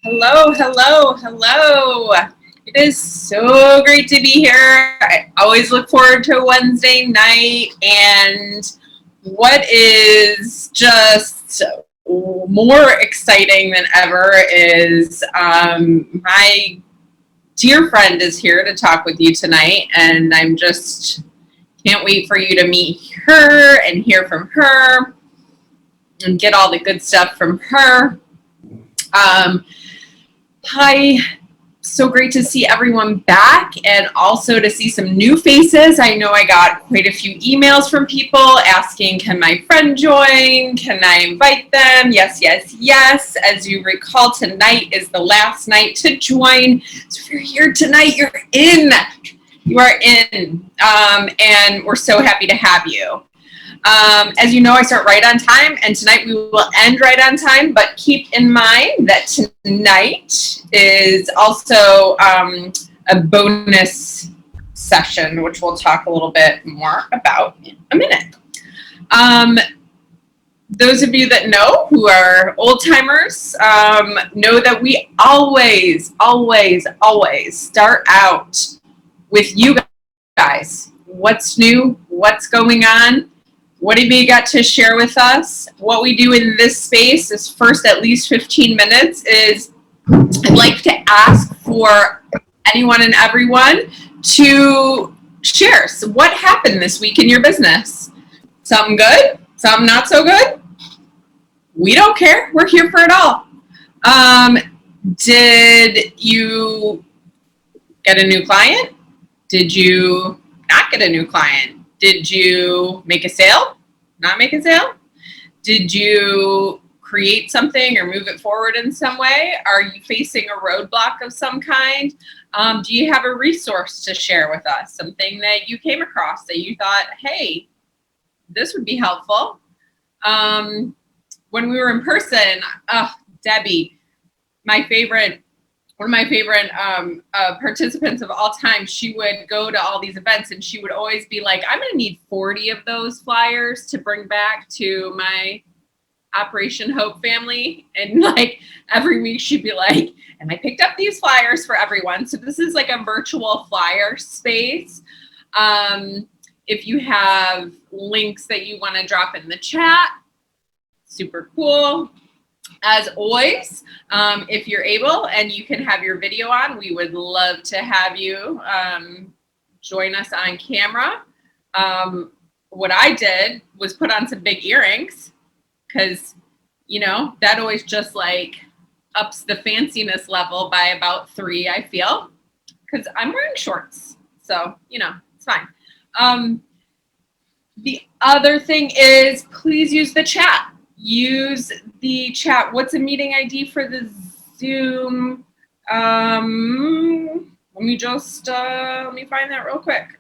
Hello, hello, hello. It is so great to be here. I always look forward to Wednesday night, and what is just more exciting than ever is my dear friend is here to talk with you tonight, and I'm just can't wait for you to meet her and hear from her and get all the good stuff from her. Hi, so great to see everyone back and also to see some new faces. I know I got quite a few emails from people asking, can my friend join? Can I invite them? Yes, yes, yes. As you recall, tonight is the last night to join. So if you're here tonight, you're in. You are in. And we're so happy to have you. As you know, I start right on time, and tonight we will end right on time, but keep in mind that tonight is also a bonus session, which we'll talk a little bit more about in a minute. Those of you that know, who are old timers, know that we always, always, always start out with you guys. What's new? What's going on? What have you got to share with us? What we do in this space, this first at least 15 minutes, is I'd like to ask for anyone and everyone to share. So what happened this week in your business? Something good? Something not so good? We don't care. We're here for it all. Did you get a new client? Did you not get a new client? Did you make a sale? Not make a sale? Did you create something or move it forward in some way? Are you facing a roadblock of some kind? Do you have a resource to share with us? Something that you came across that you thought, hey, this would be helpful. When we were in person, Debbie, one of my favorite participants of all time, she would go to all these events and she would always be like, I'm going to need 40 of those flyers to bring back to my Operation Hope family. And like every week she'd be like, and I picked up these flyers for everyone. So this is like a virtual flyer space. If you have links that you want to drop in the chat, super cool. As always, if you're able and you can have your video on, we would love to have you join us on camera. What I did was put on some big earrings because, you know, that always just like ups the fanciness level by about 3, I feel, because I'm wearing shorts. So, you know, it's fine. The other thing is please use the chat. Use the chat. What's a meeting ID for the Zoom? Let me just let me find that real quick.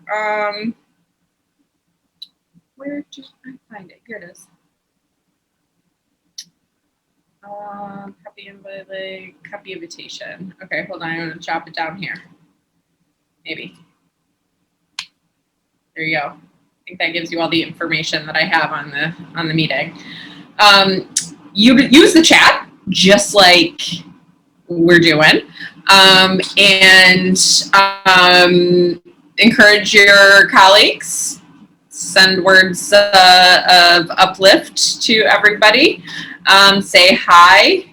Where did I find it? Here it is. Copy invitation. Okay, hold on. I'm gonna chop it down here. Maybe. There you go. I think that gives you all the information that I have on the meeting. You use the chat just like we're doing, and encourage your colleagues, send words of uplift to everybody, say hi,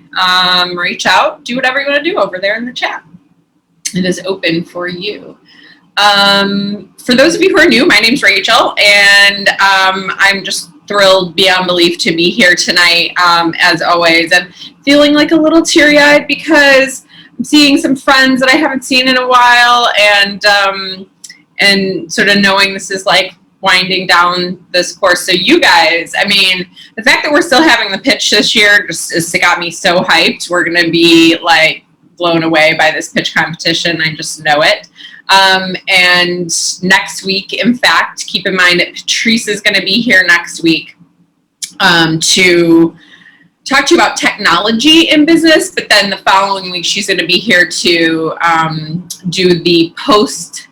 reach out, do whatever you want to do over there in the chat. It is open for you. For those of you who are new, my name's Rachel, and I'm just thrilled beyond belief to be here tonight, as always. I'm feeling like a little teary-eyed because I'm seeing some friends that I haven't seen in a while, and sort of knowing this is like winding down this course. So you guys, I mean, the fact that we're still having the pitch this year just got me so hyped. We're going to be like blown away by this pitch competition. I just know it. And next week, in fact, keep in mind that Patrice is going to be here next week to talk to you about technology in business, but then the following week she's going to be here to do the post-pitch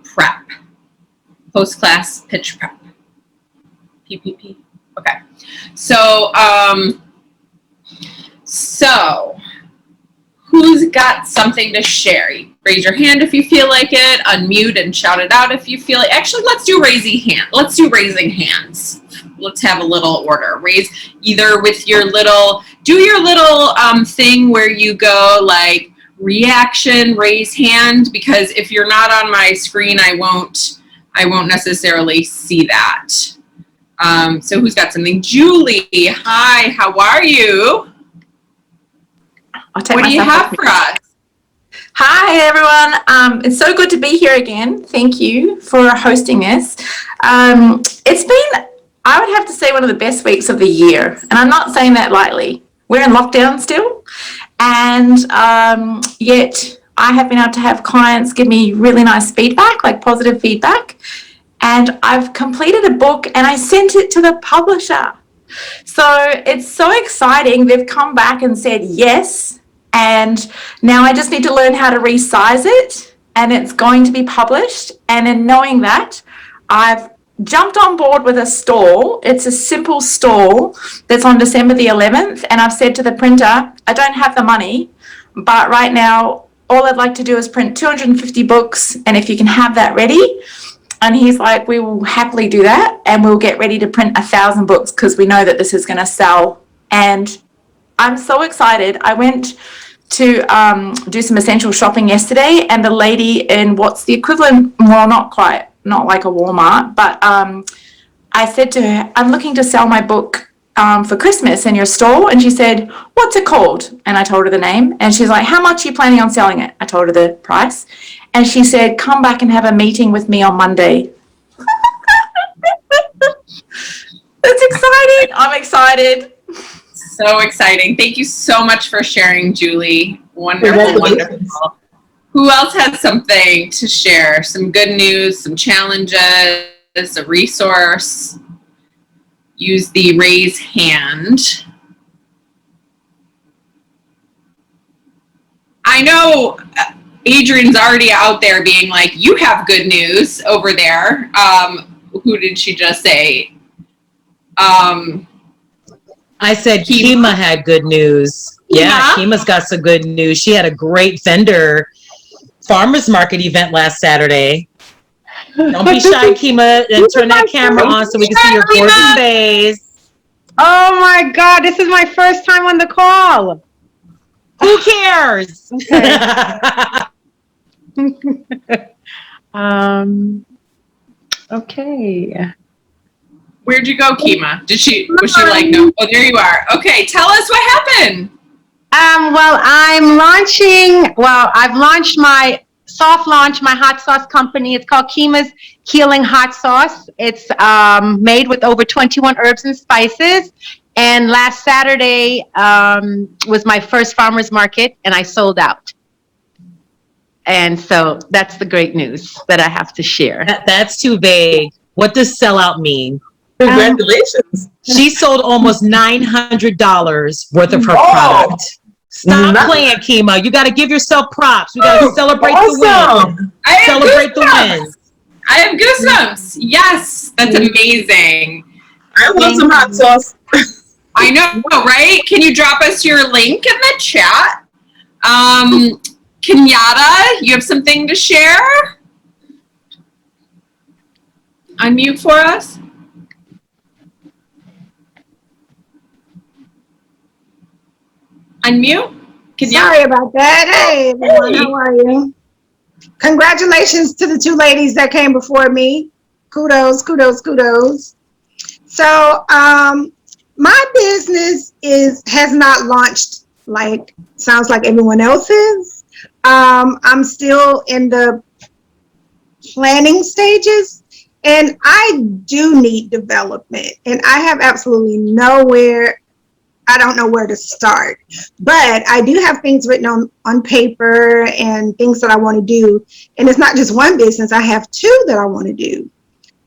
prep, post-class pitch prep, PPP. Okay, so got something to share? Raise your hand if you feel like it, unmute and shout it out if you feel it. Actually, let's do raising hands. Let's have a little order. Raise either with your little, do your little thing where you go like reaction, raise hand, because if you're not on my screen, I won't necessarily see that. So who's got something? Julie, hi, how are you? What do you have for us? Hi, everyone. It's so good to be here again. Thank you for hosting this. It's been, I would have to say, one of the best weeks of the year. And I'm not saying that lightly. We're in lockdown still. And yet I have been able to have clients give me really nice feedback, like positive feedback. And I've completed a book and I sent it to the publisher. So it's so exciting. They've come back and said yes. And now I just need to learn how to resize it, and it's going to be published. And in knowing that, I've jumped on board with a stall. It's a simple stall that's on December the 11th. And I've said to the printer, I don't have the money, but right now, all I'd like to do is print 250 books. And if you can have that ready. And he's like, we will happily do that. And we'll get ready to print 1,000 books because we know that this is going to sell. And I'm so excited. I went to do some essential shopping yesterday, and the lady in what's the equivalent, well, not like a Walmart, but I said to her, I'm looking to sell my book for Christmas in your store. And she said, what's it called? And I told her the name. And she's like, how much are you planning on selling it? I told her the price. And she said, come back and have a meeting with me on Monday. It's exciting. I'm excited. So exciting. Thank you so much for sharing, Julie. Wonderful, wonderful. Who else has something to share? Some good news, some challenges, a resource? Use the raise hand. I know Adrian's already out there being like, you have good news over there. Who did she just say? I said Kima had good news. Yeah, Kima's got some good news. She had a great vendor farmers market event last Saturday. Don't be shy, Kima, and turn that camera on so we can see your gorgeous face. Oh my God, this is my first time on the call. Who cares? Okay. Where'd you go, Kima? Was she like, no? Oh, there you are. Okay, tell us what happened. Well, I've launched my soft launch, my hot sauce company. It's called Kima's Healing Hot Sauce. It's made with over 21 herbs and spices. And last Saturday was my first farmer's market, and I sold out. And so that's the great news that I have to share. That's too vague. What does sellout mean? Congratulations. She sold almost $900 worth of her product. Stop playing, Kima. You got to give yourself props. You got to celebrate the win. Celebrate the wins. I have goosebumps. Yes, that's amazing. I want some hot sauce. I know, right? Can you drop us your link in the chat? Kenyatta, you have something to share? Unmute for us. Unmute? Sorry about that. Hey, everyone, how are you? Congratulations to the two ladies that came before me. Kudos, kudos, kudos. So, my business has not launched sounds like everyone else's. I'm still in the planning stages, and I do need development, and I have absolutely I don't know where to start, but I do have things written on paper and things that I want to do. And it's not just one business. I have two that I want to do.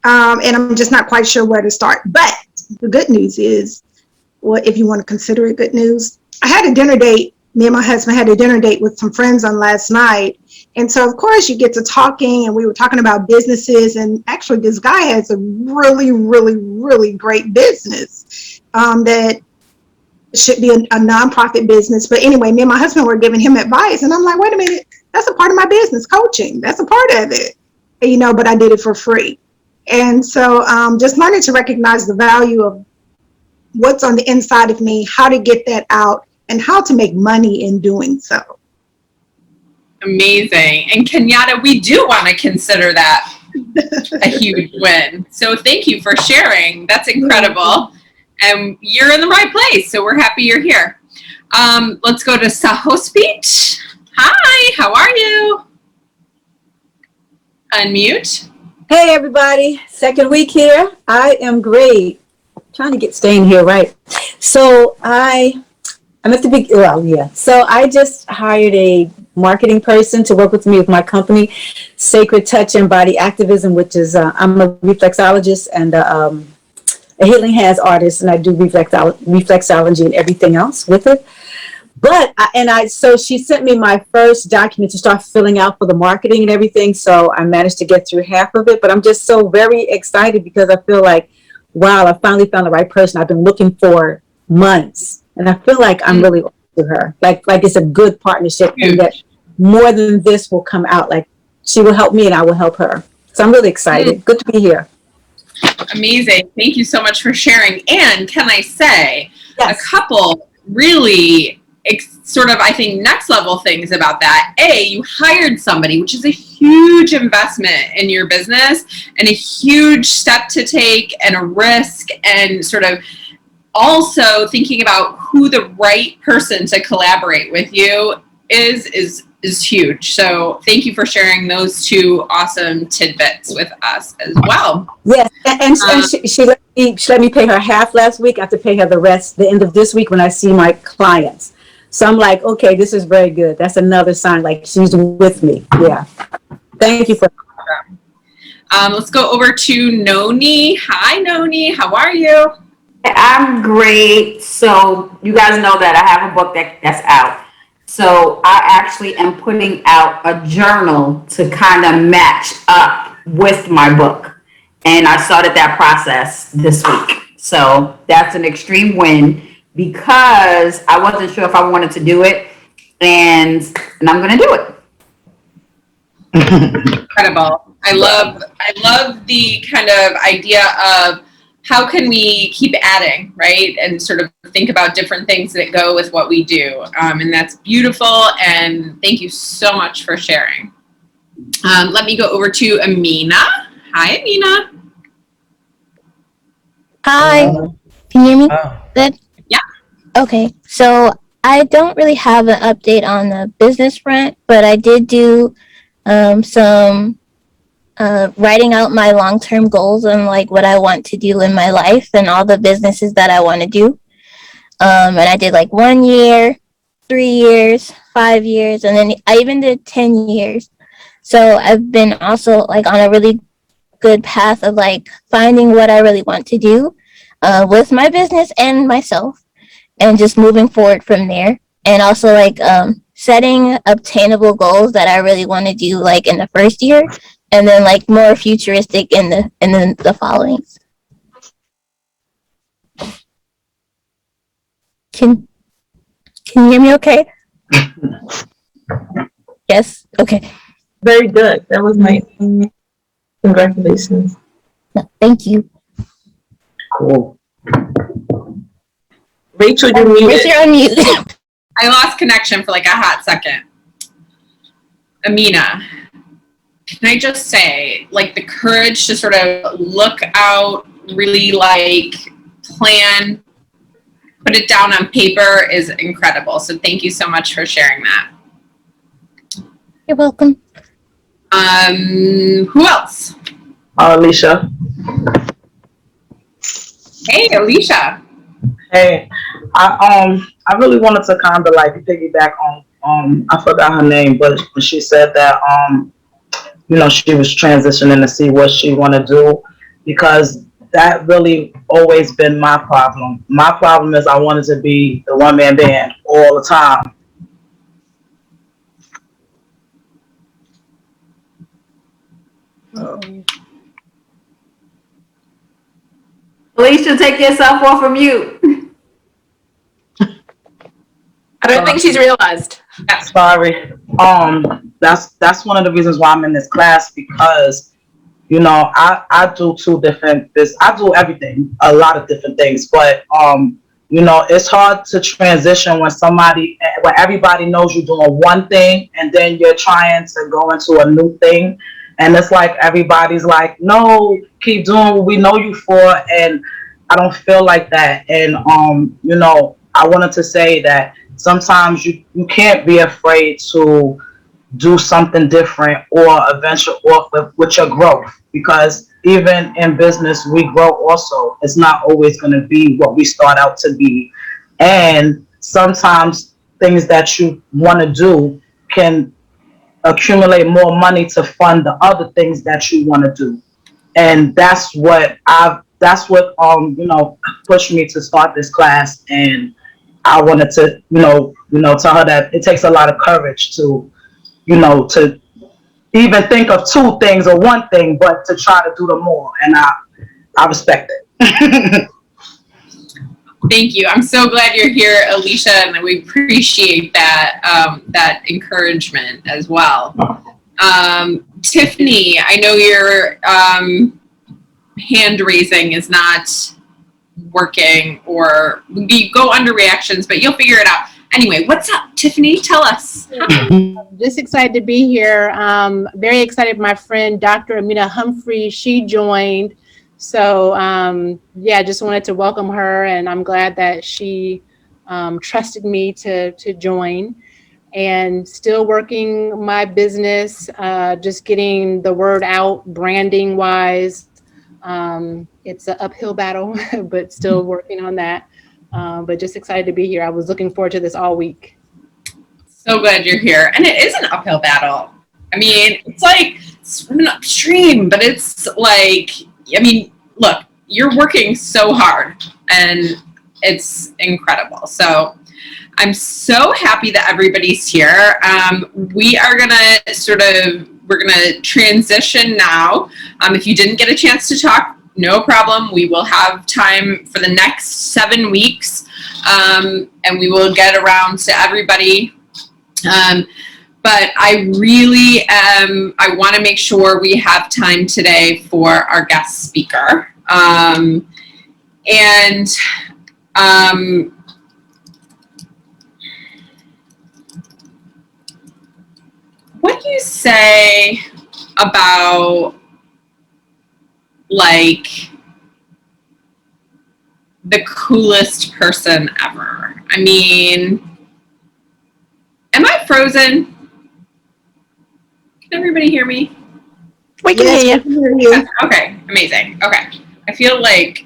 And I'm just not quite sure where to start. But the good news is, well, if you want to consider it good news, I had a dinner date. Me and my husband had a dinner date with some friends on last night. And so, of course, you get to talking, and we were talking about businesses. And actually, this guy has a really, really, really great business that it should be a nonprofit business. But anyway, me and my husband were giving him advice, and I'm like, wait a minute, that's a part of my business, coaching. That's a part of it, but I did it for free. And so just learning to recognize the value of what's on the inside of me, how to get that out, and how to make money in doing so. Amazing. And Kenyatta, we do want to consider that a huge win. So thank you for sharing. That's incredible. And you're in the right place. So we're happy you're here. Let's go to Sahospit. Hi, how are you? Unmute. Hey everybody, second week here. I am great. Trying to staying here right. So I'm at the big, So I just hired a marketing person to work with me with my company, Sacred Touch and Body Activism, which is I'm a reflexologist and a healing hands artist, and I do reflexology and everything else with it. But so she sent me my first document to start filling out for the marketing and everything. So I managed to get through half of it, but I'm just so very excited because I feel like, wow, I finally found the right person I've been looking for months. And I feel like I'm really to her, like it's a good partnership, and that more than this will come out. Like she will help me and I will help her. So I'm really excited. Good to be here. Amazing. Thank you so much for sharing. And can I say Yes. a couple really sort of, I think, next level things about that. You hired somebody, which is a huge investment in your business and a huge step to take and a risk, and sort of also thinking about who the right person to collaborate with you is huge. So thank you for sharing those two awesome tidbits with us as well. Yes, and she let me pay her half last week. I have to pay her the rest the end of this week when I see my clients. So I'm like, okay, this is very good. That's another sign, like she's with me. Yeah. Thank you for. Let's go over to Noni. Hi, Noni. How are you? I'm great. So you guys know that I have a book that's out. So I actually am putting out a journal to kind of match up with my book. And I started that process this week. So that's an extreme win because I wasn't sure if I wanted to do it. And I'm going to do it. Incredible. I love the kind of idea of how can we keep adding, right? And sort of think about different things that go with what we do. And that's beautiful. And thank you so much for sharing. Let me go over to Amina. Hi, Amina. Hi. Can you hear me? Good? Yeah. Okay. So I don't really have an update on the business front, but I did do some writing out my long-term goals and like what I want to do in my life and all the businesses that I want to do. And I did like 1 year, 3 years, 5 years, and then I even did 10 years. So I've been also like on a really good path of like finding what I really want to do with my business and myself, and just moving forward from there. And also like setting obtainable goals that I really want to do like in the first year, and then like more futuristic in the followings. Can you hear me okay? Yes? Okay. Very good. That was nice. Congratulations. No, thank you. Cool. Rachel, you're muted. Rachel, you're on mute. I lost connection for like a hot second. Amina, can I just say, like, the courage to sort of look out, really like plan, put it down on paper is incredible. So thank you so much for sharing that. You're welcome. Who else? Alicia. Hey, Alicia. Hey, I really wanted to kind of like piggyback on I forgot her name, but she said that she was transitioning to see what she want to do, because that really always been my problem. My problem is I wanted to be the one-man band all the time. Alicia, take yourself off of mute. I don't think she's realized. Sorry. That's one of the reasons why I'm in this class, because I do I do everything, a lot of different things, but it's hard to transition when everybody knows you're doing one thing and then you're trying to go into a new thing, and it's like everybody's like, no, keep doing what we know you for, and I don't feel like that. And I wanted to say that sometimes you can't be afraid to do something different or venture off with your growth, because even in business we grow also. It's not always going to be what we start out to be, and sometimes things that you want to do can accumulate more money to fund the other things that you want to do. And that's what pushed me to start this class. And I wanted to tell her that it takes a lot of courage to to even think of two things or one thing, but to try to do them more. And I respect it. Thank you. I'm so glad you're here, Alicia, and we appreciate that encouragement as well. Tiffany, I know your hand raising is not working, or you go under reactions, but you'll figure it out. Anyway, what's up, Tiffany? Tell us. Just excited to be here. Very excited. My friend, Dr. Amina Humphrey, she joined. So just wanted to welcome her, and I'm glad that she trusted me to join. And still working my business, just getting the word out, branding wise. It's an uphill battle, but still working on that. But just excited to be here. I was looking forward to this all week. So glad you're here. And it is an uphill battle. I mean, it's like swimming upstream, but it's like, look, you're working so hard and it's incredible. So I'm so happy that everybody's here. We are we're gonna transition now. If you didn't get a chance to talk, no problem. We will have time for the next 7 weeks, and we will get around to everybody. But I really I want to make sure we have time today for our guest speaker. What do you say about like the coolest person ever? I mean, am I frozen? Can everybody hear me? We can hear you. Okay, amazing. Okay. I feel like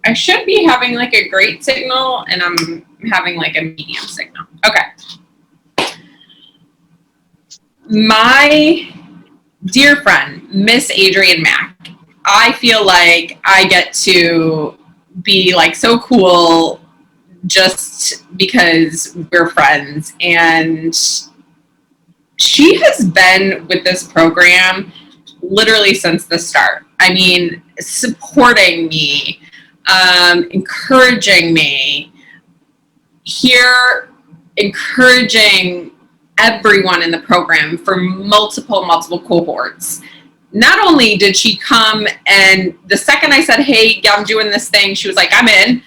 I should be having like a great signal, and I'm having like a medium signal. Okay. My dear friend, Miss Adrienne Mack, I feel like I get to be like so cool just because we're friends. And she has been with this program literally since the start. I mean, supporting me, encouraging me, here, encouraging everyone in the program for multiple cohorts. Not only did she come, and the second I said, hey, yeah, I'm doing this thing, she was like, I'm in.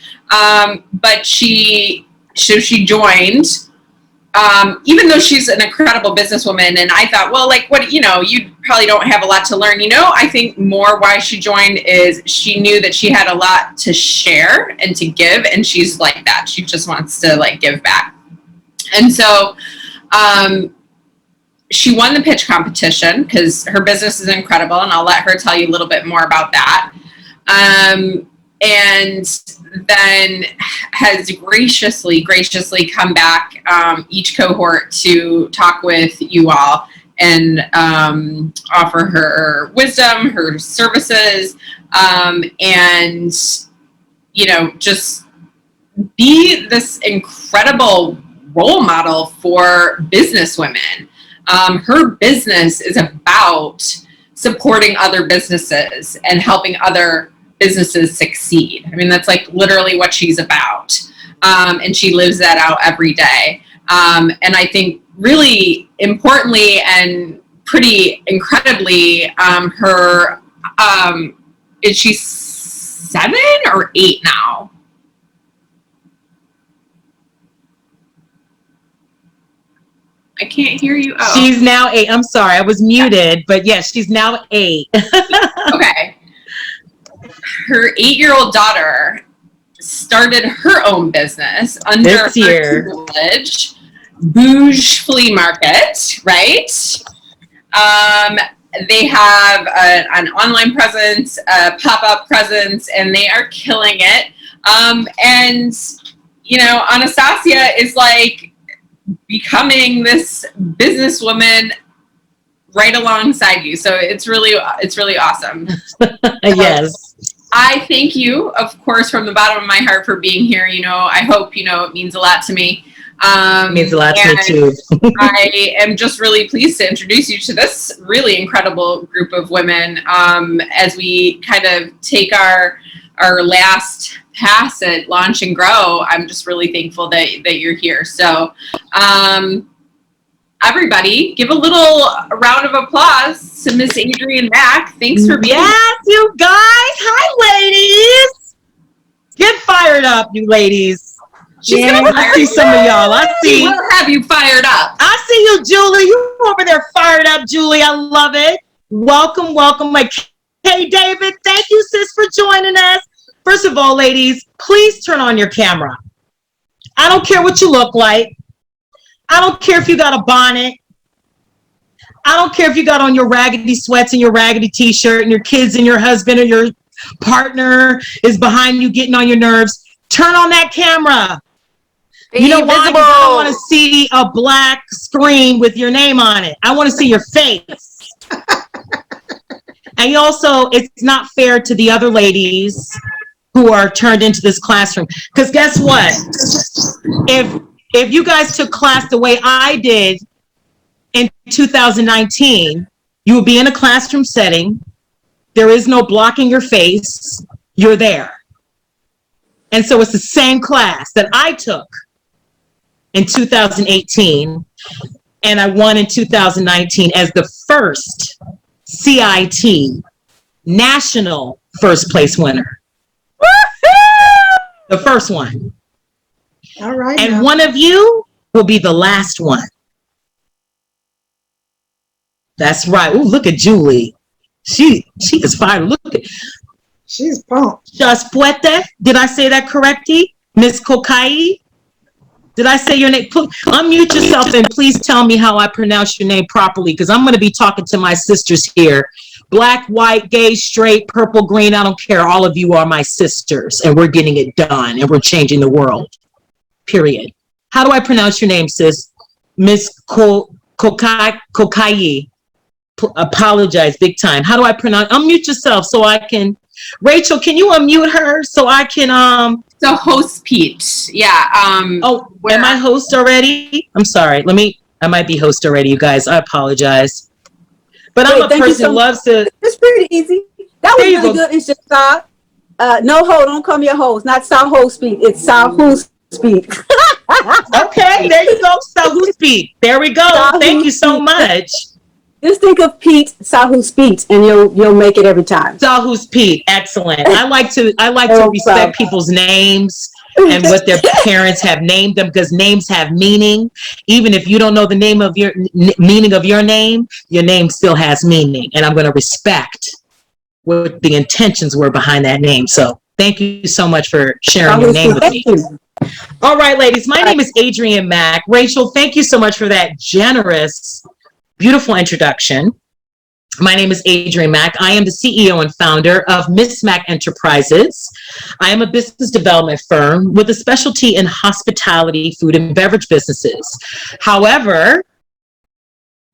But she joined, even though she's an incredible businesswoman. And I thought, well, like, what, you probably don't have a lot to learn. I think more why she joined is she knew that she had a lot to share and to give. And she's like that. She just wants to like give back. And so, she won the pitch competition because her business is incredible, and I'll let her tell you a little bit more about that. And then has graciously come back each cohort to talk with you all and offer her wisdom, her services, and just be this incredible role model for business women. Her business is about supporting other businesses and helping other businesses succeed. I mean, that's like literally what she's about. And she lives that out every day. And I think really importantly and pretty incredibly, is she 7 or 8 now? I can't hear you. Oh. She's now 8. I'm sorry, I was muted, but yes, she's now 8. Okay. Her 8-year-old daughter started her own business under This year. her tutelage, Bouge Flea Market, right? They have an online presence, a pop-up presence, and they are killing it. And, you know, Anastasia is like becoming this businesswoman right alongside you. So it's really awesome. Yes. I thank you, of course, from the bottom of my heart for being here. You know, I hope, you know, it means a lot to me. It means a lot to me too. I am just really pleased to introduce you to this really incredible group of women as we kind of take our last pass at Launch and Grow. I'm just really thankful that you're here. So everybody, give a little round of applause to Miss Adrienne Mack. Thanks for being here. Yes, you guys. Hi, ladies. Get fired up, you ladies. She's gonna I see some of y'all. I see. She will have you fired up. I see you, Julie. You over there fired up, Julie. I love it. Welcome, welcome. Like, hey, David, thank you, sis, for joining us. First of all, ladies, please turn on your camera. I don't care what you look like. I don't care if you got a bonnet. I don't care if you got on your raggedy sweats and your raggedy t-shirt and your kids and your husband or your partner is behind you getting on your nerves. Turn on that camera. You know why? Because I don't want to see a black screen with your name on it. I want to see your face. And also, it's not fair to the other ladies who are turned into this classroom. Because guess what? If you guys took class the way I did in 2019, you would be in a classroom setting. There is no blocking your face. You're there. And so it's the same class that I took in 2018, and I won in 2019 as the first CIT national first place winner. The first one. All right. And now. one of you will be the last one. That's right. Ooh, look at Julie. She is fired. Look at. She's pumped. Jaspuete. Did I say that correctly? Miss Kokai? Did I say your name? Unmute yourself and please tell me how I pronounce your name properly, because I'm going to be talking to my sisters here. Black, white, gay, straight, purple, green, I don't care. All of you are my sisters, and we're getting it done, and we're changing the world. Period. How do I pronounce your name, sis? Miss Kokai. Apologize big time. How do I pronounce? Unmute yourself so I can. Rachel, can you unmute her so I can So host Pete. Yeah. Am I host already? I'm sorry. I might be host already, you guys. I apologize. But I'm a person who loves to. It's pretty easy. That was really good. It's just no don't call me a host. Not Saho speak. it's Sahu speak. Okay, there you go. Sahu speak. There we go. Sahu Thank you so speak. much. Just think of Pete, Sahu speaks, and you'll make it every time. Sahu's Pete. Excellent. I like to respect people's names and what their parents have named them, because names have meaning. Even if you don't know the name of your meaning of your name still has meaning. And I'm going to respect what the intentions were behind that name. So thank you so much for sharing your name with me. All right, ladies, my name is Adrienne Mack. Rachel, thank you so much for that generous, beautiful introduction. My name is Adrienne Mack. I am the CEO and founder of Miss Mack Enterprises. I am a business development firm with a specialty in hospitality, food, and beverage businesses. However,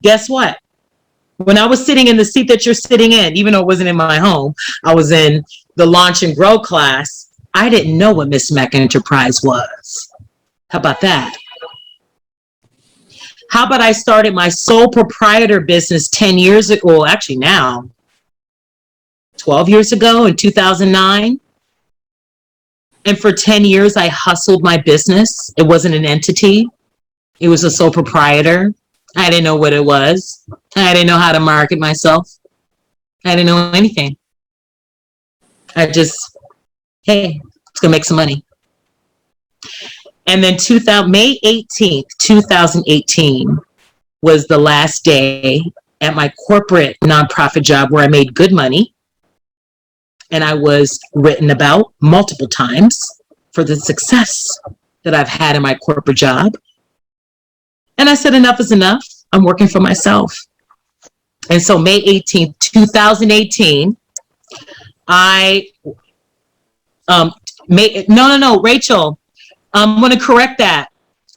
guess what? When I was sitting in the seat that you're sitting in, even though it wasn't in my home, I was in the Launch and Grow class, I didn't know what Miss Mack Enterprise was. How about that? How about I started my sole proprietor business 10 years ago, well, actually now, 12 years ago in 2009. And for 10 years, I hustled my business. It wasn't an entity. It was a sole proprietor. I didn't know what it was. I didn't know how to market myself. I didn't know anything. I just, hey, it's gonna make some money. And then May 18th, 2018 was the last day at my corporate nonprofit job where I made good money. And I was written about multiple times for the success that I've had in my corporate job. And I said, enough is enough. I'm working for myself. And so May 18th, 2018, Rachel, I'm going to correct that.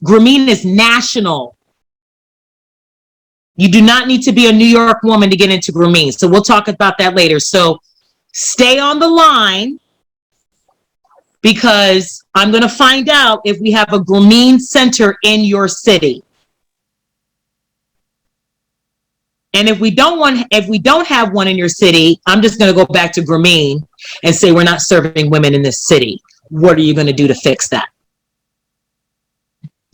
Grameen is national. You do not need to be a New York woman to get into Grameen. So we'll talk about that later. So stay on the line because I'm going to find out if we have a Grameen center in your city. And if we don't have one in your city, I'm just going to go back to Grameen and say we're not serving women in this city. What are you going to do to fix that?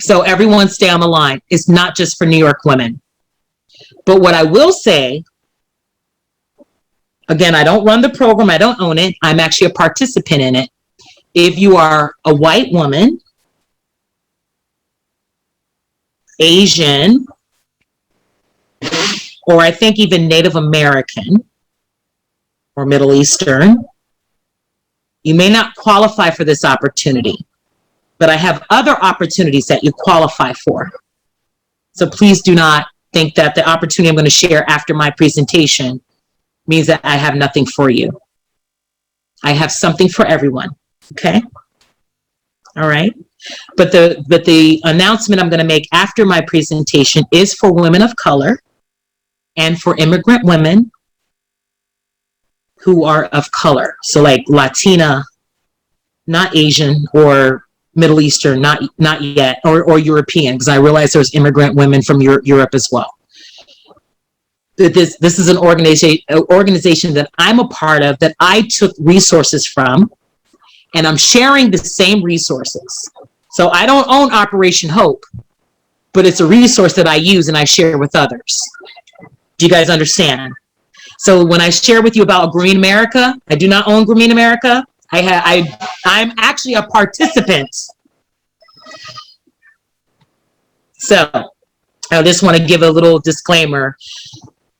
So everyone stay on the line. It's not just for New York women. But what I will say, again, I don't run the program. I don't own it. I'm actually a participant in it. If you are a white woman, Asian, or I think even Native American or Middle Eastern, you may not qualify for this opportunity, but I have other opportunities that you qualify for. So please do not think that the opportunity I'm going to share after my presentation means that I have nothing for you. I have something for everyone, okay? All right. But the announcement I'm going to make after my presentation is for women of color and for immigrant women who are of color. So like Latina, not Asian, or Middle Eastern, not yet, or European, because I realize there's immigrant women from Europe as well. This is an organization that I'm a part of, that I took resources from, and I'm sharing the same resources. So I don't own Operation Hope, but it's a resource that I use and I share with others. Do you guys understand? So when I share with you about Green America, I do not own Green America. I'm actually a participant. So I just want to give a little disclaimer.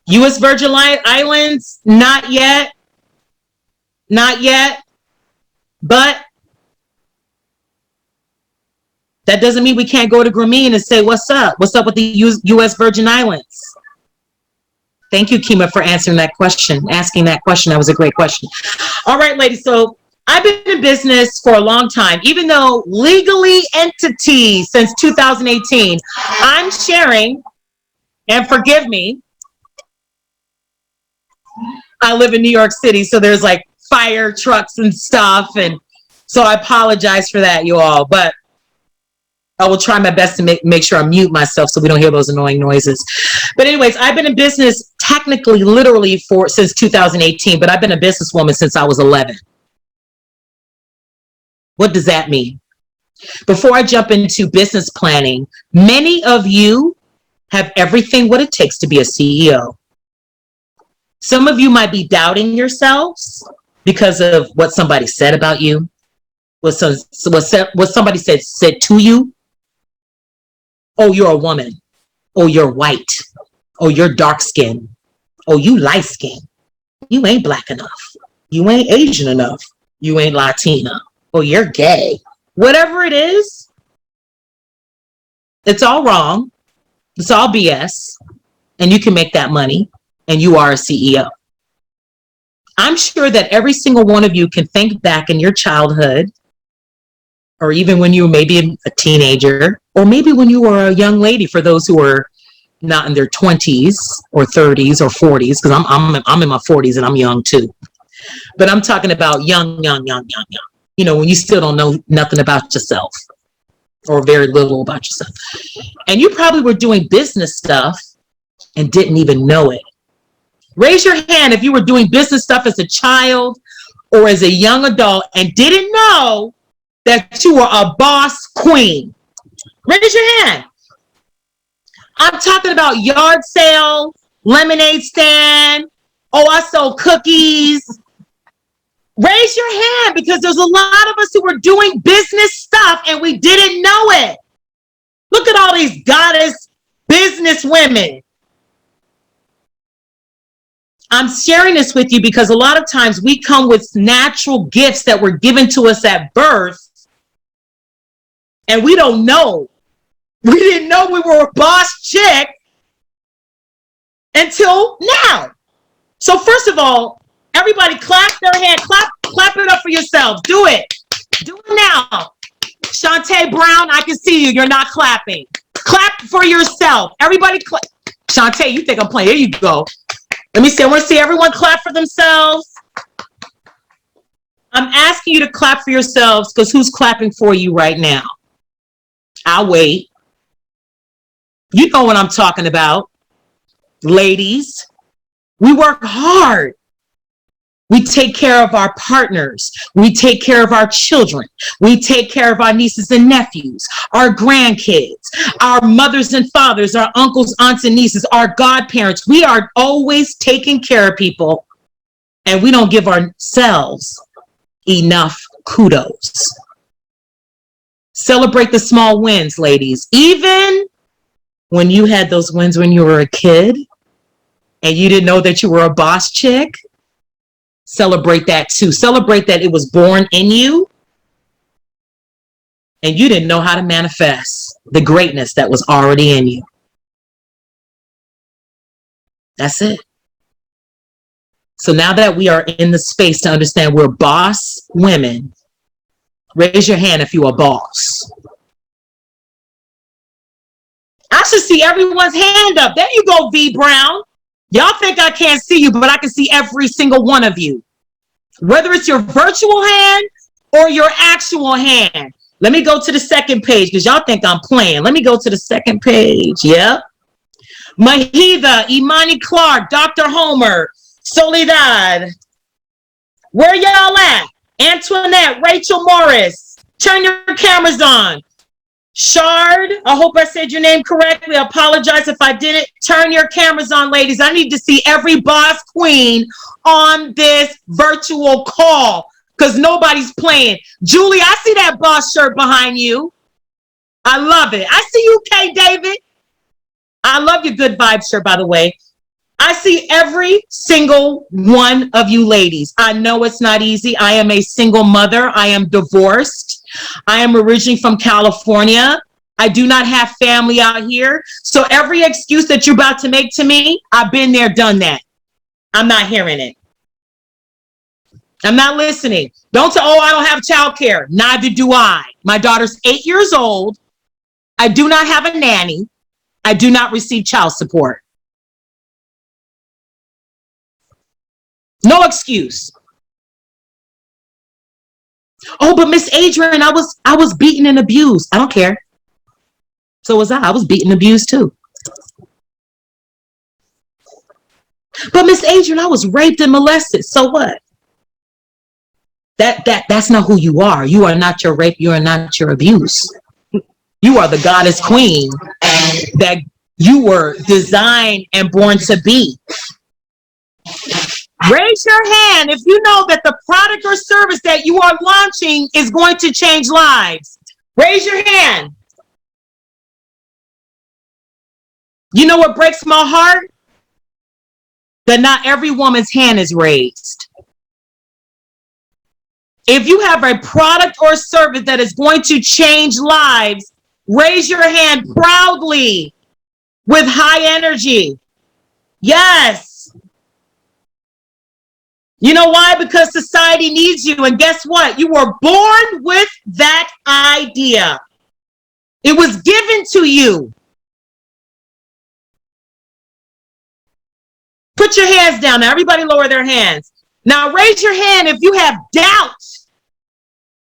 U.S. Virgin Islands, not yet, but that doesn't mean we can't go to Grameen and say, what's up with the U.S. Virgin Islands? Thank you, Kima, for asking that question. That was a great question. All right, ladies, so I've been in business for a long time, even though legally entity since 2018. I'm sharing, and forgive me, I live in New York City, so there's like fire trucks and stuff, and so I apologize for that, you all, but I will try my best to make sure I mute myself so we don't hear those annoying noises. But anyways, I've been in business technically, literally since 2018, but I've been a businesswoman since I was 11. What does that mean? Before I jump into business planning, many of you have everything what it takes to be a CEO. Some of you might be doubting yourselves because of what somebody said about you, what somebody said to you. Oh, you're a woman. Oh, you're white. Oh, you're dark skinned. Oh, you light skinned. You ain't black enough. You ain't Asian enough. You ain't Latina. Oh, you're gay. Whatever it is, it's all wrong. It's all BS. And you can make that money. And you are a CEO. I'm sure that every single one of you can think back in your childhood, or even when you were maybe a teenager, or maybe when you were a young lady, for those who are not in their 20s or 30s or 40s, because I'm in my 40s and I'm young too. But I'm talking about young. You know, when you still don't know nothing about yourself, or very little about yourself. And you probably were doing business stuff and didn't even know it. Raise your hand if you were doing business stuff as a child or as a young adult and didn't know that you were a boss queen. Raise your hand. I'm talking about yard sale, lemonade stand. Oh, I sold cookies. Raise your hand, because there's a lot of us who were doing business stuff and we didn't know it. Look at all these goddess business women. I'm sharing this with you because a lot of times we come with natural gifts that were given to us at birth, and we don't know. We didn't know we were a boss chick until now. So first of all, everybody clap their hand, clap it up for yourselves. Do it. Do it now. Shantae Brown, I can see you. You're not clapping. Clap for yourself. Everybody clap. Shantae, you think I'm playing. There you go. Let me see. I want to see everyone clap for themselves. I'm asking you to clap for yourselves, because who's clapping for you right now? I'll wait. You know what I'm talking about. Ladies, we work hard. We take care of our partners. We take care of our children. We take care of our nieces and nephews, our grandkids, our mothers and fathers, our uncles, aunts, and nieces, our godparents. We are always taking care of people, and we don't give ourselves enough kudos. Celebrate the small wins, ladies. Even when you had those wins when you were a kid and you didn't know that you were a boss chick, celebrate that too. Celebrate that it was born in you and you didn't know how to manifest the greatness that was already in you. That's it. So now that we are in the space to understand we're boss women, raise your hand if you're a boss. I should see everyone's hand up. There you go, V Brown. Y'all think I can't see you, but I can see every single one of you. Whether it's your virtual hand or your actual hand. Let me go to the second page, because y'all think I'm playing. Let me go to the second page. Yep. Mahida, Imani Clark, Dr. Homer, Soledad. Where y'all at? Antoinette, Rachel Morris. Turn your cameras on. Shard, I hope I said your name correctly. I apologize if I didn't. Turn your cameras on, ladies. I need to see every boss queen on this virtual call, because nobody's playing. Julie, I see that boss shirt behind you. I love it. I see you, Kay David. I love your good vibe shirt, by the way. I see every single one of you ladies. I know it's not easy. I am a single mother. I am divorced. I am originally from California. I do not have family out here. So every excuse that you're about to make to me, I've been there, done that. I'm not hearing it. I'm not listening. Don't say, oh, I don't have childcare. Neither do I. My daughter's 8 years old. I do not have a nanny. I do not receive child support. No excuse. Oh, but Miss Adrian, I was beaten and abused. I don't care. So was I. I was beaten and abused too. But Miss Adrian, I was raped and molested. So what? That's not who you are. You are not your rape. You are not your abuse. You are the goddess queen that you were designed and born to be. Raise your hand if you know that the product or service that you are launching is going to change lives. Raise your hand. You know what breaks my heart? That not every woman's hand is raised. If you have a product or service that is going to change lives, raise your hand proudly with high energy. Yes. You know why? Because society needs you. And guess what? You were born with that idea. It was given to you. Put your hands down. Now, everybody lower their hands. Now, raise your hand if you have doubt.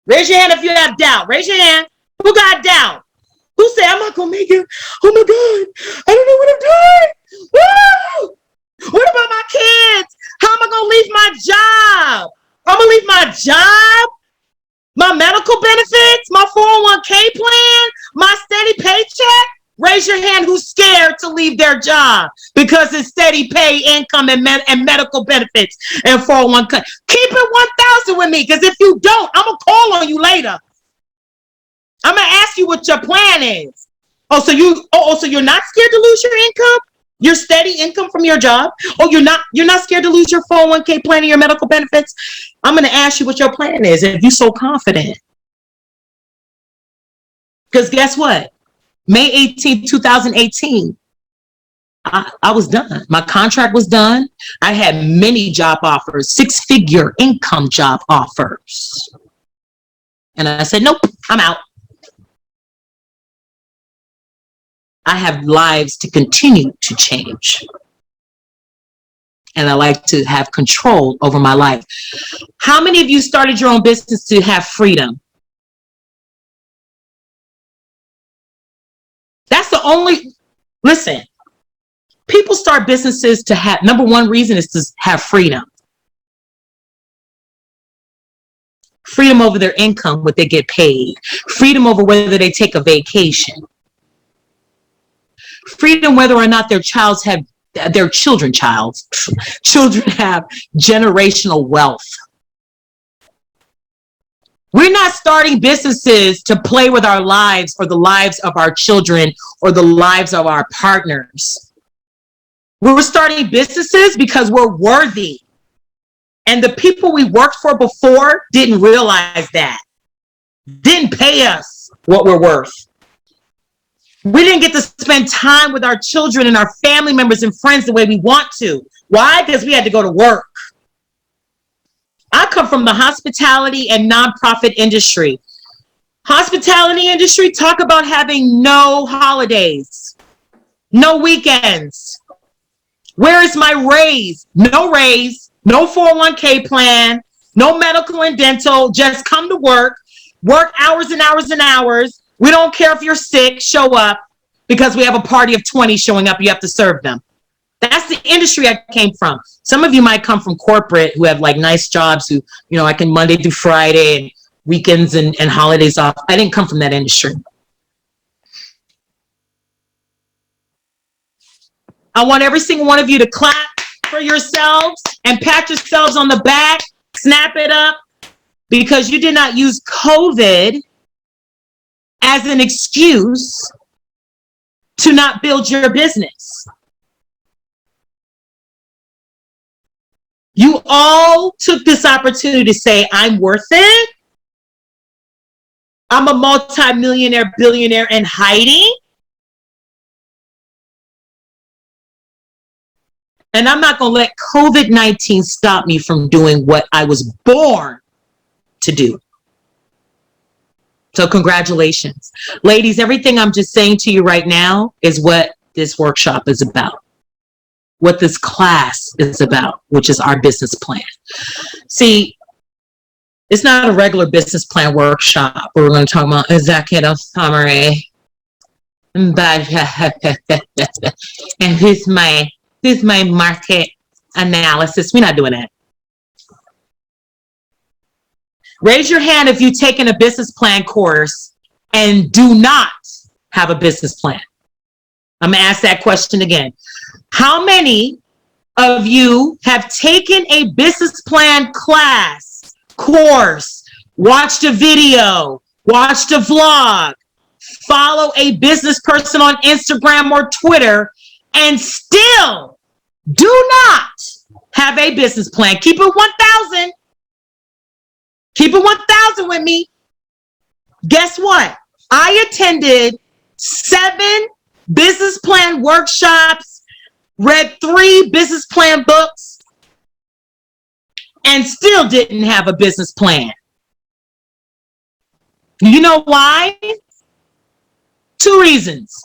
Raise your hand if you have doubt. Raise your hand. Who got doubt? Who said, I'm not going to make it? Oh, my God. I don't know what I'm doing. Woo! What about my kids? How am I going to leave my job? I'm going to leave my job, my medical benefits, my 401k plan, my steady paycheck. Raise your hand who's scared job because it's steady pay, income, and medical benefits and 401k. Keep it 1,000 with me, because if you don't, I'm going to call on you later. I'm going to ask you what your plan is. So you're not scared to lose your income? Your steady income from your job? You're not scared to lose your 401k plan and your medical benefits? I'm going to ask you what your plan is if you're so confident. Because guess what? May 18, 2018, I was done. My contract was done. I had many job offers, 6-figure income job offers. And I said, nope, I'm out. I have lives to continue to change. And I like to have control over my life. How many of you started your own business to have freedom? That's the only, listen, people start businesses to have, number one reason is to have freedom. Freedom over their income, what they get paid. Freedom over whether they take a vacation. Freedom whether or not their children have generational wealth. We're not starting businesses to play with our lives or the lives of our children or the lives of our partners. We're starting businesses because we're worthy. And the people we worked for before didn't realize that. Didn't pay us what we're worth. We didn't get to spend time with our children and our family members and friends the way we want to. Why? Because we had to go to work. I come from the hospitality and nonprofit industry. Hospitality industry, talk about having no holidays, no weekends. Where is my raise? No raise, no 401k plan, no medical and dental. Just come to work hours and hours and hours. We don't care if you're sick, show up, because we have a party of 20 showing up, you have to serve them. That's the industry I came from. Some of you might come from corporate who have like nice jobs who, I can Monday through Friday and weekends and holidays off. I didn't come from that industry. I want every single one of you to clap for yourselves and pat yourselves on the back, snap it up, because you did not use COVID as an excuse to not build your business. You all took this opportunity to say, I'm worth it. I'm a multi-millionaire, billionaire in hiding. And I'm not going to let COVID-19 stop me from doing what I was born to do. So congratulations. Ladies, everything I'm just saying to you right now is what this workshop is about. What this class is about, which is our business plan. See, it's not a regular business plan workshop where we're going to talk about executive summary. But and here's my market analysis. We're not doing that. Raise your hand if you've taken a business plan course and do not have a business plan. I'm going to ask that question again. How many of you have taken a business plan class, course, watched a video, watched a vlog, follow a business person on Instagram or Twitter, and still do not have a business plan? Keep it 1,000. Keep it 1,000 with me. Guess what? I attended 7 business plan workshops, read 3 business plan books, and still didn't have a business plan. You know why? 2 reasons.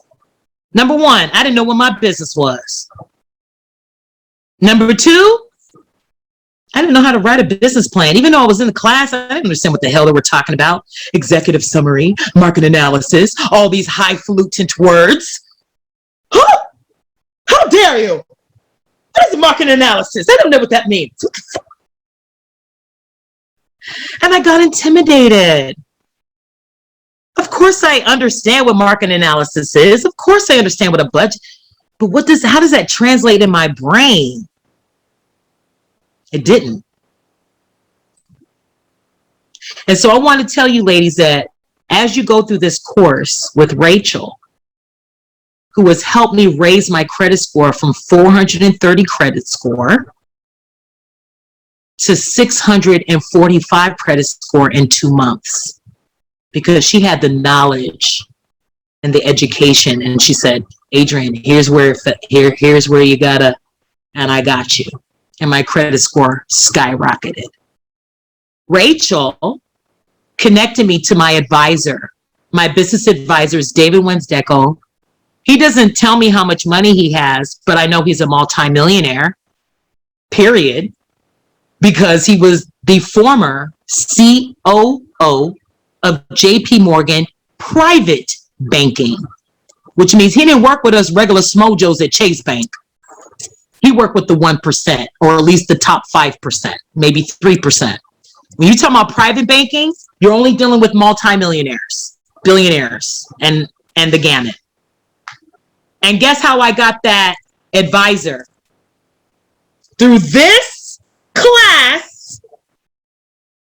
Number 1, I didn't know what my business was. Number 2, I didn't know how to write a business plan. Even though I was in the class, I didn't understand what the hell they were talking about. Executive summary, market analysis, all these highfalutin words. Huh? How dare you? What is market analysis? I don't know what that means. And I got intimidated. Of course I understand what market analysis is. Of course I understand what a budget. But how does that translate in my brain? It didn't. And so I want to tell you, ladies, that as you go through this course with Rachel, who has helped me raise my credit score from 430 credit score to 645 credit score in 2 months, because she had the knowledge and the education, and she said, Adrian, here's where you gotta, and I got you. And my credit score skyrocketed. Rachel connected me to my advisor. My business advisor is David Wensdeco. He doesn't tell me how much money he has, but I know he's a multimillionaire, period, because he was the former COO of JP Morgan Private Banking, which means he didn't work with us regular smojos at Chase Bank. He worked with the 1%, or at least the top 5%, maybe 3%. When you talk about private banking, you're only dealing with multimillionaires, billionaires, and the gamut. And guess how I got that advisor? Through this class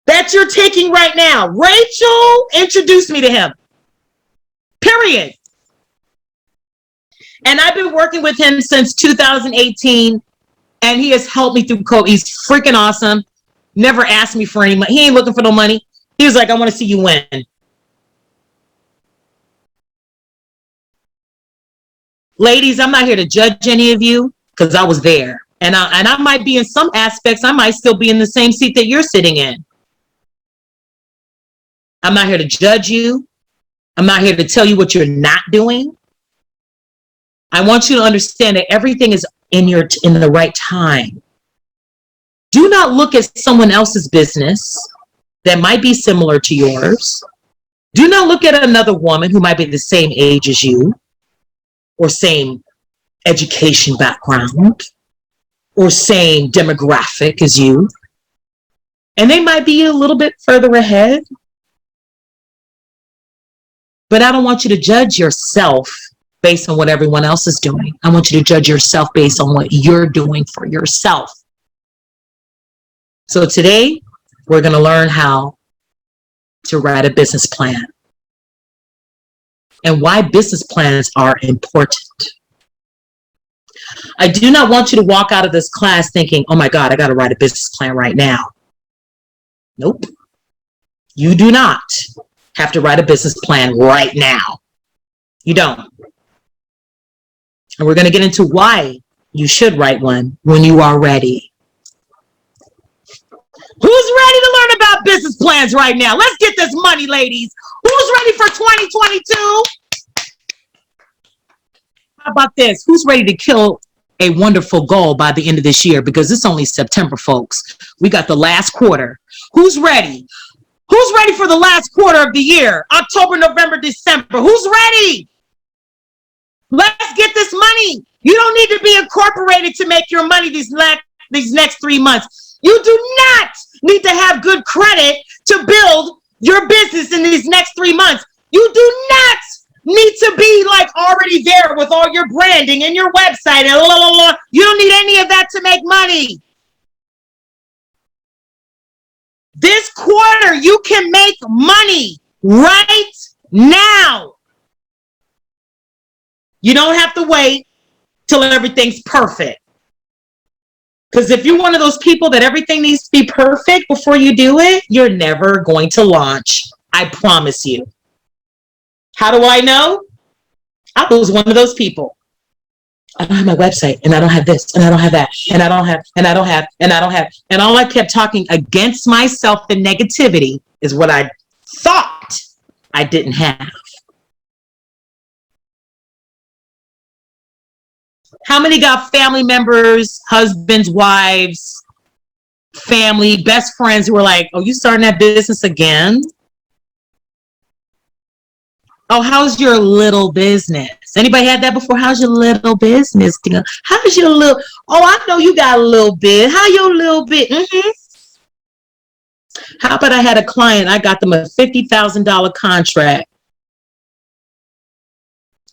that you're taking right now. Rachel introduced me to him. Period. And I've been working with him since 2018, and he has helped me through COVID. He's freaking awesome. Never asked me for any money. He ain't looking for no money. He was like, I want to see you win. Ladies, I'm not here to judge any of you, because I was there. And I might be in some aspects, I might still be in the same seat that you're sitting in. I'm not here to judge you. I'm not here to tell you what you're not doing. I want you to understand that everything is in the right time. Do not look at someone else's business that might be similar to yours. Do not look at another woman who might be the same age as you, or same education background, or same demographic as you. And they might be a little bit further ahead. But I don't want you to judge yourself based on what everyone else is doing. I want you to judge yourself based on what you're doing for yourself. So today, we're going to learn how to write a business plan and why business plans are important. I do not want you to walk out of this class thinking, oh my God, I got to write a business plan right now. Nope. You do not have to write a business plan right now. You don't. And we're going to get into why you should write one when you are ready. Who's ready to learn about business plans right now? Let's get this money, ladies. Who's ready for 2022? How about this? Who's ready to kill a wonderful goal by the end of this year? Because it's only September, folks. We got the last quarter. Who's ready? Who's ready for the last quarter of the year? October, November, December. Who's ready? Let's get this money. You don't need to be incorporated to make your money these next 3 months. You do not need to have good credit to build your business in these next 3 months. You do not need to be like already there with all your branding and your website and You don't need any of that to make money. This quarter, you can make money right now. You don't have to wait till everything's perfect. Because if you're one of those people that everything needs to be perfect before you do it, you're never going to launch. I promise you. How do I know? I was one of those people. I don't have my website, and I don't have this, and I don't have that, and I don't have, and I don't have, and I don't have. And all I kept talking against myself and negativity is what I thought I didn't have. How many got family members, husbands, wives, family, best friends who were like, oh, you starting that business again? Oh, how's your little business? Anybody had that before? How's your little business? How's your little, oh, I know you got a little bit. How your little bit? Mm-hmm. How about I had a client, I got them a $50,000 contract.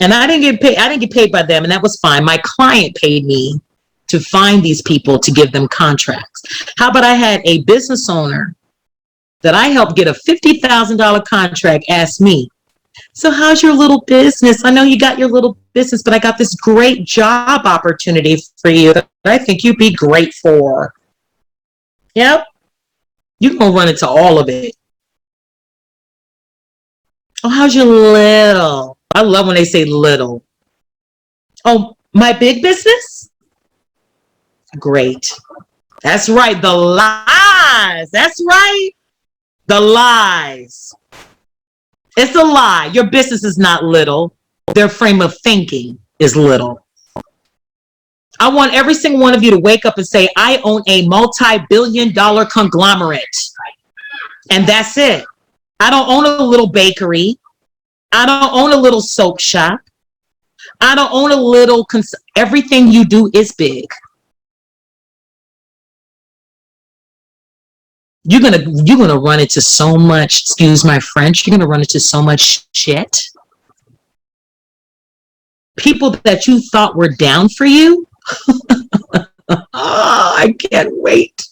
And I didn't get paid by them, and that was fine. My client paid me to find these people to give them contracts. How about I had a business owner that I helped get a $50,000 contract ask me, so how's your little business? I know you got your little business, but I got this great job opportunity for you that I think you'd be great for. Yep. You're going to run into all of it. Oh, how's your little? I love when they say little. Oh, my big business? Great. That's right. The lies. That's right. The lies. It's a lie. Your business is not little. Their frame of thinking is little. I want every single one of you to wake up and say, I own a multi-billion-dollar conglomerate. And that's it. I don't own a little bakery. I don't own a little soap shop. I don't own a little, everything you do is big. You're gonna run into so much, excuse my French, you're gonna run into so much shit. People that you thought were down for you. Oh, I can't wait.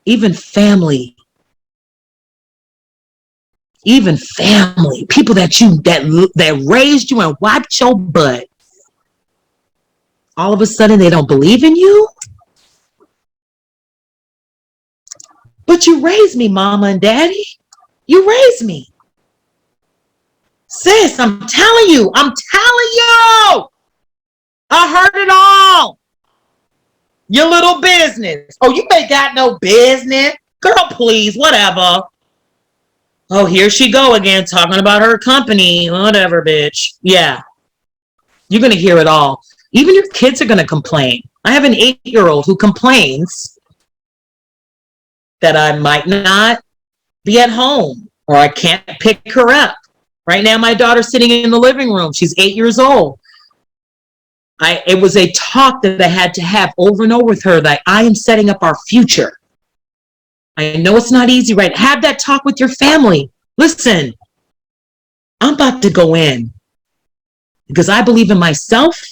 Even family, people that raised you and wiped your butt. All of a sudden they don't believe in you. But you raised me, mama and daddy. You raised me. Sis, I'm telling you. I heard it all. Your little business. Oh, you ain't got no business. Girl, please, whatever. Oh, here she go again, talking about her company. Whatever, bitch. Yeah. You're going to hear it all. Even your kids are going to complain. I have an 8-year-old who complains that I might not be at home or I can't pick her up. Right now, my daughter's sitting in the living room. She's 8 years old. It was a talk that I had to have over and over with her that I am setting up our future. I know it's not easy, right? Have that talk with your family. Listen, I'm about to go in because I believe in myself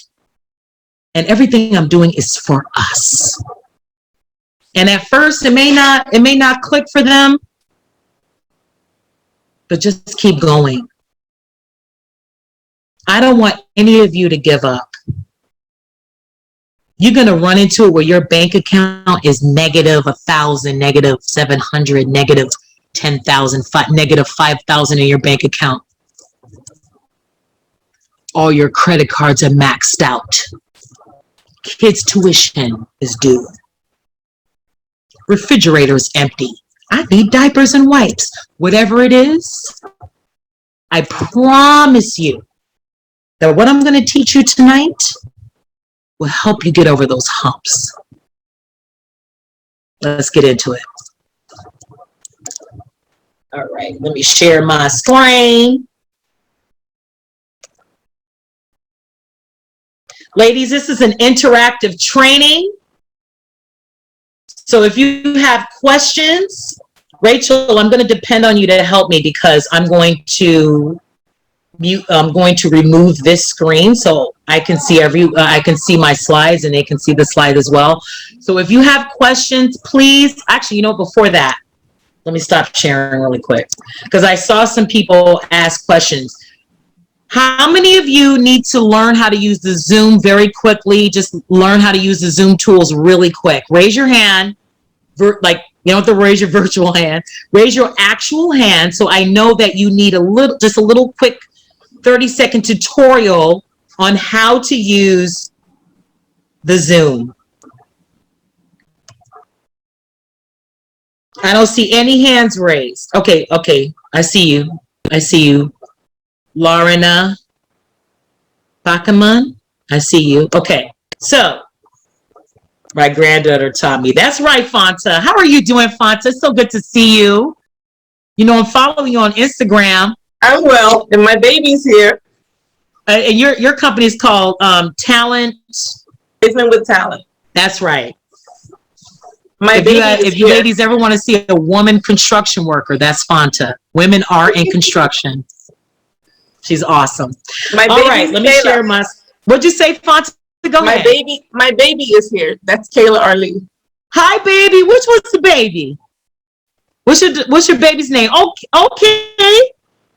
and everything I'm doing is for us. And at first, it may not click for them, but just keep going. I don't want any of you to give up. You're going to run into it where your bank account is negative 1,000, negative 700, negative 10,000, negative 5,000 in your bank account. All your credit cards are maxed out. Kids' tuition is due. Refrigerator is empty. I need diapers and wipes. Whatever it is, I promise you that what I'm going to teach you tonight will help you get over those humps. Let's get into it. All right, let me share my screen. Ladies, this is an interactive training. So if you have questions, Rachel, I'm going to depend on you to help me because I'm going to remove this screen so I can see I can see my slides and they can see the slide as well. So if you have questions, please, actually, before that, let me stop sharing really quick because I saw some people ask questions. How many of you need to learn how to use the Zoom very quickly? Just learn how to use the Zoom tools really quick. Raise your hand. You don't have to raise your virtual hand. Raise your actual hand so I know that you need a little quick 30-second tutorial on how to use the Zoom. I don't see any hands raised. Okay. I see you. Lorena Bakaman, I see you. Okay, so my granddaughter taught me. That's right, Fanta. How are you doing, Fanta? It's so good to see you. I'm following you on Instagram. I'm well, and my baby's here. And your company is called Talent. Business with Talent. That's right. If you ladies ever want to see a woman construction worker, that's Fanta. Women are in construction. She's awesome. My All baby right, let me Kayla. share my. What'd you say, Fonta? Go My ahead. baby is here. That's Kayla Arlene. Hi, baby. Which one's the baby? What's your baby's name? Oh, okay.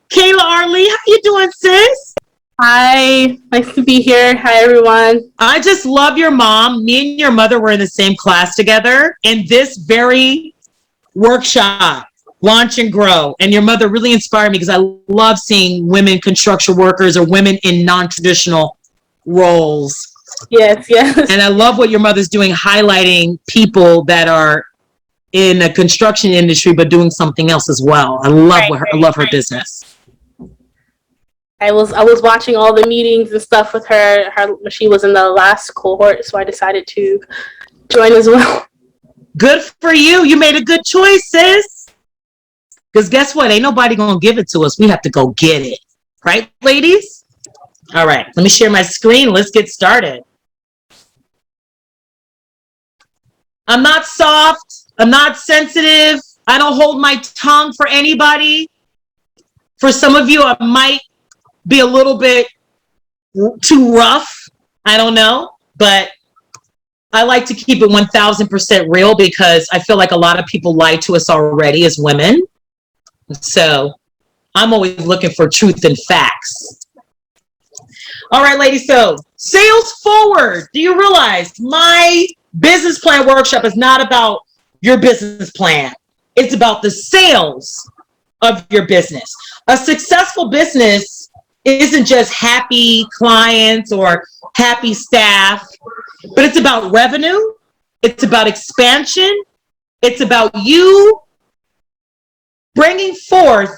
Kayla Arlene, how you doing, sis? Hi, nice to be here. Hi, everyone. I just love your mom. Me and your mother were in the same class together in this very workshop, Launch and Grow. And your mother really inspired me because I love seeing women construction workers or women in non-traditional roles. Yes. And I love what your mother's doing, highlighting people that are in the construction industry but doing something else as well. I love her business. I was watching all the meetings and stuff with her. She was in the last cohort, so I decided to join as well. Good for you. You made a good choice, sis. Because guess what? Ain't nobody gonna give it to us. We have to go get it. Right, ladies? All right, let me share my screen. Let's get started. I'm not soft. I'm not sensitive. I don't hold my tongue for anybody. For some of you, I might be a little bit too rough. I don't know. But I like to keep it 1000% real because I feel like a lot of people lie to us already as women. So I'm always looking for truth and facts. All right, ladies. So sales forward. Do you realize my business plan workshop is not about your business plan? It's about the sales of your business. A successful business isn't just happy clients or happy staff, but it's about revenue. It's about expansion. It's about you bringing forth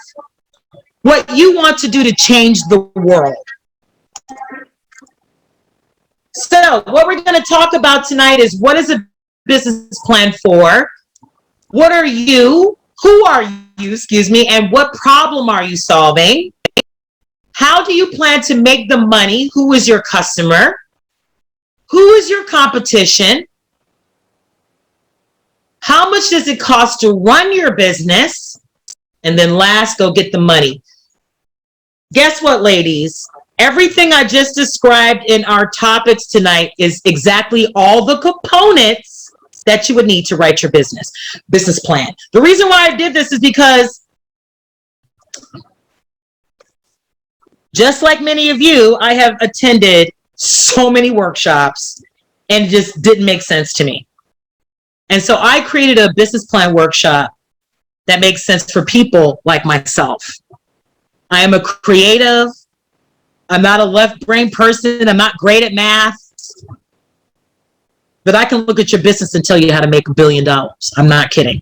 what you want to do to change the world. So what we're going to talk about tonight is what is a business plan for? What are you? Who are you, excuse me, and what problem are you solving? How do you plan to make the money? Who is your customer? Who is your competition? How much does it cost to run your business? And then last, go get the money. Guess what, ladies? Everything I just described in our topics tonight is exactly all the components that you would need to write your business plan. The reason why I did this is because just like many of you, I have attended so many workshops and it just didn't make sense to me. And so I created a business plan workshop that makes sense for people like myself. I am a creative. I'm not a left brain person. I'm not great at math. But I can look at your business and tell you how to make $1 billion. I'm not kidding.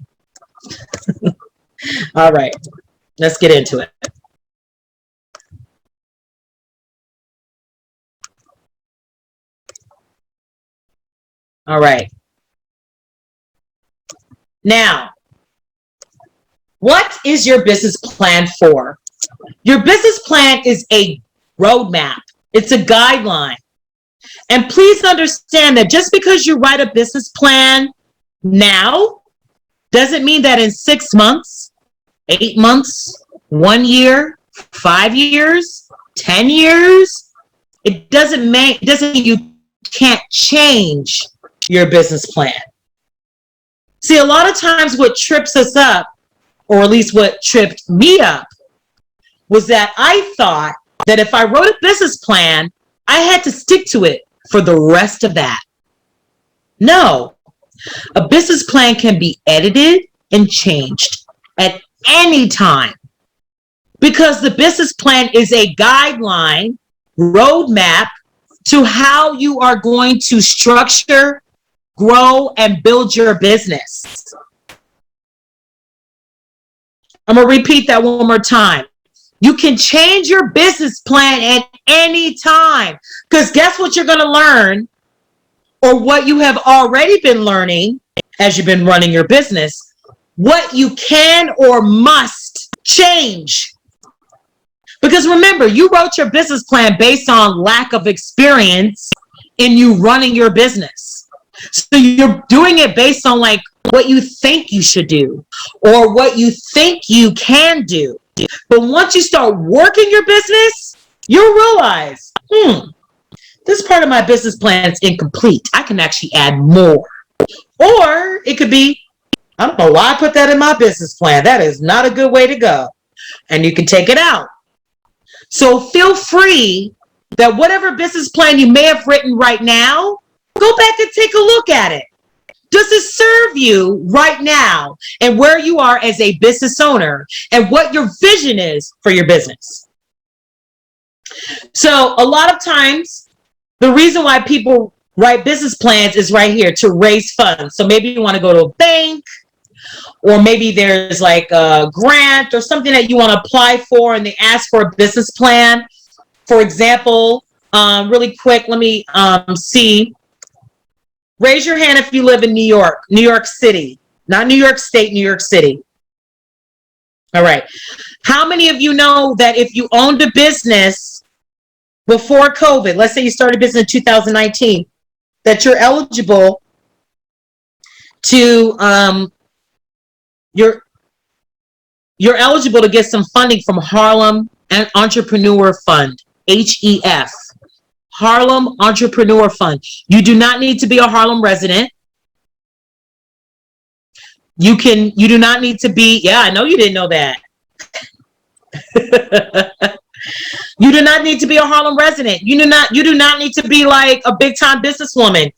All right, let's get into it. All right. Now, what is your business plan for? Your business plan is a roadmap. It's a guideline. And please understand that just because you write a business plan now doesn't mean that in 6 months, 8 months, 1 year, 5 years, 10 years, it doesn't mean you can't change your business plan. See, a lot of times what trips us up, or at least what tripped me up, was that I thought that if I wrote a business plan, I had to stick to it for the rest of that. No, a business plan can be edited and changed at any time because the business plan is a guideline, roadmap to how you are going to structure, grow, and build your business. I'm going to repeat that one more time. You can change your business plan at any time because guess what you're going to learn, or what you have already been learning as you've been running your business, what you can or must change. Because remember, you wrote your business plan based on lack of experience in you running your business. So you're doing it based on like what you think you should do or what you think you can do. But once you start working your business, you'll realize, this part of my business plan is incomplete. I can actually add more. Or it could be, I don't know why I put that in my business plan. That is not a good way to go. And you can take it out. So feel free that whatever business plan you may have written right now, go back and take a look at it. Does it serve you right now and where you are as a business owner and what your vision is for your business? So a lot of times, the reason why people write business plans is right here, to raise funds. So maybe you want to go to a bank, or maybe there's like a grant or something that you want to apply for and they ask for a business plan. For example, really quick, let me see. Raise your hand if you live in New York City, not New York State, New York City. All right. How many of you know that if you owned a business before COVID, let's say you started a business in 2019, that you're eligible to, you're eligible to get some funding from Harlem Entrepreneur Fund, HEF. Harlem Entrepreneur Fund. You do not need to be a Harlem resident. You do not need to be, yeah, I know you didn't know that. You do not need to be a Harlem resident. You do not need to be like a big time businesswoman.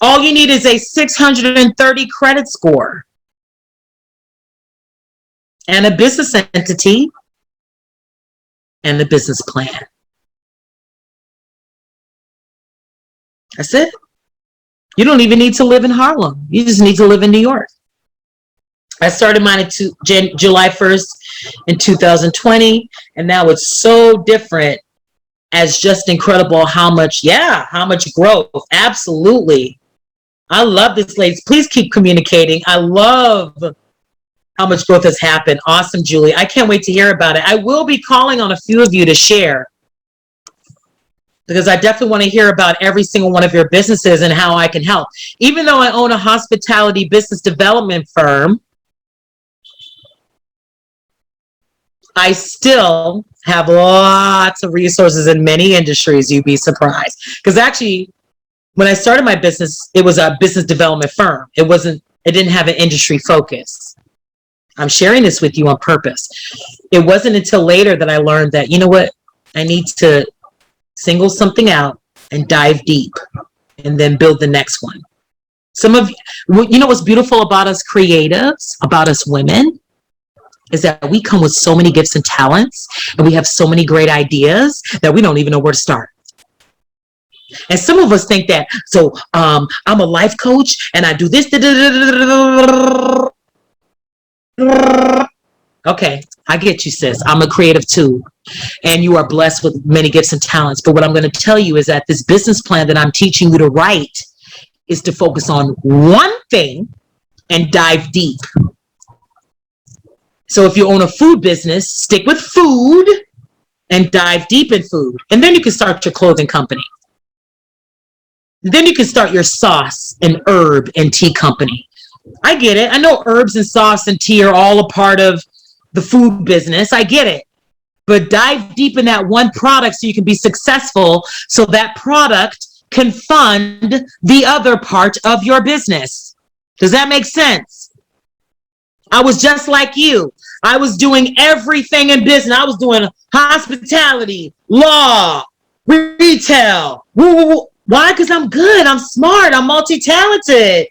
All you need is a 630 credit score and a business entity and a business plan. That's it. You don't even need to live in Harlem. You just need to live in New York. I started mine July 1st in 2020, and now it's so different. As just incredible how much growth. Absolutely. I love this, ladies. Please keep communicating. I love how much growth has happened. Awesome, Julie. I can't wait to hear about it. I will be calling on a few of you to share, because I definitely want to hear about every single one of your businesses and how I can help. Even though I own a hospitality business development firm, I still have lots of resources in many industries. You'd be surprised. Because actually, when I started my business, it was a business development firm. It didn't have an industry focus. I'm sharing this with you on purpose. It wasn't until later that I learned that, you know what, I need to single something out and dive deep and then build the next one. Some of you know what's beautiful about us creatives, about us women, is that we come with so many gifts and talents, and we have so many great ideas that we don't even know where to start. And some of us think that, so I'm a life coach and I do this. Okay, I get you, sis. I'm a creative too. And you are blessed with many gifts and talents. But what I'm going to tell you is that this business plan that I'm teaching you to write is to focus on one thing and dive deep. So if you own a food business, stick with food and dive deep in food. And then you can start your clothing company. Then you can start your sauce and herb and tea company. I get it. I know herbs and sauce and tea are all a part of the food business. I get it. But dive deep in that one product so you can be successful, so that product can fund the other part of your business. Does that make sense? I was just like you. I was doing everything in business. I was doing hospitality, law, retail. Woo. Why? Because I'm good. I'm smart. I'm multi-talented.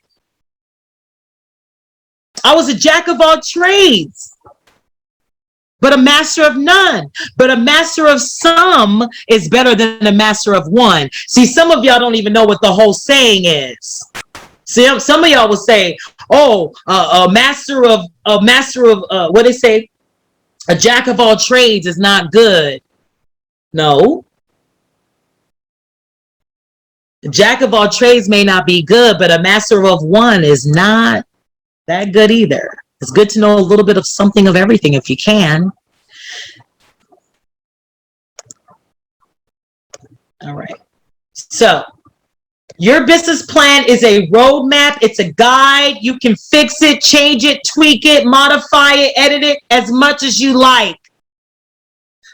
I was a jack of all trades, but a master of none. But a master of some is better than a master of one. See, some of y'all don't even know what the whole saying is. See, some of y'all will say, "Oh, a master of what they say, a jack of all trades is not good." No, a jack of all trades may not be good, but a master of one is not that good either. It's good to know a little bit of something of everything if you can. All right. So Your business plan is a roadmap. It's a guide. You can fix it, change it, tweak it, modify it, edit it as much as you like.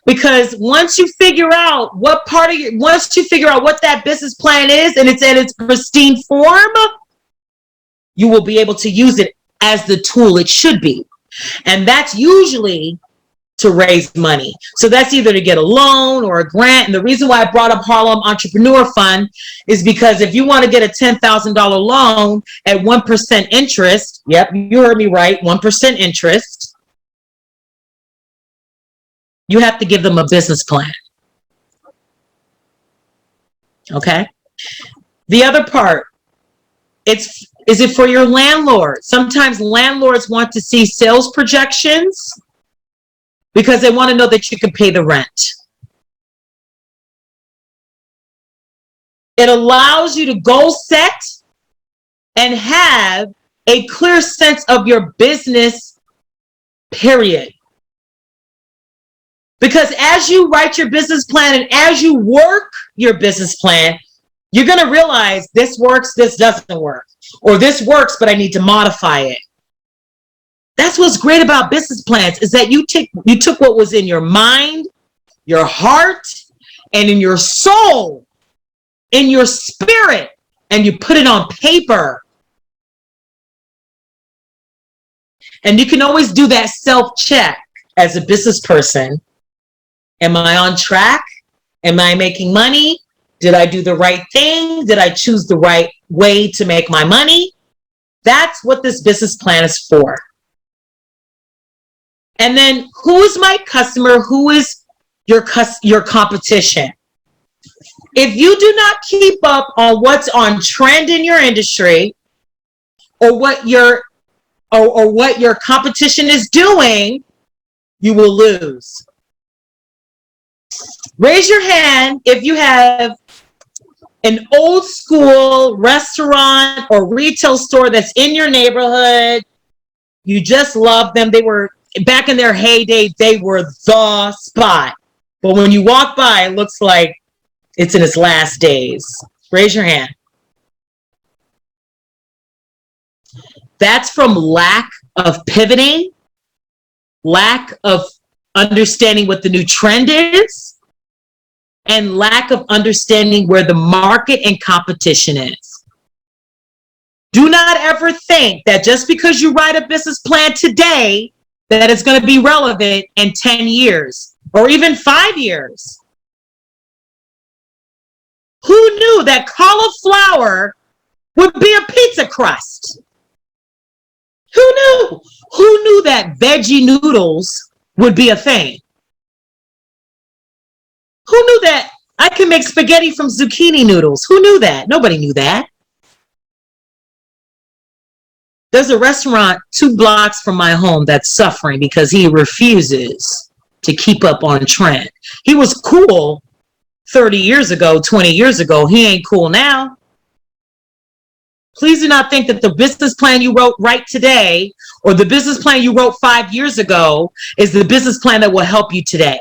Because once you figure out what that business plan is and it's in its pristine form, you will be able to use it as the tool it should be. And that's usually to raise money. So that's either to get a loan or a grant. And the reason why I brought up Harlem Entrepreneur Fund is because if you want to get a $10,000 loan at 1% interest, yep, you heard me right, 1% interest, you have to give them a business plan. Okay? The other part, is it for your landlord? Sometimes landlords want to see sales projections because they want to know that you can pay the rent. It allows you to goal set and have a clear sense of your business, period. Because as you write your business plan and as you work your business plan, you're going to realize this works, this doesn't work. Or this works, but I need to modify it. That's what's great about business plans, is that you took what was in your mind, your heart, and in your soul, in your spirit, and you put it on paper. And you can always do that self-check as a business person. Am I on track? Am I making money? Did I do the right thing? Did I choose the right way to make my money? That's what this business plan is for. And then who is my customer? Who is your competition? If you do not keep up on what's on trend in your industry, or what your competition is doing, you will lose. Raise your hand if you have an old school restaurant or retail store that's in your neighborhood. You just love them. They were, back in their heyday, they were the spot. But when you walk by, it looks like it's in its last days. Raise your hand. That's from lack of pivoting, lack of understanding what the new trend is, and lack of understanding where the market and competition is. Do not ever think that just because you write a business plan today, that it's going to be relevant in 10 years or even 5 years. Who knew that cauliflower would be a pizza crust? Who knew? Who knew that veggie noodles would be a thing? Who knew that I can make spaghetti from zucchini noodles? Who knew that? Nobody knew that. There's a restaurant 2 blocks from my home that's suffering because he refuses to keep up on trend. He was cool 30 years ago, 20 years ago. He ain't cool now. Please do not think that the business plan you wrote right today or the business plan you wrote 5 years ago is the business plan that will help you today.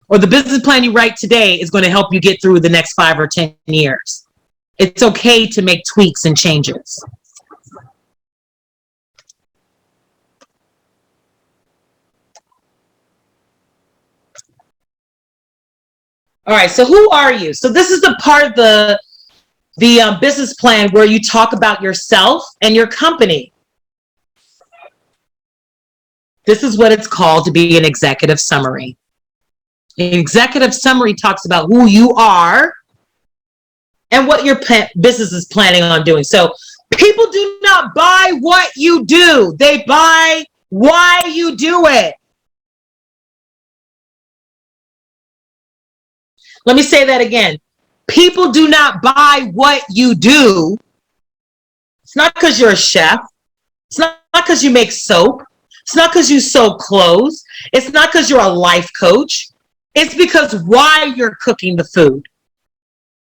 Or the business plan you write today is going to help you get through the next 5 or 10 years. It's okay to make tweaks and changes. All right, so who are you? So this is the part of the business plan where you talk about yourself and your company. This is what it's called to be an executive summary. An executive summary talks about who you are and what your business is planning on doing. So people do not buy what you do. They buy why you do it. Let me say that again. People do not buy what you do. It's not because you're a chef. It's not because you make soap. It's not because you sew clothes. It's not because you're a life coach. It's because why you're cooking the food.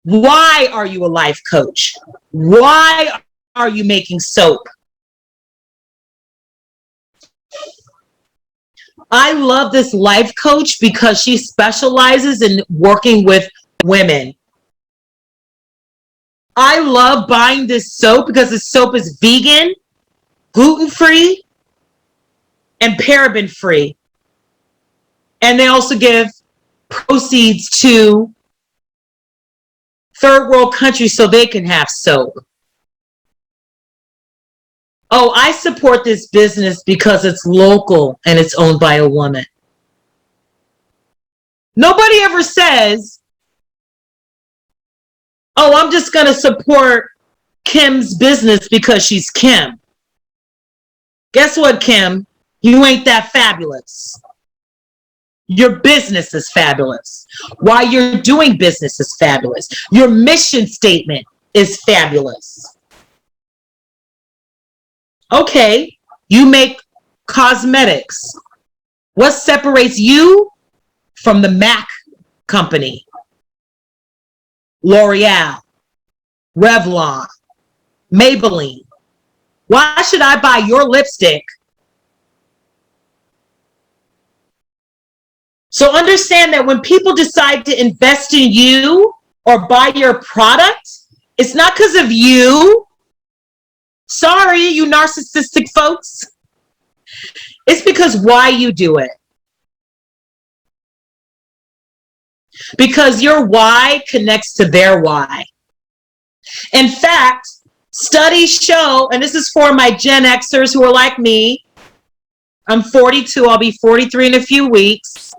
Why are you a life coach? Why are you making soap? I love this life coach because she specializes in working with women. I love buying this soap because the soap is vegan, gluten-free, and paraben-free. And they also give proceeds to third world countries so they can have soap. Oh, I support this business because it's local and it's owned by a woman. Nobody ever says, oh, I'm just going to support Kim's business because she's Kim. Guess what, Kim? You ain't that fabulous. Your business is fabulous. Why you're doing business is fabulous. Your mission statement is fabulous. Okay, you make cosmetics. What separates you from the MAC company? L'Oreal, Revlon, Maybelline. Why should I buy your lipstick? So understand that when people decide to invest in you or buy your product, it's not because of you. Sorry, you narcissistic folks. It's because why you do it. Because your why connects to their why. In fact, studies show, and this is for my Gen Xers who are like me. I'm 42, I'll be 43 in a few weeks.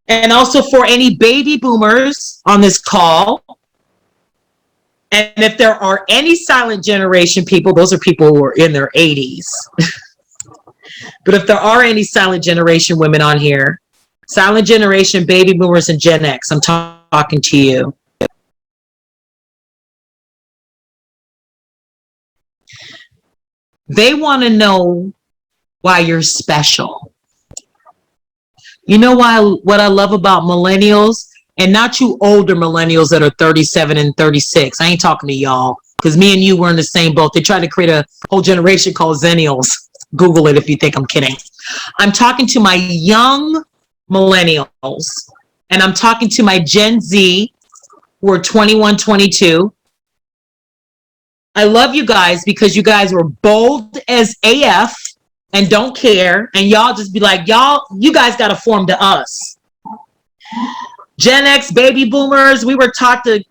And also for any baby boomers on this call. And if there are any silent generation people, those are people who are in their 80s. But if there are any silent generation women on here, silent generation, baby boomers, and Gen X, I'm talking to you. They want to know why you're special. You know what I love about millennials? And not you older millennials that are 37 and 36. I ain't talking to y'all, because me and you were in the same boat. They tried to create a whole generation called Zennials. Google it if you think I'm kidding. I'm talking to my young millennials, and I'm talking to my Gen Z who are 21, 22. I love you guys because you guys were bold as AF and don't care, and y'all just be like, you guys got to form to us. Gen X, baby boomers, we were taught to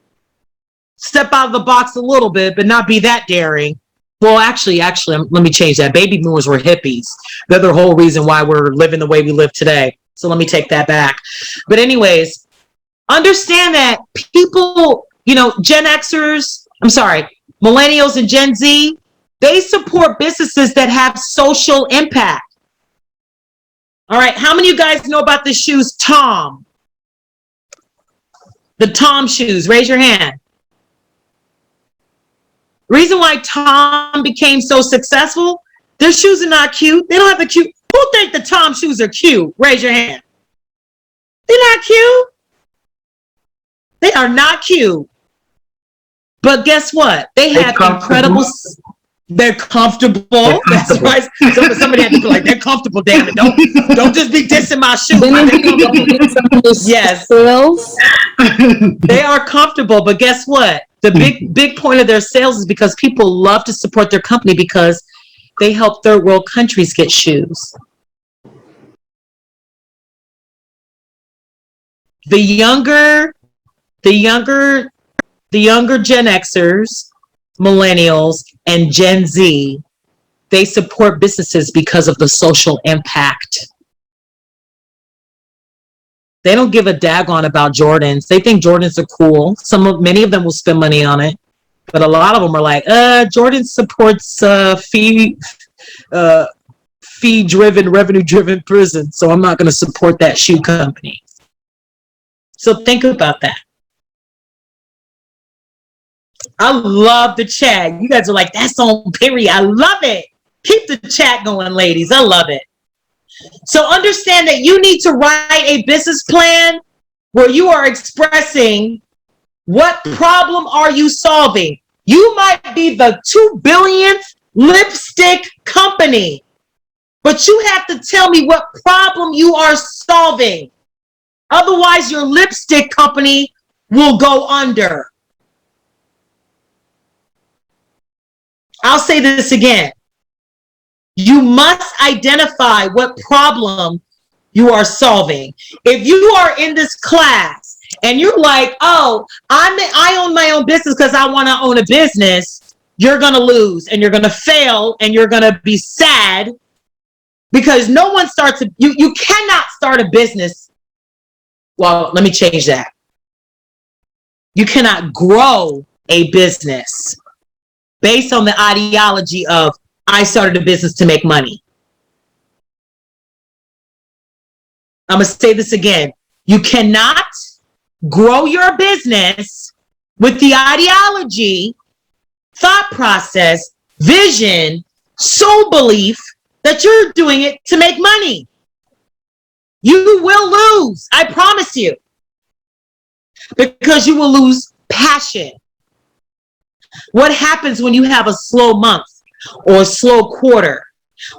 step out of the box a little bit, but not be that daring. Well, actually, let me change that. Baby boomers were hippies. They're the whole reason why we're living the way we live today. So let me take that back. But anyways, understand that people, Gen Xers, millennials and Gen Z, they support businesses that have social impact. All right, how many of you guys know about the shoes Tom? The Tom shoes, raise your hand. Reason why Tom became so successful, their shoes are not cute. They don't have the cute. Who think the Tom shoes are cute? Raise your hand. They're not cute. They are not cute. But guess what? They have incredible. They're comfortable. That's why somebody had to be like, they're comfortable, damn it. Don't just be dissing my shoes. Yes. They are comfortable, but guess what? The big point of their sales is because people love to support their company because they help third world countries get shoes. The younger Gen Xers, millennials, and Gen Z, they support businesses because of the social impact. They don't give a daggone about Jordans. They think Jordans are cool. Many of them will spend money on it, but a lot of them are like, Jordan supports fee-driven, revenue-driven prison, so I'm not going to support that shoe company. So think about that. I love the chat. You guys are like, that's on period. I love it. Keep the chat going, ladies. I love it. So understand that you need to write a business plan where you are expressing what problem are you solving. You might be the 2 billionth lipstick company, but you have to tell me what problem you are solving. Otherwise, your lipstick company will go under. I'll say this again. You must identify what problem you are solving. If you are in this class and you're like, oh, I own my own business because I want to own a business, you're going to lose and you're going to fail and you're going to be sad because no one starts, you cannot start a business. Well, let me change that. You cannot grow a business based on the ideology of, I started a business to make money. I'm going to say this again. You cannot grow your business with the ideology, thought process, vision, soul belief that you're doing it to make money. You will lose, I promise you, because you will lose passion. What happens when you have a slow month or a slow quarter,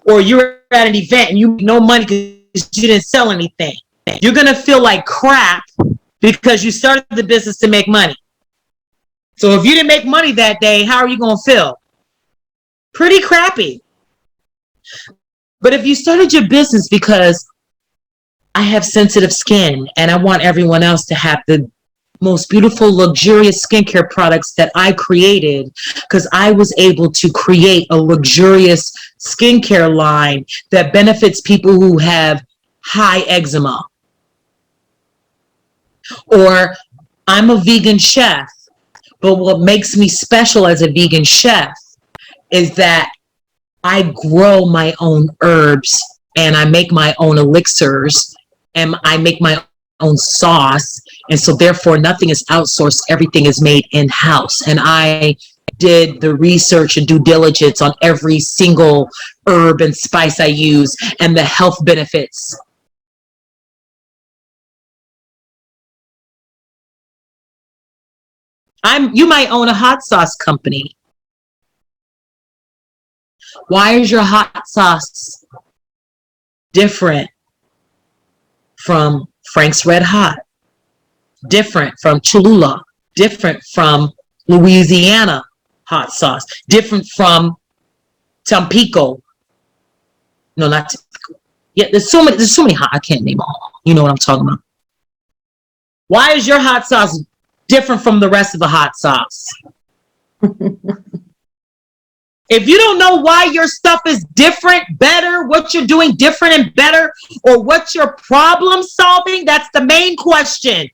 or you're at an event and you make no money because you didn't sell anything? You're going to feel like crap because you started the business to make money. So if you didn't make money that day, how are you going to feel? Pretty crappy. But if you started your business because I have sensitive skin and I want everyone else to have the most beautiful, luxurious skincare products that I created, because I was able to create a luxurious skincare line that benefits people who have high eczema. Or I'm a vegan chef, but what makes me special as a vegan chef is that I grow my own herbs and I make my own elixirs and I make my own sauce. And so therefore nothing is outsourced. Everything is made in-house. And I did the research and due diligence on every single herb and spice I use and the health benefits. You might own a hot sauce company. Why is your hot sauce different from Frank's Red Hot? Different from Cholula? Different from Louisiana hot sauce? Different from Tampico? No, not Tampico. Yeah, there's so many hot, I can't name all. You know what I'm talking about. Why is your hot sauce different from the rest of the hot sauce? If you don't know why your stuff is different, better, what you're doing different and better, or what you're problem solving, that's the main question.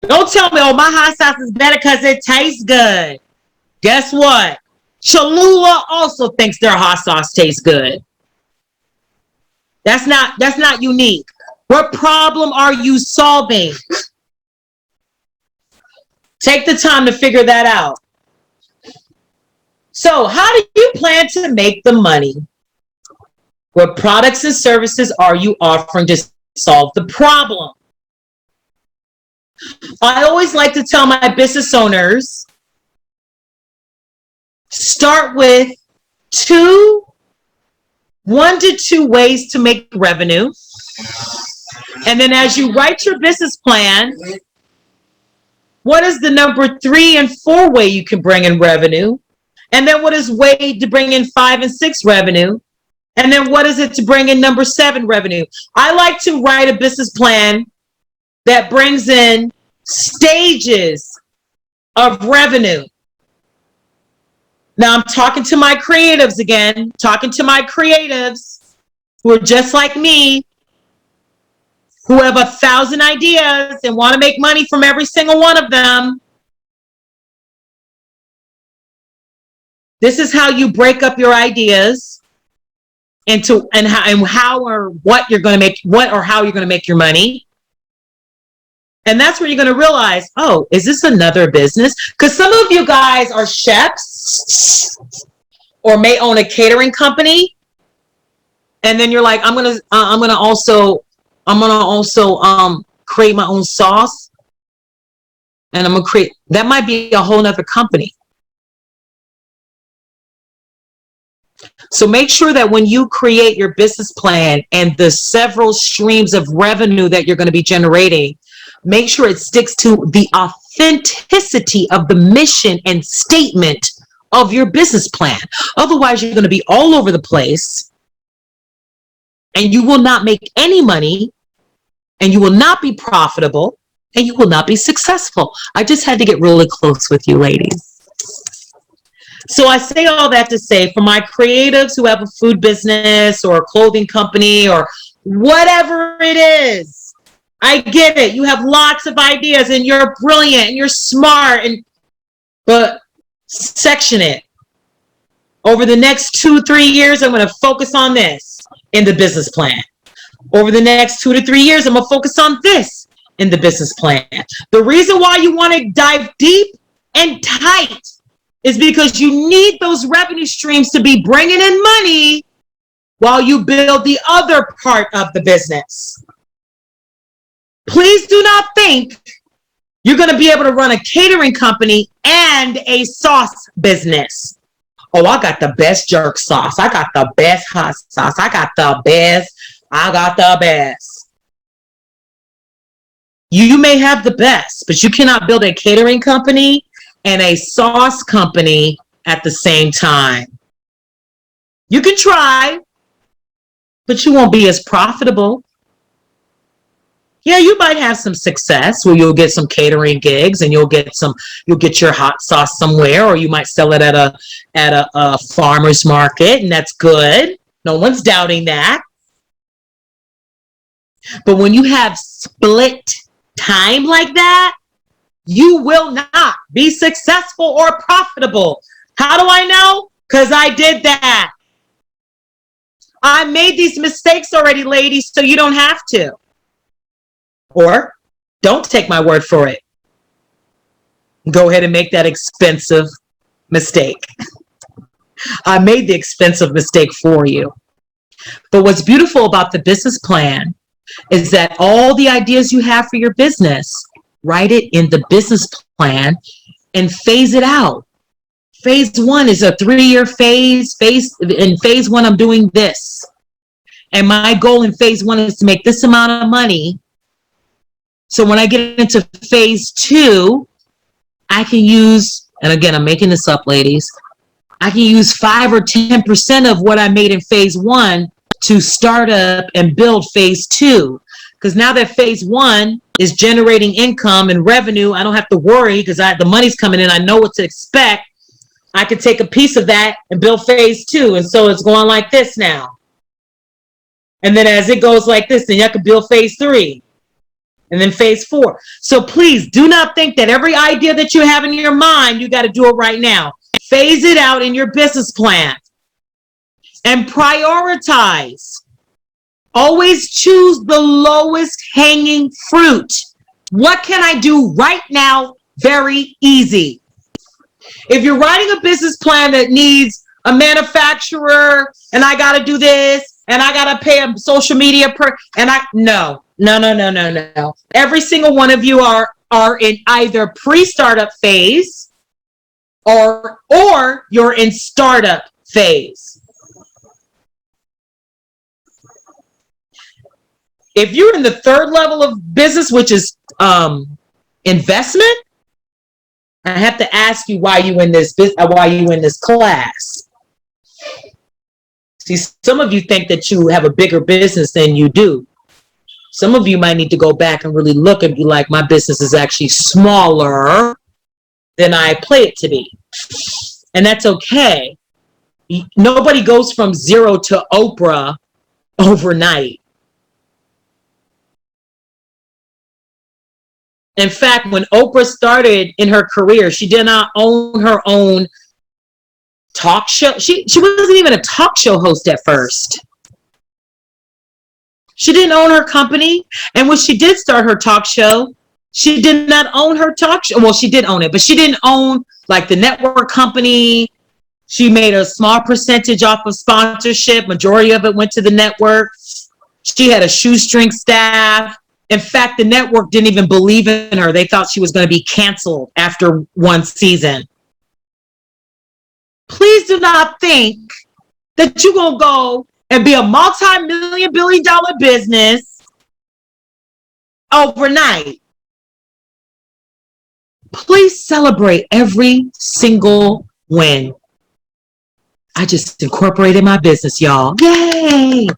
Don't tell me, oh, my hot sauce is better because it tastes good. Guess what? Cholula also thinks their hot sauce tastes good. That's not unique. What problem are you solving? Take the time to figure that out. So how do you plan to make the money? What products and services are you offering to solve the problem? I always like to tell my business owners, start with 1 to 2 ways to make revenue. And then as you write your business plan, what is the number 3 and 4 way you can bring in revenue? And then what is way to bring in 5 and 6 revenue? And then what is it to bring in number 7 revenue? I like to write a business plan that brings in stages of revenue. Now I'm talking to my creatives again, talking to my creatives who are just like me, who have 1,000 ideas and want to make money from every single one of them. This is how you break up your ideas into how or what you're going to make, what or how you're going to make your money. And that's where you're going to realize, oh, is this another business? Because some of you guys are chefs or may own a catering company. And then you're like, I'm going to also create my own sauce. And I'm going to create, that might be a whole nother company. So make sure that when you create your business plan and the several streams of revenue that you're going to be generating, make sure it sticks to the authenticity of the mission and statement of your business plan. Otherwise, you're going to be all over the place and you will not make any money and you will not be profitable and you will not be successful. I just had to get really close with you, ladies. So I say all that to say, for my creatives who have a food business or a clothing company or whatever it is, I get it. You have lots of ideas and you're brilliant and you're smart, but section it. Over the next 2-3 years, I'm going to focus on this in the business plan. Over the next 2 to 3 years, I'm going to focus on this in the business plan. The reason why you want to dive deep and tight is because you need those revenue streams to be bringing in money while you build the other part of the business. Please do not think you're going to be able to run a catering company and a sauce business. Oh, I got the best jerk sauce. I got the best hot sauce. I got the best. You may have the best, but you cannot build a catering company and a sauce company at the same time. You can try, but you won't be as profitable. Yeah, you might have some success where you'll get some catering gigs and you'll get your hot sauce somewhere, or you might sell it at a farmer's market, and that's good. No one's doubting that. But when you have split time like that, you will not be successful or profitable. How do I know? Because I did that. I made these mistakes already, ladies, so you don't have to. Or don't take my word for it. Go ahead and make that expensive mistake. I made the expensive mistake for you. But what's beautiful about the business plan is that all the ideas you have for your business, write it in the business plan and phase it out. Phase 1 is a 3-year phase. In phase 1, I'm doing this. And my goal in phase 1 is to make this amount of money. So when I get into phase 2, I can use, and again, I'm making this up, ladies, I can use 5 or 10% of what I made in phase 1 to start up and build phase 2. Because now that phase 1 is generating income and revenue, I don't have to worry because the money's coming in. I know what to expect. I can take a piece of that and build phase 2. And so it's going like this now. And then as it goes like this, then I can build phase 3. And then phase 4. So please do not think that every idea that you have in your mind, you got to do it right now. Phase it out in your business plan. And prioritize. Always choose the lowest hanging fruit. What can I do right now? Very easy. If you're writing a business plan that needs a manufacturer, and I got to do this, and I got to pay a social media no. Every single one of you are in either pre-startup phase or you're in startup phase. If you're in the 3rd level of business, which is investment, I have to ask you why you in this class. See, some of you think that you have a bigger business than you do. Some of you might need to go back and really look and be like, my business is actually smaller than I play it to be. And that's okay. Nobody goes from 0 to Oprah overnight. In fact, when Oprah started in her career, she did not own her own talk show. She wasn't even a talk show host at first. She didn't own her company. And when she did start her talk show, she did not own her talk show. Well, she did own it, but she didn't own like the network company. She made a small percentage off of sponsorship. Majority of it went to the network. She had a shoestring staff. In fact, the network didn't even believe in her. They thought she was going to be canceled after 1 season. Please do not think that you're going to go and be a multi-million, billion-dollar business overnight. Please celebrate every single win. I just incorporated my business, y'all. Yay!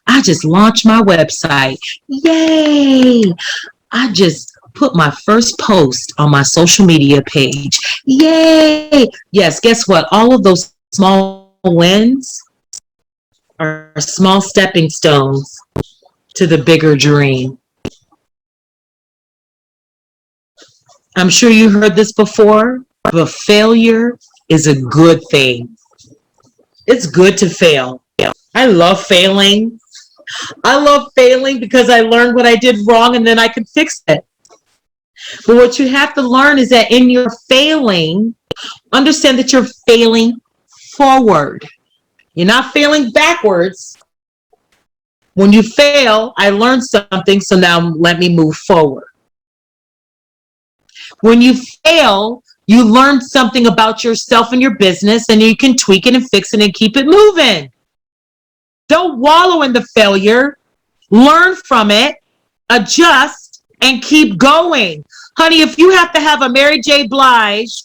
I just launched my website. Yay! I just put my first post on my social media page. Yay! Yes, guess what? All of those small wins are small stepping stones to the bigger dream. I'm sure you heard this before, but failure is a good thing. It's good to fail. I love failing. I love failing because I learned what I did wrong and then I could fix it. But what you have to learn is that in your failing, understand that you're failing forward. You're not failing backwards. When you fail, I learned something, so now let me move forward. When you fail, you learn something about yourself and your business, and you can tweak it and fix it and keep it moving. Don't wallow in the failure. Learn from it, adjust, and keep going. Honey, if you have to have a Mary J. Blige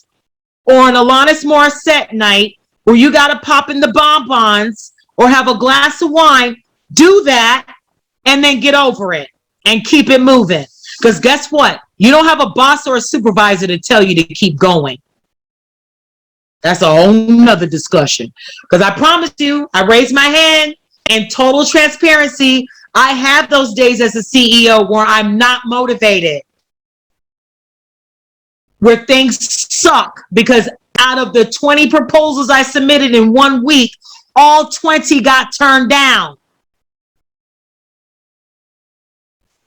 or an Alanis Morissette night where you got to pop in the bonbons or have a glass of wine, do that and then get over it and keep it moving. Because guess what? You don't have a boss or a supervisor to tell you to keep going. That's a whole nother discussion. Because I promise you, I raised my hand in total transparency. I have those days as a CEO where I'm not motivated, where things suck because out of the 20 proposals I submitted in 1 week, all 20 got turned down.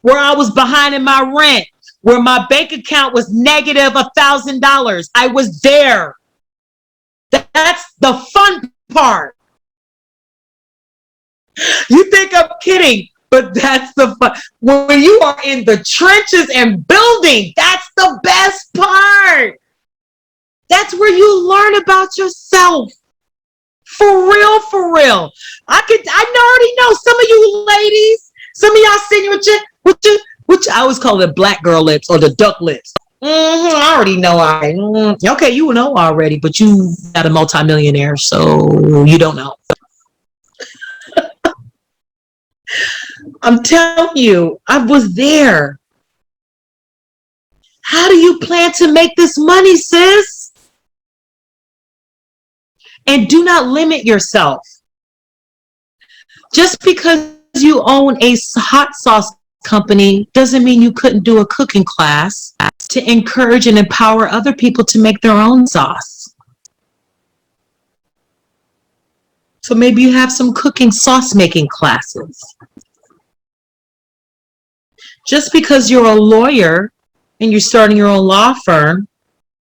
Where I was behind in my rent, where my bank account was negative $1,000. I was there. That's the fun part. You think I'm kidding, but that's the fun. When you are in the trenches and building, that's the best part. That's where you learn about yourself. For real, for real. I already know some of you ladies, some of y'all sitting which I always call it black girl lips or the duck lips. I already know. Okay, you know already, but you got a multimillionaire, so you don't know. I'm telling you, I was there. How do you plan to make this money, sis? And do not limit yourself. Just because you own a hot sauce company doesn't mean you couldn't do a cooking class to encourage and empower other people to make their own sauce. So maybe you have some cooking sauce making classes. Just because you're a lawyer and you're starting your own law firm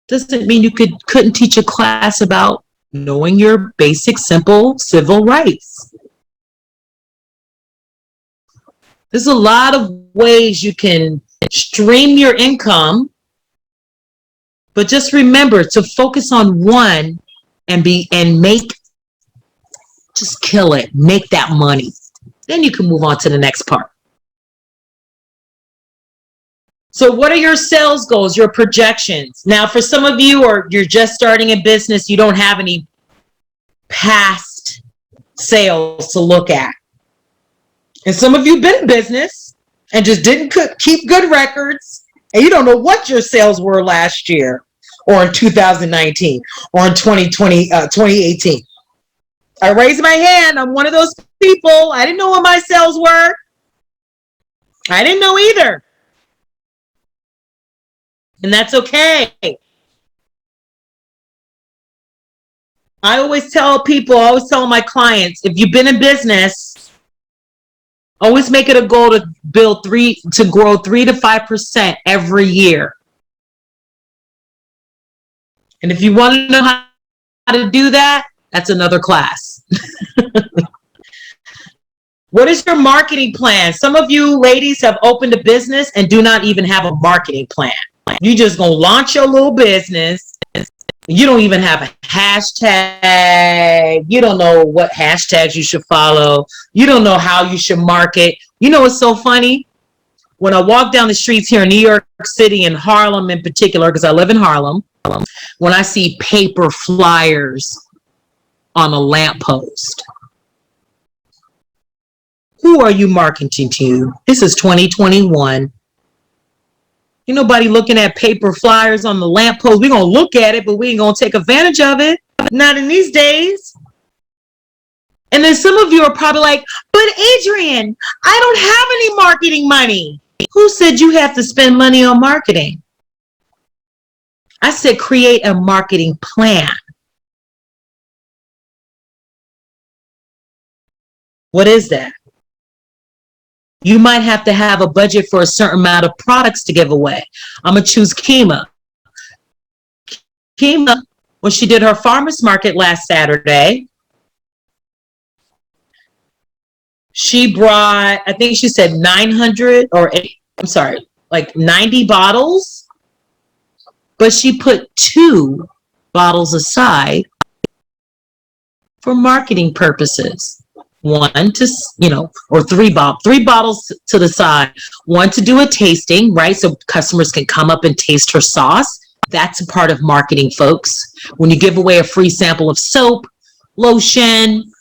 doesn't mean you couldn't teach a class about knowing your basic, simple civil rights. There's a lot of ways you can stream your income, but just remember to focus on one just kill it, make that money. Then you can move on to the next part. So what are your sales goals, your projections? Now, for some of you, or you're just starting a business, you don't have any past sales to look at. And some of you have been in business and just didn't keep good records, and you don't know what your sales were last year or in 2019 or in 2018. I raised my hand. I'm one of those people. I didn't know what my sales were. I didn't know either. And that's okay. I always tell my clients, if you've been in business, always make it a goal to grow 3 to 5% every year. And if you want to know how to do that, that's another class. What is your marketing plan? Some of you ladies have opened a business and do not even have a marketing plan. You just gonna launch your little business. You don't even have a hashtag. You don't know what hashtags you should follow. You don't know how you should market. You know what's so funny? When I walk down the streets here in New York City and Harlem in particular, because I live in Harlem, when I see paper flyers on a lamppost. Who are you marketing to? This is 2021. Ain't nobody looking at paper flyers on the lamppost. We're going to look at it, but we ain't going to take advantage of it. Not in these days. And then some of you are probably like, but Adrienne, I don't have any marketing money. Who said you have to spend money on marketing? I said create a marketing plan. What is that? You might have to have a budget for a certain amount of products to give away. I'm going to choose Kima. Kima, when she did her farmer's market last Saturday, she brought, I think she said 900 or like 90 bottles, but she put 2 bottles aside for marketing purposes. 1 to, or 3 bottles to the side. 1 to do a tasting, right? So customers can come up and taste her sauce. That's a part of marketing, folks. When you give away a free sample of soap, lotion,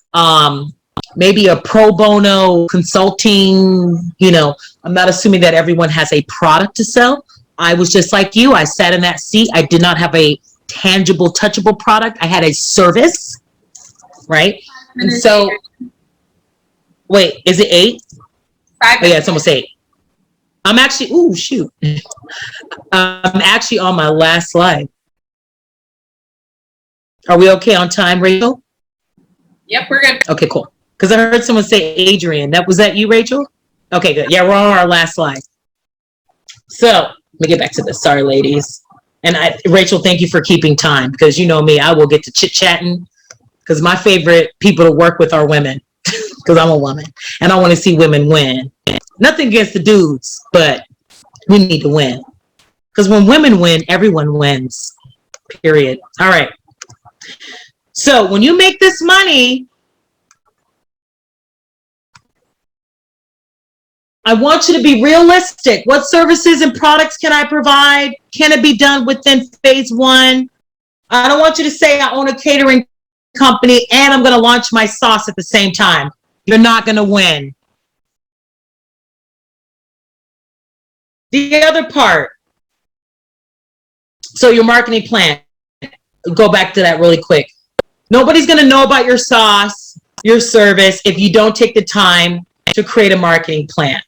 maybe a pro bono consulting, I'm not assuming that everyone has a product to sell. I was just like you. I sat in that seat. I did not have a tangible, touchable product. I had a service, right? And so, wait, is it 8? 5. Oh, yeah, it's almost 8. I'm actually, I'm actually on my last slide. Are we okay on time, Rachel? Yep, we're good. Okay, cool. Because I heard someone say Adrienne. Was that you, Rachel? Okay, good. Yeah, we're on our last slide. So let me get back to this. Sorry, ladies. And Rachel, thank you for keeping time, because you know me, I will get to chit-chatting, because my favorite people to work with are women, because I'm a woman, and I want to see women win. Nothing against the dudes, but we need to win. Because when women win, everyone wins, period. All right. So when you make this money, I want you to be realistic. What services and products can I provide? Can it be done within phase 1? I don't want you to say I own a catering company and I'm going to launch my sauce at the same time. You're not going to win. The other part, so your marketing plan, go back to that really quick. Nobody's going to know about your sauce, your service, if you don't take the time to create a marketing plan.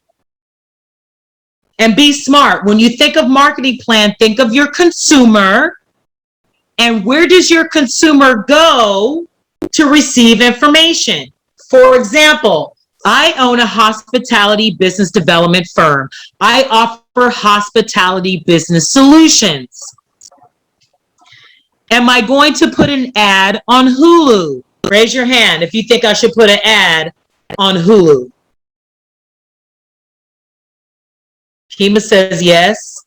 And be smart. When you think of marketing plan, think of your consumer. And where does your consumer go to receive information? For example, I own a hospitality business development firm. I offer hospitality business solutions. Am I going to put an ad on Hulu? Raise your hand if you think I should put an ad on Hulu. Kima says yes.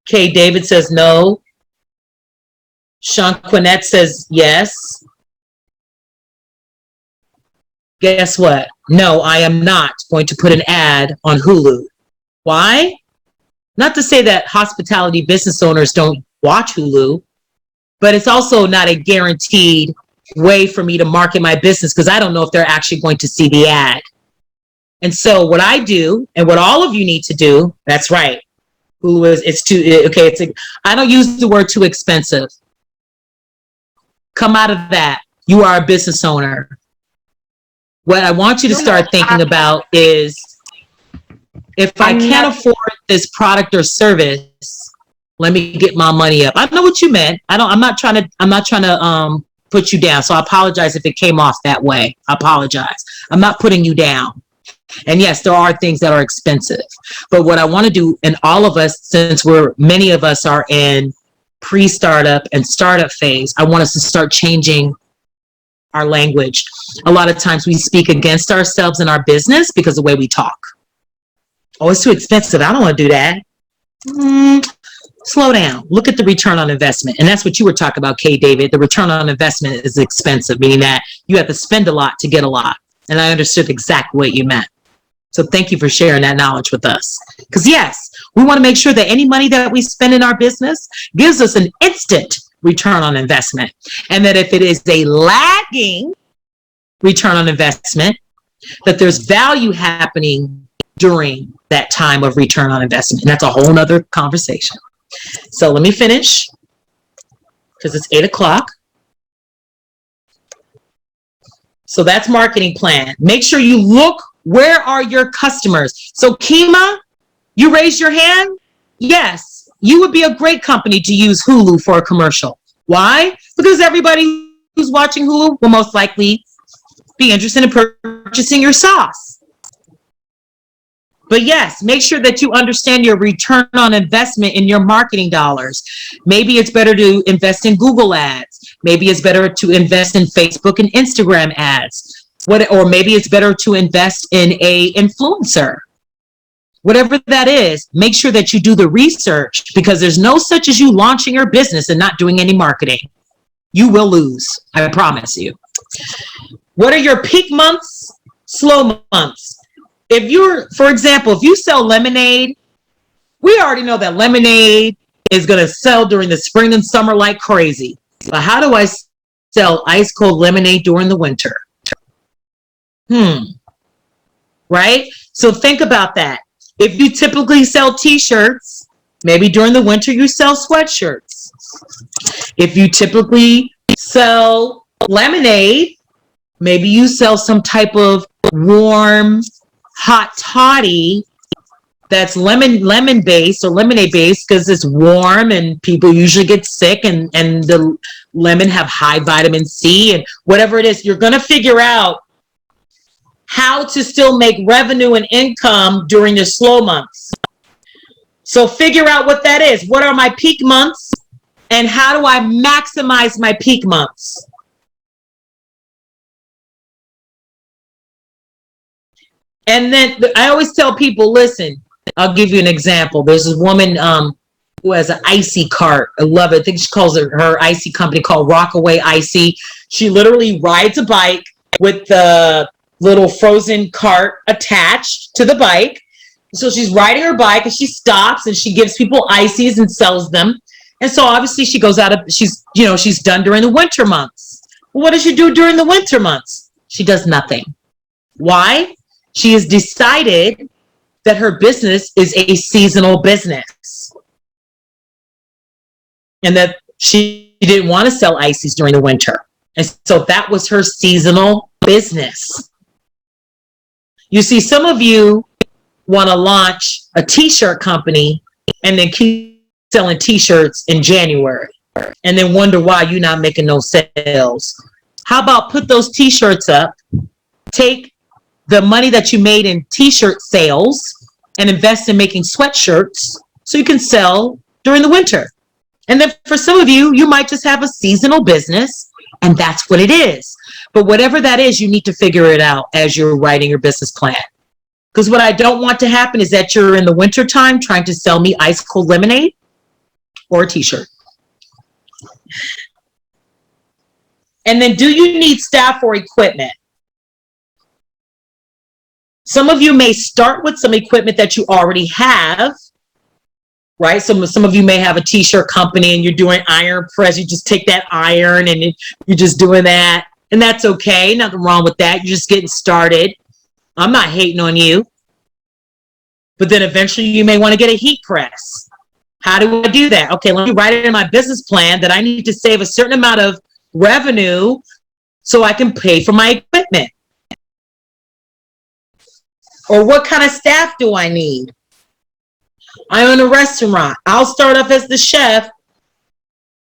Kay David says no. Sean Quinette says yes. Guess what? No, I am not going to put an ad on Hulu. Why? Not to say that hospitality business owners don't watch Hulu, but it's also not a guaranteed way for me to market my business, because I don't know if they're actually going to see the ad. And so what I do, and what all of you need to do, that's right. Hulu is, I don't use the word too expensive. Come out of that. You are a business owner. What I want you to start thinking about is, if I can't afford this product or service, let me get my money up. I know what you meant. I'm not trying to put you down. So I apologize if it came off that way. I apologize. I'm not putting you down. And yes, there are things that are expensive. But what I want to do, and all of us, since many of us are in pre-startup and startup phase, I want us to start changing our language. A lot of times we speak against ourselves in our business because of the way we talk. Oh, it's too expensive. I don't want to do that. Slow down. Look at the return on investment. And that's what you were talking about, Kay David. The return on investment is expensive, meaning that you have to spend a lot to get a lot. And I understood exactly what you meant. So thank you for sharing that knowledge with us. Because yes, we want to make sure that any money that we spend in our business gives us an instant return on investment. And that if it is a lagging return on investment, that there's value happening during that time of return on investment. And that's a whole nother conversation. So let me finish because it's 8:00. So that's marketing plan. Make sure you look, where are your customers? So Kima, you raised your hand? Yes, you would be a great company to use Hulu for a commercial. Why? Because everybody who's watching Hulu will most likely be interested in purchasing your sauce. But yes, make sure that you understand your return on investment in your marketing dollars. Maybe it's better to invest in Google ads. Maybe it's better to invest in Facebook and Instagram ads. Or maybe it's better to invest in a influencer. Whatever that is, make sure that you do the research, because there's no such as you launching your business and not doing any marketing. You will lose, I promise you. What are your peak months, slow months? If you're, for example, if you sell lemonade, we already know that lemonade is going to sell during the spring and summer like crazy. But how do I sell ice cold lemonade during the winter? Right? So think about that. If you typically sell t-shirts, maybe during the winter you sell sweatshirts. If you typically sell lemonade, maybe you sell some type of warm, hot toddy that's lemon based or lemonade based, because it's warm and people usually get sick, and the lemon have high vitamin C and whatever it is. You're going to figure out how to still make revenue and income during the slow months. So figure out what that is. What are my peak months and how do I maximize my peak months? And then I always tell people, listen, I'll give you an example. There's this woman who has an icy cart. I love it. I think she calls it her icy company called Rockaway Icy. She literally rides a bike with the little frozen cart attached to the bike. So she's riding her bike and she stops and she gives people ices and sells them. And so obviously she goes out of, she's done during the winter months. Well, what does she do during the winter months? She does nothing. Why? She has decided that her business is a seasonal business and that she didn't want to sell ices during the winter. And so that was her seasonal business. You see, some of you want to launch a t-shirt company and then keep selling t-shirts in January and then wonder why you're not making no sales. How about put those t-shirts up, take the money that you made in t-shirt sales and invest in making sweatshirts so you can sell during the winter. And then for some of you, you might just have a seasonal business and that's what it is. But whatever that is, you need to figure it out as you're writing your business plan. Because what I don't want to happen is that you're in the wintertime trying to sell me ice cold lemonade or a t-shirt. And then do you need staff or equipment? Some of you may start with some equipment that you already have, right? Some of you may have a t-shirt company and you're doing iron press. You just take that iron and you're just doing that. And that's okay. Nothing wrong with that. You're just getting started. I'm not hating on you. But then eventually you may want to get a heat press. How do I do that? Okay, let me write it in my business plan that I need to save a certain amount of revenue so I can pay for my equipment. Or what kind of staff do I need? I own a restaurant. I'll start off as the chef,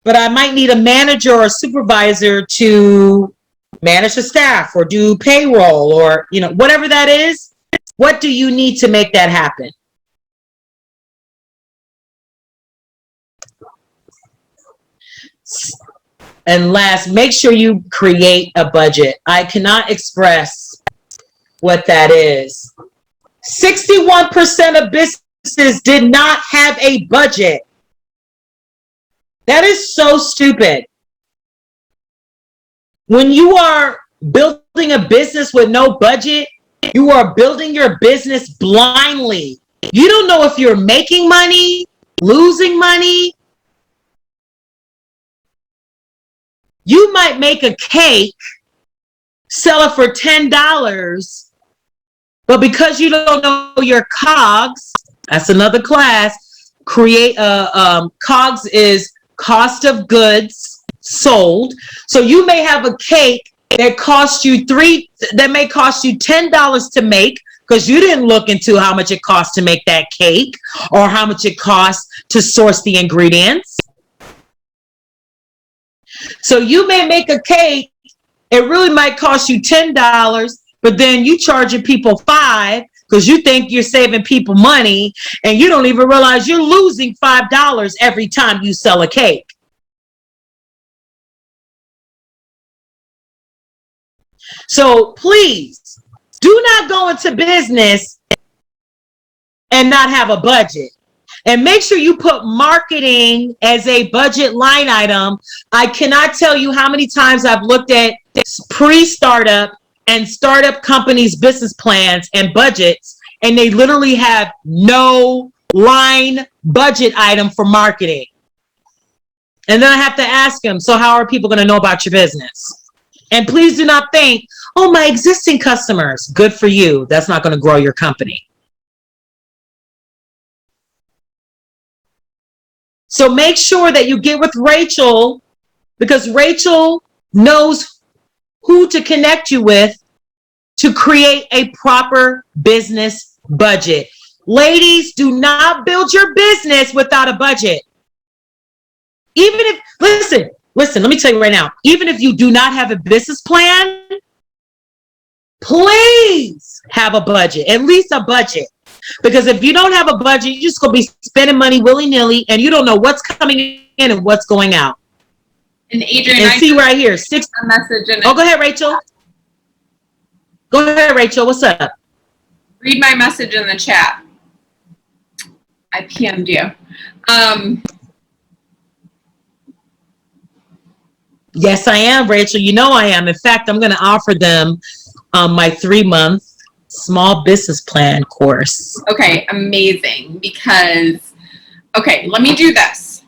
but I might need a manager or a supervisor to manage the staff or do payroll or, whatever that is. What do you need to make that happen? And last, make sure you create a budget. I cannot express what that is. 61% of businesses did not have a budget. That is so stupid. When you are building a business with no budget, you are building your business blindly. You don't know if you're making money, losing money. You might make a cake sell it for $10, but because you don't know your COGS, that's another class. Create a COGS is cost of goods sold. So you may have a cake that may cost you $10 to make, because you didn't look into how much it costs to make that cake or how much it costs to source the ingredients. So you may make a cake, it really might cost you $10, but then you charging people $5 because you think you're saving people money, and you don't even realize you're losing $5 every time you sell a cake. So please do not go into business and not have a budget. And make sure you put marketing as a budget line item. I cannot tell you how many times I've looked at pre-startup and startup companies' business plans and budgets, and they literally have no line budget item for marketing. And then I have to ask them, so how are people going to know about your business? And please do not think, oh, my existing customers, good for you. That's not going to grow your company. So make sure that you get with Rachel, because Rachel knows who to connect you with to create a proper business budget. Ladies, do not build your business without a budget. Even if, listen, let me tell you right now, even if you do not have a business plan, please have a budget, at least a budget. Because if you don't have a budget, you're just going to be spending money willy-nilly, and you don't know what's coming in and what's going out. And Adrian, and see right here, a message in go ahead, Rachel. Go ahead, Rachel. What's up? Read my message in the chat. I PM'd you. Yes, I am, Rachel. You know I am. In fact, I'm going to offer them my 3-month small business plan course. Okay, amazing. Because, okay, let me do this.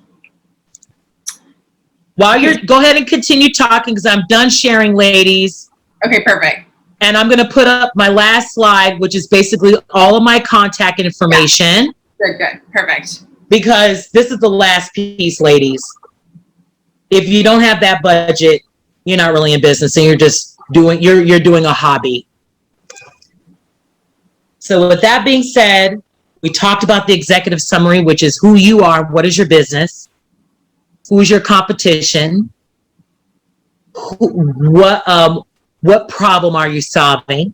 While go ahead and continue talking, because I'm done sharing, ladies. Okay, perfect. And I'm going to put up my last slide, which is basically all of my contact information. Yeah. Good, perfect. Because this is the last piece, ladies. If you don't have that budget, you're not really in business, and you're just doing, you're doing a hobby. So with that being said, we talked about the executive summary, which is who you are, what is your business, who's your competition, what problem are you solving,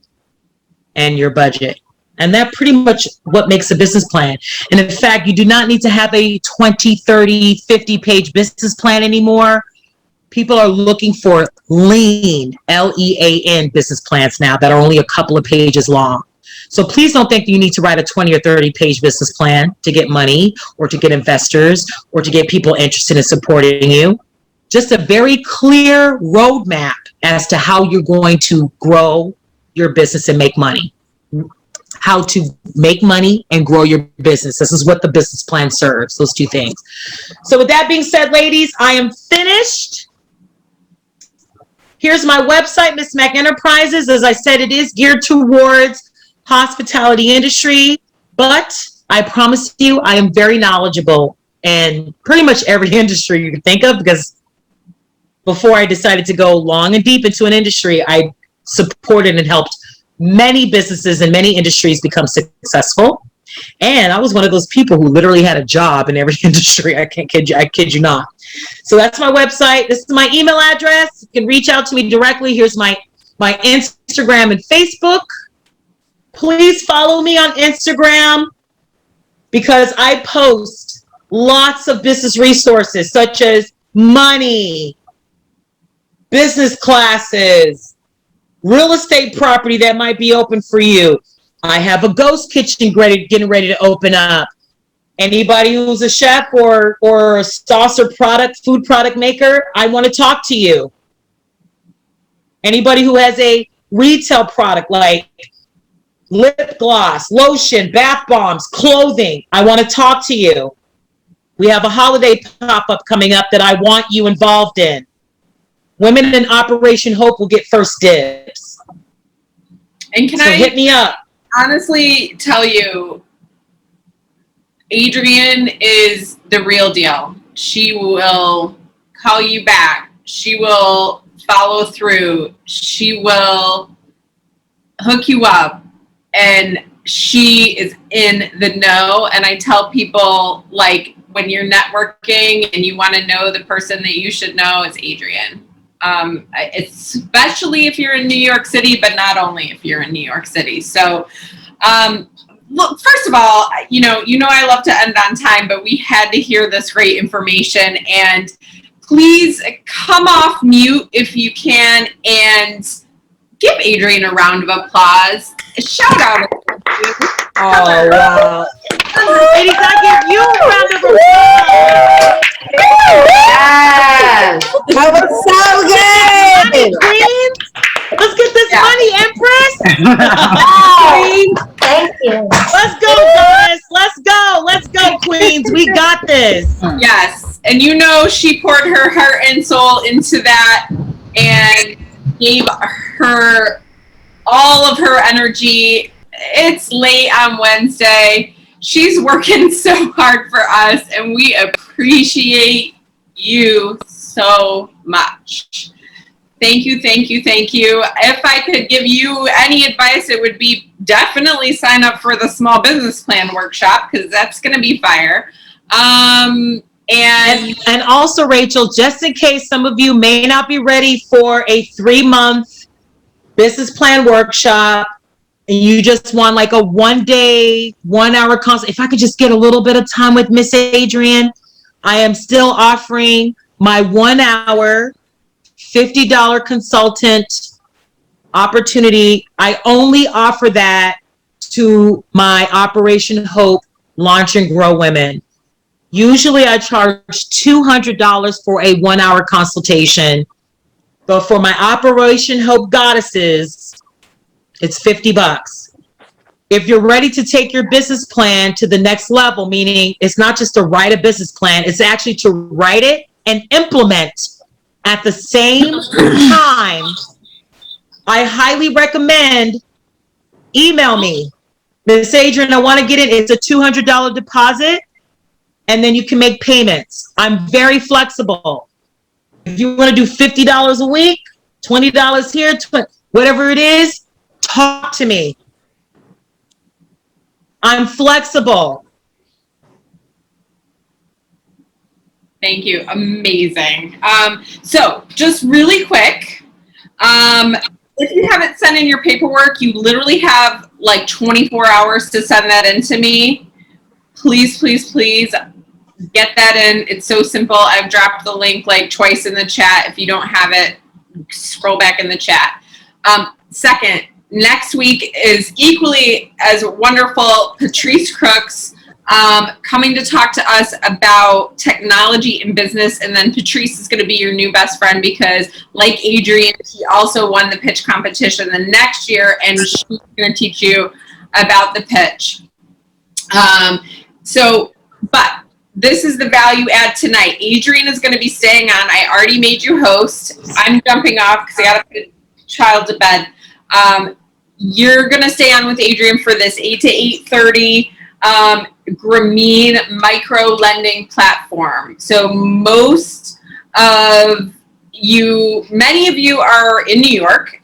and your budget. And that pretty much what makes a business plan. And in fact, you do not need to have a 20, 30, 50-page business plan anymore. People are looking for lean, L-E-A-N business plans now that are only a couple of pages long. So please don't think that you need to write a 20 or 30-page business plan to get money or to get investors or to get people interested in supporting you. Just a very clear roadmap as to how you're going to grow your business and make money. How to make money and grow your business. This is what the business plan serves, those two things. So with that being said, ladies, I am finished. Here's my website, Miss Mac Enterprises. As I said, it is geared towards hospitality industry, but I promise you I am very knowledgeable in pretty much every industry you can think of, because before I decided to go long and deep into an industry, I supported and helped many businesses and many industries become successful. And I was one of those people who literally had a job in every industry. I kid you not. So that's my website. This is my email address. You can reach out to me directly. Here's my Instagram and Facebook. Please follow me on Instagram, because I post lots of business resources such as money, business classes, real estate property that might be open for you. I have a ghost kitchen getting ready to open up. Anybody who's a chef or a sauce or food product maker, I want to talk to you. Anybody who has a retail product like lip gloss, lotion, bath bombs, clothing, I want to talk to you. We have a holiday pop-up coming up that I want you involved in. women in Operation Hope will get first dibs. And can so I hit me up? Honestly tell you, Adrienne is the real deal. She will call you back. She will follow through. She will hook you up. And she is in the know. And I tell people, like, when you're networking and you want to know the person that you should know, it's Adrienne. Especially if you're in New York City, but not only if you're in New York City. So, look, first of all, you know, I love to end on time, but we had to hear this great information. And please come off mute if you can and give Adrienne a round of applause. A shout out. Oh, wow. Ladies, I give you a round of applause. Yes. That was so good. Queens. Let's get this money, Empress. Queens. Thank you. Let's go, guys. Let's go. Let's go, Queens. We got this. Yes. And you know, she poured her heart and soul into that and gave her all of her energy. It's late on Wednesday. She's working so hard for us, and we appreciate you so much. Thank you, thank you, thank you. If I could give you any advice, it would be definitely sign up for the small business plan workshop, because that's going to be fire. And also, Rachel, just in case some of you may not be ready for a 3-month business plan workshop, and you just want like a 1-day, 1-hour consult, if I could just get a little bit of time with Miss Adrienne, I am still offering my 1-hour $50 consultant opportunity. I only offer that to my Operation Hope Launch and Grow women. Usually I charge $200 for a 1-hour consultation, but for my Operation Hope goddesses, it's $50. If you're ready to take your business plan to the next level, meaning it's not just to write a business plan, it's actually to write it and implement at the same time, I highly recommend email me. Miss Adrienne, I want to get in. It's a $200 deposit, and then you can make payments. I'm very flexible. If you want to do $50 a week, $20 here, whatever it is, talk to me. I'm flexible. thank you. Amazing. So just really quick, if you haven't sent in your paperwork, you literally have like 24 hours to send that in to me. Please, please, please get that in. It's so simple. I've dropped the link like twice in the chat. If you don't have it, scroll back in the chat. Second, next week is equally as wonderful. Patrice Crooks coming to talk to us about technology in business. And then Patrice is going to be your new best friend because, like Adrienne, she also won the pitch competition the next year, and she's going to teach you about the pitch. But this is the value add tonight. Adrienne is going to be staying on. I already made you host. I'm jumping off because I got to put a child to bed. You're going to stay on with Adrienne for this 8 to 8:30 Grameen micro lending platform. So most of you, many of you are in New York.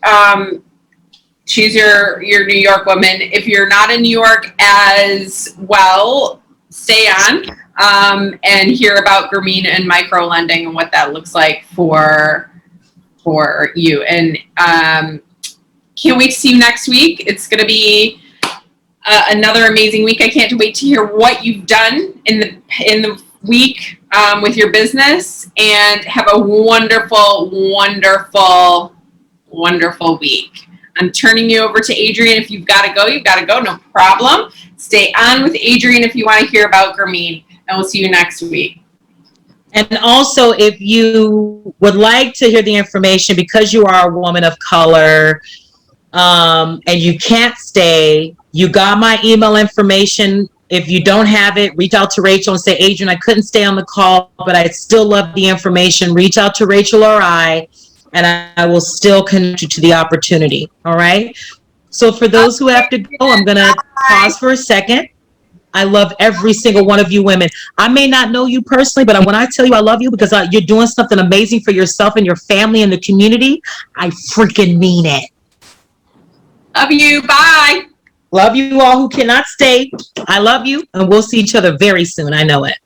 She's your New York woman. If you're not in New York as well, stay on and hear about Grameen and micro lending and what that looks like for you. And can't wait to see you next week. It's going to be another amazing week. I can't wait to hear what you've done in the week with your business, and have a wonderful, wonderful, wonderful week. I'm turning you over to Adrienne. If you've got to go, you've got to go. No problem. Stay on with Adrienne if you want to hear about Grameen, and we'll see you next week. And also, if you would like to hear the information, because you are a woman of color and you can't stay, you got my email information. If you don't have it, reach out to Rachel and say, Adrienne, I couldn't stay on the call, but I still love the information. Reach out to Rachel or I, and I will still connect you to the opportunity. All right. So for those who have to go, I'm going to pause for a second. I love every single one of you women. I may not know you personally, but when I tell you I love you because you're doing something amazing for yourself and your family and the community, I freaking mean it. Love you. Bye. Love you all who cannot stay. I love you, and we'll see each other very soon. I know it.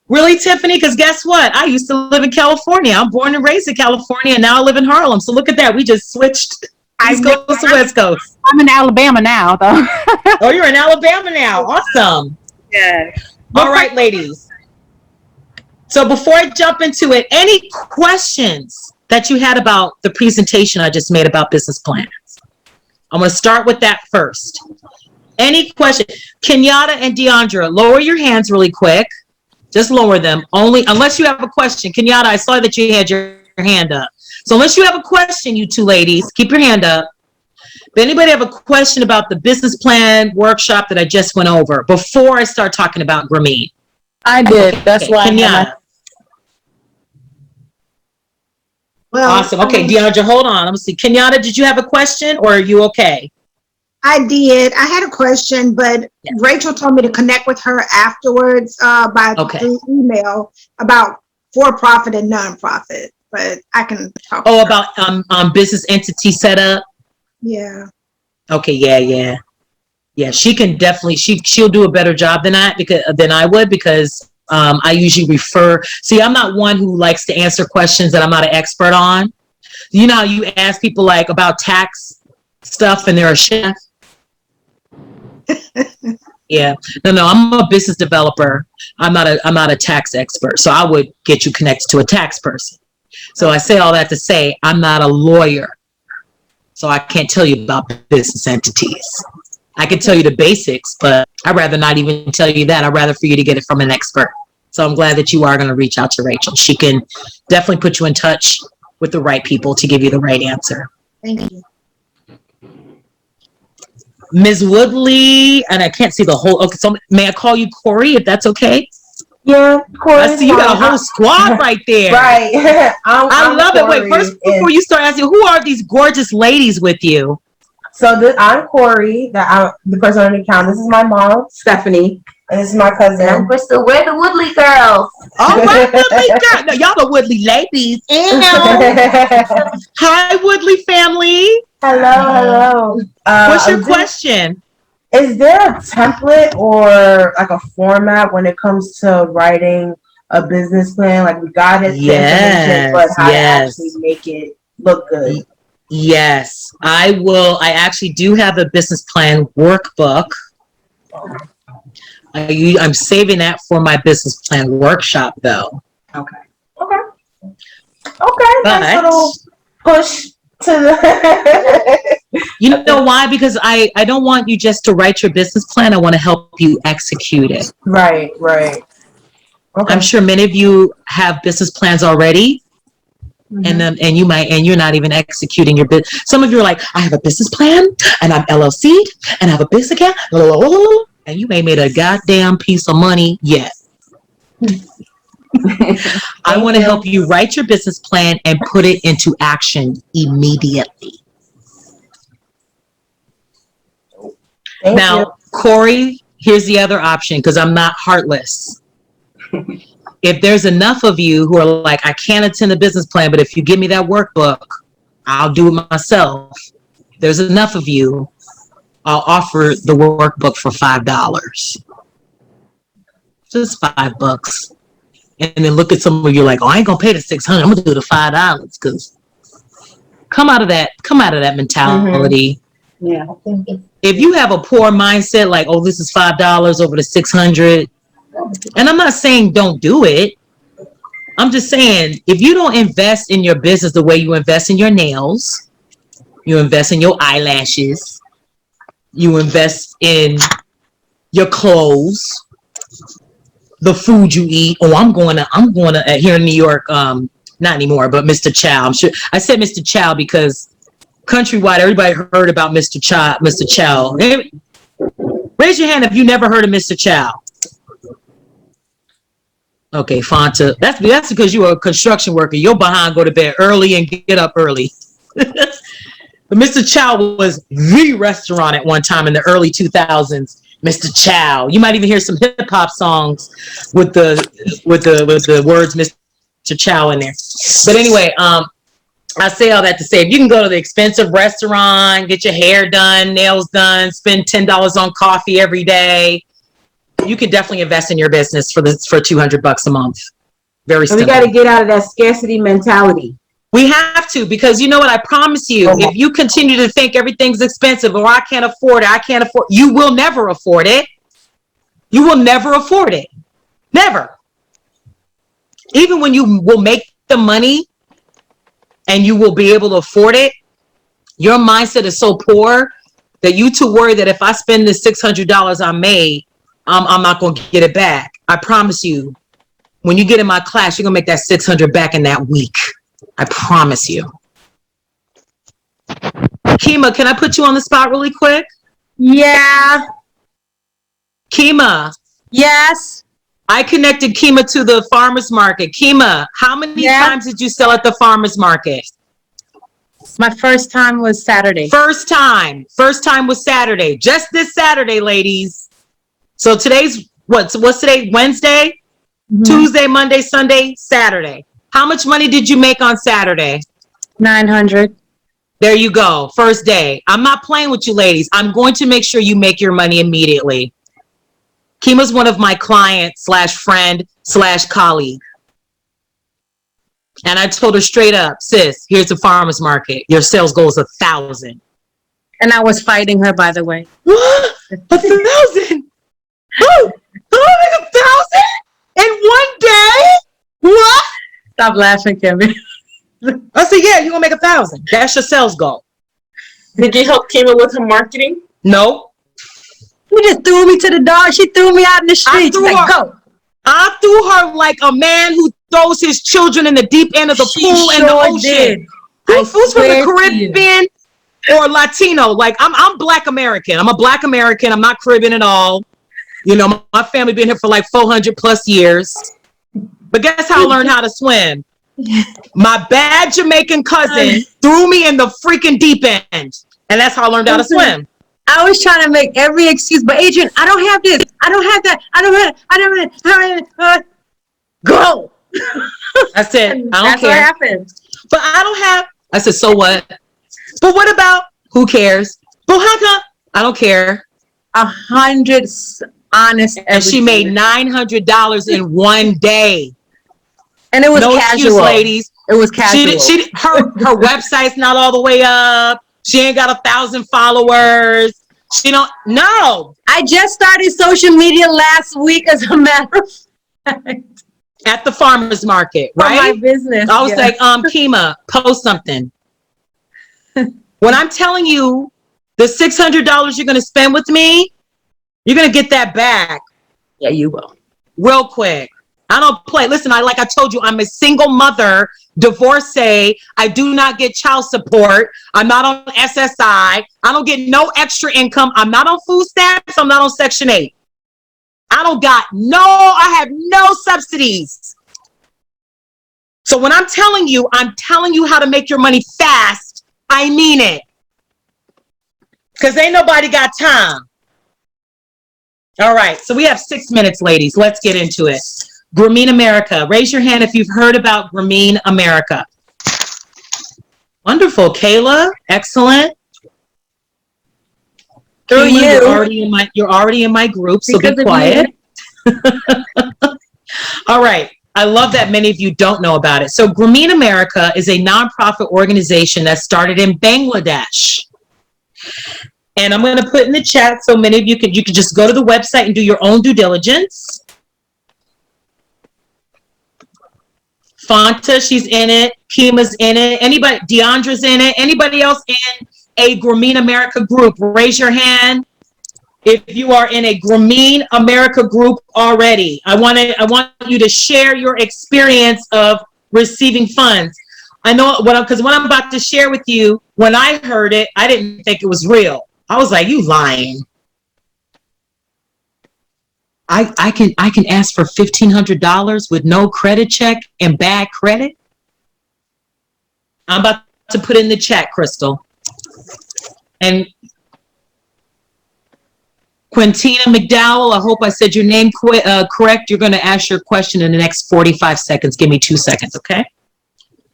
Really, Tiffany? Because guess what? I used to live in California. I'm born and raised in California, and now I live in Harlem. So look at that. We just switched East Coast to West Coast. I'm in Alabama now, though. Oh, you're in Alabama now. Awesome. Yeah. All right, ladies. So before I jump into it, any questions that you had about the presentation I just made about business plans? I'm going to start with that first. Any question? Kenyatta and Deandra, lower your hands really quick. Just lower them. Only unless you have a question. Kenyatta, I saw that you had your hand up. So unless you have a question, you two ladies, keep your hand up. If anybody have a question about the business plan workshop that I just went over before I start talking about Grameen? I did. That's why. Kenyatta. Well, Awesome. Okay, Deandra, hold on. Let me see. Kenyatta, did you have a question or are you okay? I did. I had a question, but Rachel told me to connect with her afterwards through email about for-profit and non-profit. But I can talk. Oh, about business entity setup. Yeah. Okay. Yeah. She can definitely. She'll do a better job than I would because I usually refer. See, I'm not one who likes to answer questions that I'm not an expert on. You know how you ask people like about tax stuff and they're a chef. Yeah. No, I'm a business developer. I'm not a tax expert. So I would get you connected to a tax person. So I say all that to say I'm not a lawyer. So I can't tell you about business entities. I can tell you the basics, but I'd rather not even tell you that. I'd rather for you to get it from an expert. So I'm glad that you are going to reach out to Rachel. She can definitely put you in touch with the right people to give you the right answer. Thank you. Ms. Woodley, and I can't see the whole, okay, so may I call you Corey if that's okay? Yeah, Corey. I see you got a whole squad right there. Right. I love Corey, it. Wait, first, before you start asking, who are these gorgeous ladies with you? So I'm Corey, the person on the account. This is my mom, Stephanie, and this is my cousin. And I'm Crystal. We're the Woodley girls. All right, Woodley girl. No, y'all the Woodley ladies. Hi, Woodley family. Hello. What's your question? Is there a template or like a format when it comes to writing a business plan? Like we got it, yes, but how to actually make it look good? Yes, I will. I actually do have a business plan workbook. I'm saving that for my business plan workshop, though. Okay. Nice little push to the. You know why? Because I don't want you just to write your business plan. I want to help you execute it. Right. Okay. I'm sure many of you have business plans already. Mm-hmm. and you're not even executing your business. Some of you are like, I have a business plan and I'm LLC and I have a business account, and you ain't made a goddamn piece of money yet. I want to help you write your business plan and put it into action immediately. Now, Corey, here's the other option because I'm not heartless. If there's enough of you who are like, I can't attend the business plan, but if you give me that workbook, I'll do it myself. If there's enough of you, I'll offer the workbook for $5. Just $5. And then look at some of you like, oh, I ain't gonna pay the $600. I'm gonna do the $5 because come out of that mentality. Mm-hmm. Yeah. If you have a poor mindset, like, oh, this is $5 over the $600. And I'm not saying don't do it. I'm just saying, if you don't invest in your business the way you invest in your nails, you invest in your eyelashes, you invest in your clothes, the food you eat. Oh, I'm going to here in New York, not anymore, but Mr. Chow. I'm sure I said Mr. Chow because countrywide, everybody heard about Mr. Chow. Mr. Chow. Raise your hand if you never heard of Mr. Chow. Okay, Fanta. That's because you are a construction worker. You're behind, go to bed early and get up early. But Mr. Chow was the restaurant at one time in the early 2000s. Mr. Chow. You might even hear some hip hop songs with the words Mr. Chow in there. But anyway, I say all that to say, if you can go to the expensive restaurant, get your hair done, nails done, spend $10 on coffee every day, you can definitely invest in your business for $200 a month. Very simple. We got to get out of that scarcity mentality. We have to, because you know what? I promise you, if you continue to think everything's expensive or I can't afford it, you will never afford it. You will never afford it. Never. Even when you will make the money and you will be able to afford it, your mindset is so poor that you too worry that if I spend this $600 I made, I'm not going to get it back. I promise you, when you get in my class, you're going to make that $600 back in that week. I promise you. Kima, can I put you on the spot really quick? Yeah. Kima. Yes. I connected Kima to the farmer's market. Kima, how many times did you sell at the farmer's market? My first time was Saturday. First time was Saturday. Just this Saturday, ladies. So today's what's today? Wednesday? Mm-hmm. Tuesday, Monday, Sunday, Saturday. How much money did you make on Saturday? $900. There you go. First day. I'm not playing with you, ladies. I'm going to make sure you make your money immediately. Kima's one of my clients / friend / colleague. And I told her straight up, sis, here's the farmer's market. Your sales goal is 1,000. And I was fighting her, by the way. What? 1,000? Oh, 1,000 in one day? What? Stop laughing, Kevin. I said, yeah, you're going to make 1,000. That's your sales goal. Did you help Kima with her marketing? No. You just threw me to the dog. She threw me out in the street. Go. I threw her like a man who throws his children in the deep end of the pool in the ocean. Who's from the Caribbean or Latino? Like, I'm Black American. I'm a Black American. I'm not Caribbean at all. You know, my family been here for like 400 plus years. But guess how I learned how to swim? My bad Jamaican cousin threw me in the freaking deep end. And that's how I learned how to swim. I was trying to make every excuse, but Adrian, I don't have this. I don't have that. I don't have go. I said, I don't That's care. what happened. But I don't have. I said, so what? But what about? Who cares? But how come? I don't care. 100 honest. And she made $900 in one day. And it was no casual, excuse, ladies. It was casual. Her website's not all the way up. She ain't got 1,000 followers. She don't. No. I just started social media last week, as a matter of fact. At the farmer's market, right? For my business. I was like, Kima, post something. When I'm telling you the $600 you're going to spend with me, you're going to get that back. Yeah, you will. Real quick. I don't play. Listen, like I told you, I'm a single mother, divorcee. I do not get child support. I'm not on SSI. I don't get no extra income. I'm not on food stamps. I'm not on Section 8. I have no subsidies. So when I'm telling you how to make your money fast, I mean it. Because ain't nobody got time. All right, so we have 6 minutes, ladies. Let's get into it. Grameen America. Raise your hand if you've heard about Grameen America. Wonderful. Kayla, excellent. Kayla, you're already in my group, so be quiet. All right. I love that many of you don't know about it. So Grameen America is a nonprofit organization that started in Bangladesh. And I'm going to put in the chat so many of you can just go to the website and do your own due diligence. Fanta, she's in it. Kima's in it. Anybody? Deandra's in it. Anybody else in a Grameen America group? Raise your hand if you are in a Grameen America group already. I want you to share your experience of receiving funds. I know because what I'm about to share with you, when I heard it, I didn't think it was real. I was like, you lying. I can ask for $1,500 with no credit check and bad credit? I'm about to put in the chat, Crystal. And Quintina McDowell, I hope I said your name correct. You're going to ask your question in the next 45 seconds. Give me 2 seconds, okay?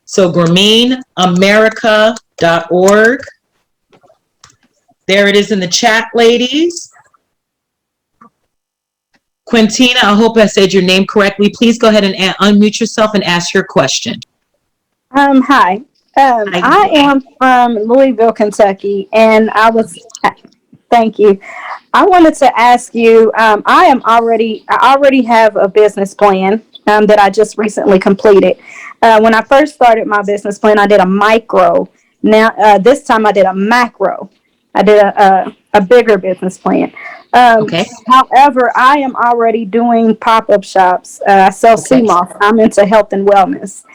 So GrameenAmerica.org. There it is in the chat, ladies. Quintina, I hope I said your name correctly. Please go ahead and unmute yourself and ask your question. Hi. I am from Louisville, Kentucky, and thank you. I wanted to ask you, I already have a business plan that I just recently completed. When I first started my business plan, I did a micro. Now, this time I did a macro. I did a bigger business plan. Okay. However, I am already doing pop-up shops. I sell CMOS. I'm into health and wellness.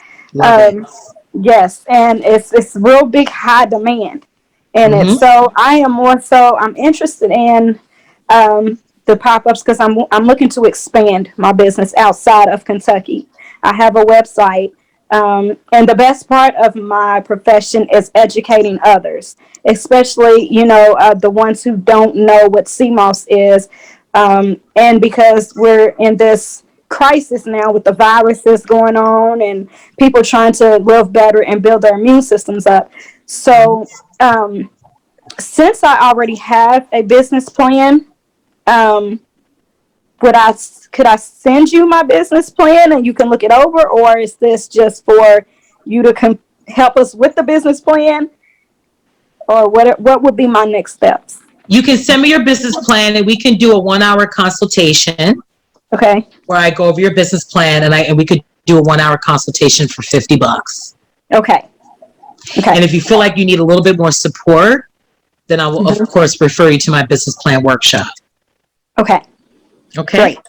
Yes, and it's real big high demand in it. So I'm interested in the pop-ups because I'm looking to expand my business outside of Kentucky. I have a website, and the best part of my profession is educating others, especially the ones who don't know what CMOS is, and because we're in this crisis now with the viruses going on and people trying to live better and build their immune systems up. So since I already have a business plan, could I send you my business plan and you can look it over, or is this just for you to help us with the business plan, or what would be my next steps? You can send me your business plan and we can do a 1-hour consultation. Okay. Where I go over your business plan and we could do a 1-hour consultation for $50. Okay. And if you feel like you need a little bit more support, then I will, of course, refer you to my business plan workshop. Okay. Okay. Great.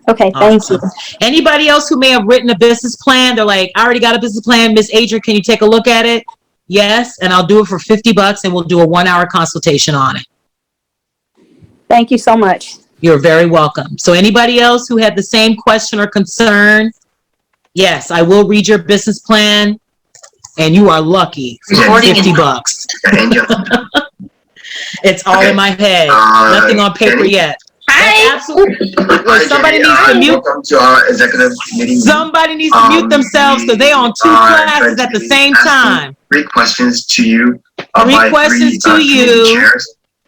Okay. Thank you. Anybody else who may have written a business plan, they're like, I already got a business plan. Miss Adrian, can you take a look at it? Yes. And I'll do it for $50 and we'll do a 1-hour consultation on it. Thank you so much. You're very welcome. So anybody else who had the same question or concern, yes, I will read your business plan and you are lucky for $50. It's all in my head. Nothing on paper yet. Hi. Absolutely. Somebody needs to mute. Welcome to our executive meeting. Somebody needs to mute themselves because they're on 2 classes at the same time. 3 questions to you. 3 questions to you.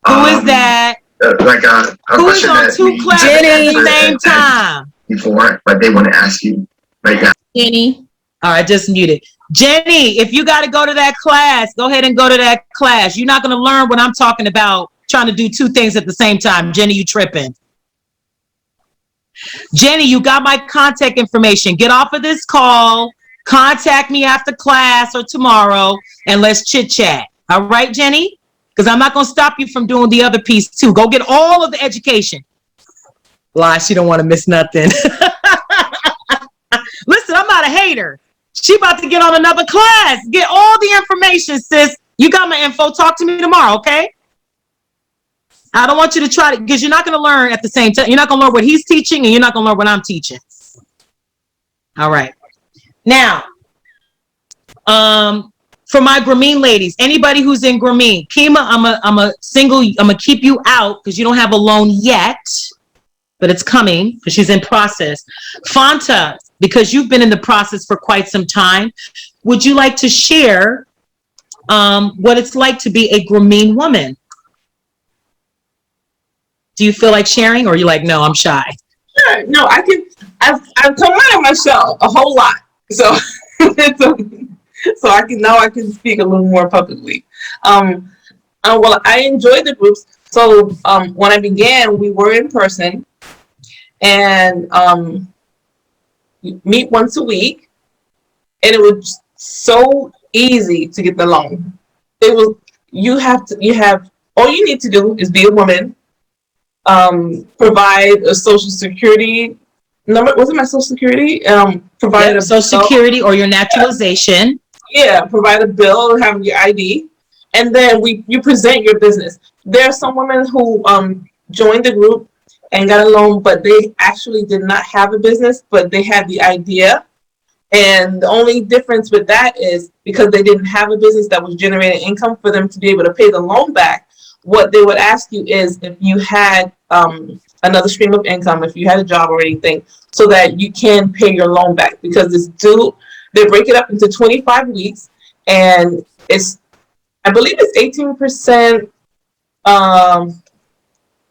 Who is that? Who's on 2 classes at the same time? Before, but they want to ask you right now. Jenny. All right, just muted. Jenny, if you got to go to that class, go ahead and go to that class. You're not going to learn what I'm talking about, trying to do 2 things at the same time. Jenny, you tripping. Jenny, you got my contact information. Get off of this call. Contact me after class or tomorrow, and let's chit chat. All right, Jenny? Because I'm not going to stop you from doing the other piece too. Go get all of the education. Lie, she don't want to miss nothing. Listen, I'm not a hater. She about to get on another class. Get all the information, sis. You got my info. Talk to me tomorrow, okay? I don't want you to try to, because you're not going to learn at the same time. You're not going to learn what he's teaching, and you're not going to learn what I'm teaching. All right. Now, for my Grameen ladies, anybody who's in Grameen, Kima, I'm gonna keep you out because you don't have a loan yet, but it's coming because she's in process. Fanta, because you've been in the process for quite some time, would you like to share what it's like to be a Grameen woman? Do you feel like sharing, or are you like, no, I'm shy? Sure. No, I can. I've come out of my shell a whole lot, so so I can speak a little more publicly. Well, I enjoyed the groups. So when I began, we were in person, and meet once a week, and it was so easy to get the loan. It was you have all you need to do is be a woman. Provide a social security number. Was it my social security? Provide a social security or your naturalization. Yeah, provide a bill and have your ID, and then you present your business. There are some women who joined the group and got a loan, but they actually did not have a business, but they had the idea. And the only difference with that is because they didn't have a business that was generating income for them to be able to pay the loan back, what they would ask you is if you had another stream of income, if you had a job or anything, so that you can pay your loan back, because it's due, they break it up into 25 weeks, and it's, I believe it's 18%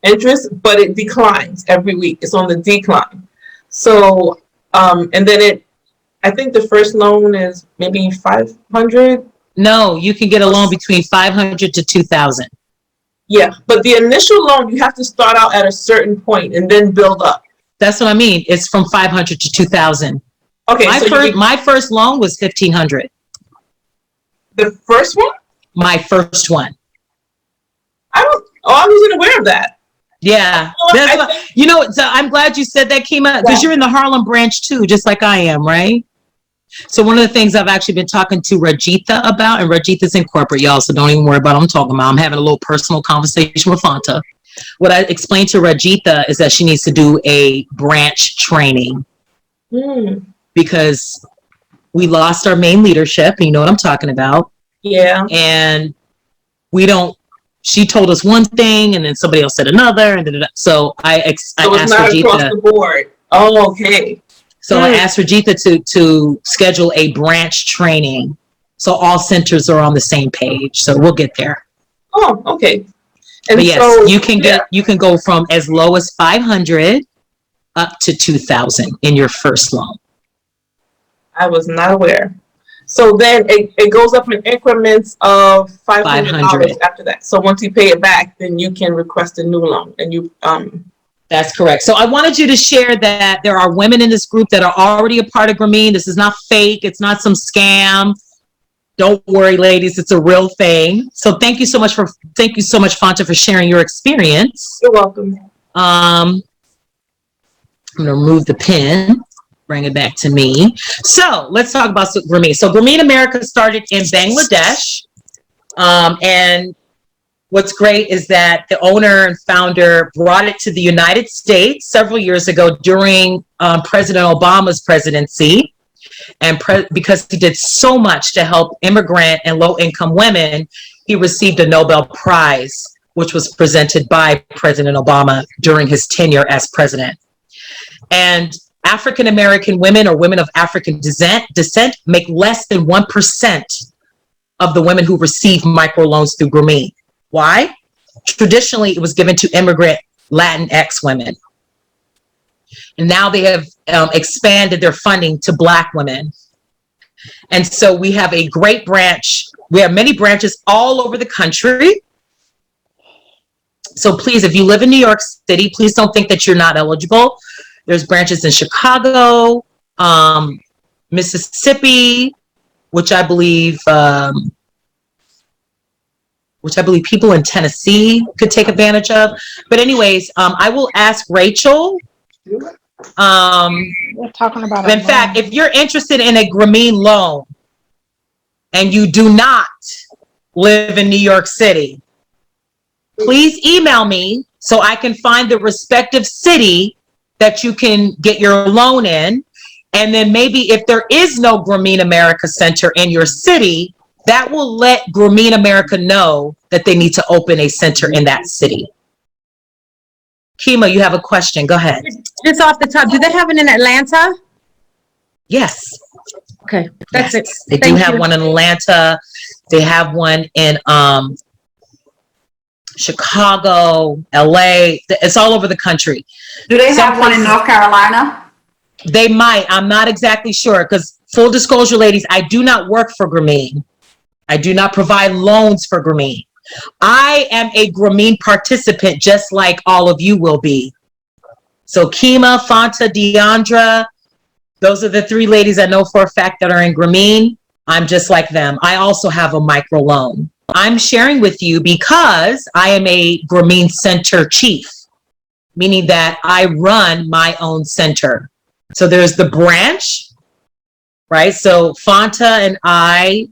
interest, but it declines every week. It's on the decline. So, and then I think the first loan is maybe 500. No, you can get a loan between 500 to 2,000. Yeah, but the initial loan, you have to start out at a certain point and then build up. That's what I mean. It's from 500 to 2,000. Okay, my first loan was 1,500. The first one? My first one. I wasn't aware of that. Yeah, so I'm glad you said that, Kima, because you're in the Harlem branch too, just like I am, right? So one of the things I've actually been talking to Rajitha about, and Rajitha's in corporate, y'all, so don't even worry about what I'm talking about. I'm having a little personal conversation with Fanta. What I explained to Rajitha is that she needs to do a branch training because we lost our main leadership, and you know what I'm talking about. Yeah. And she told us one thing, and then somebody else said another, and so I asked Rajitha. Across the board. Oh, okay. So I asked Rajitha to schedule a branch training, so all centers are on the same page. So we'll get there. Oh, okay. And but yes, so, you can go from as low as 500 up to 2,000 in your first loan. I was not aware. So then it goes up in increments of $500 after that. So once you pay it back, then you can request a new loan, and you That's correct. So I wanted you to share that there are women in this group that are already a part of Grameen. This is not fake. It's not some scam. Don't worry, ladies. It's a real thing. So thank you so much, Fanta, for sharing your experience. You're welcome. I'm going to remove the pin, bring it back to me. So let's talk about Grameen. So Grameen America started in Bangladesh. And what's great is that the owner and founder brought it to the United States several years ago during President Obama's presidency. And because he did so much to help immigrant and low-income women, he received a Nobel Prize, which was presented by President Obama during his tenure as president. And African-American women or women of African descent make less than 1% of the women who receive microloans through Grameen. Why? Traditionally, it was given to immigrant Latinx women. And now they have expanded their funding to Black women. And so we have a great branch. We have many branches all over the country. So please, if you live in New York City, please don't think that you're not eligible. There's branches in Chicago, Mississippi, which I believe people in Tennessee could take advantage of. But anyways, I will ask Rachel. We're talking about in fact, if you're interested in a Grameen loan and you do not live in New York City, please email me so I can find the respective city that you can get your loan in. And then maybe if there is no Grameen America Center in your city, that will let Grameen America know that they need to open a center in that city. Kima, you have a question. Go ahead. Just off the top, do they have it in Atlanta? Yes. Okay, that's it. They do have one in Atlanta. They have one in Chicago, LA. It's all over the country. Do they have one in North Carolina? They might. I'm not exactly sure because, full disclosure, ladies, I do not work for Grameen. I do not provide loans for Grameen. I am a Grameen participant, just like all of you will be. So Kima, Fanta, Deandra, those are the three ladies I know for a fact that are in Grameen. I'm just like them. I also have a micro loan. I'm sharing with you because I am a Grameen Center chief, meaning that I run my own center. So there's the branch, right? So Fanta and I,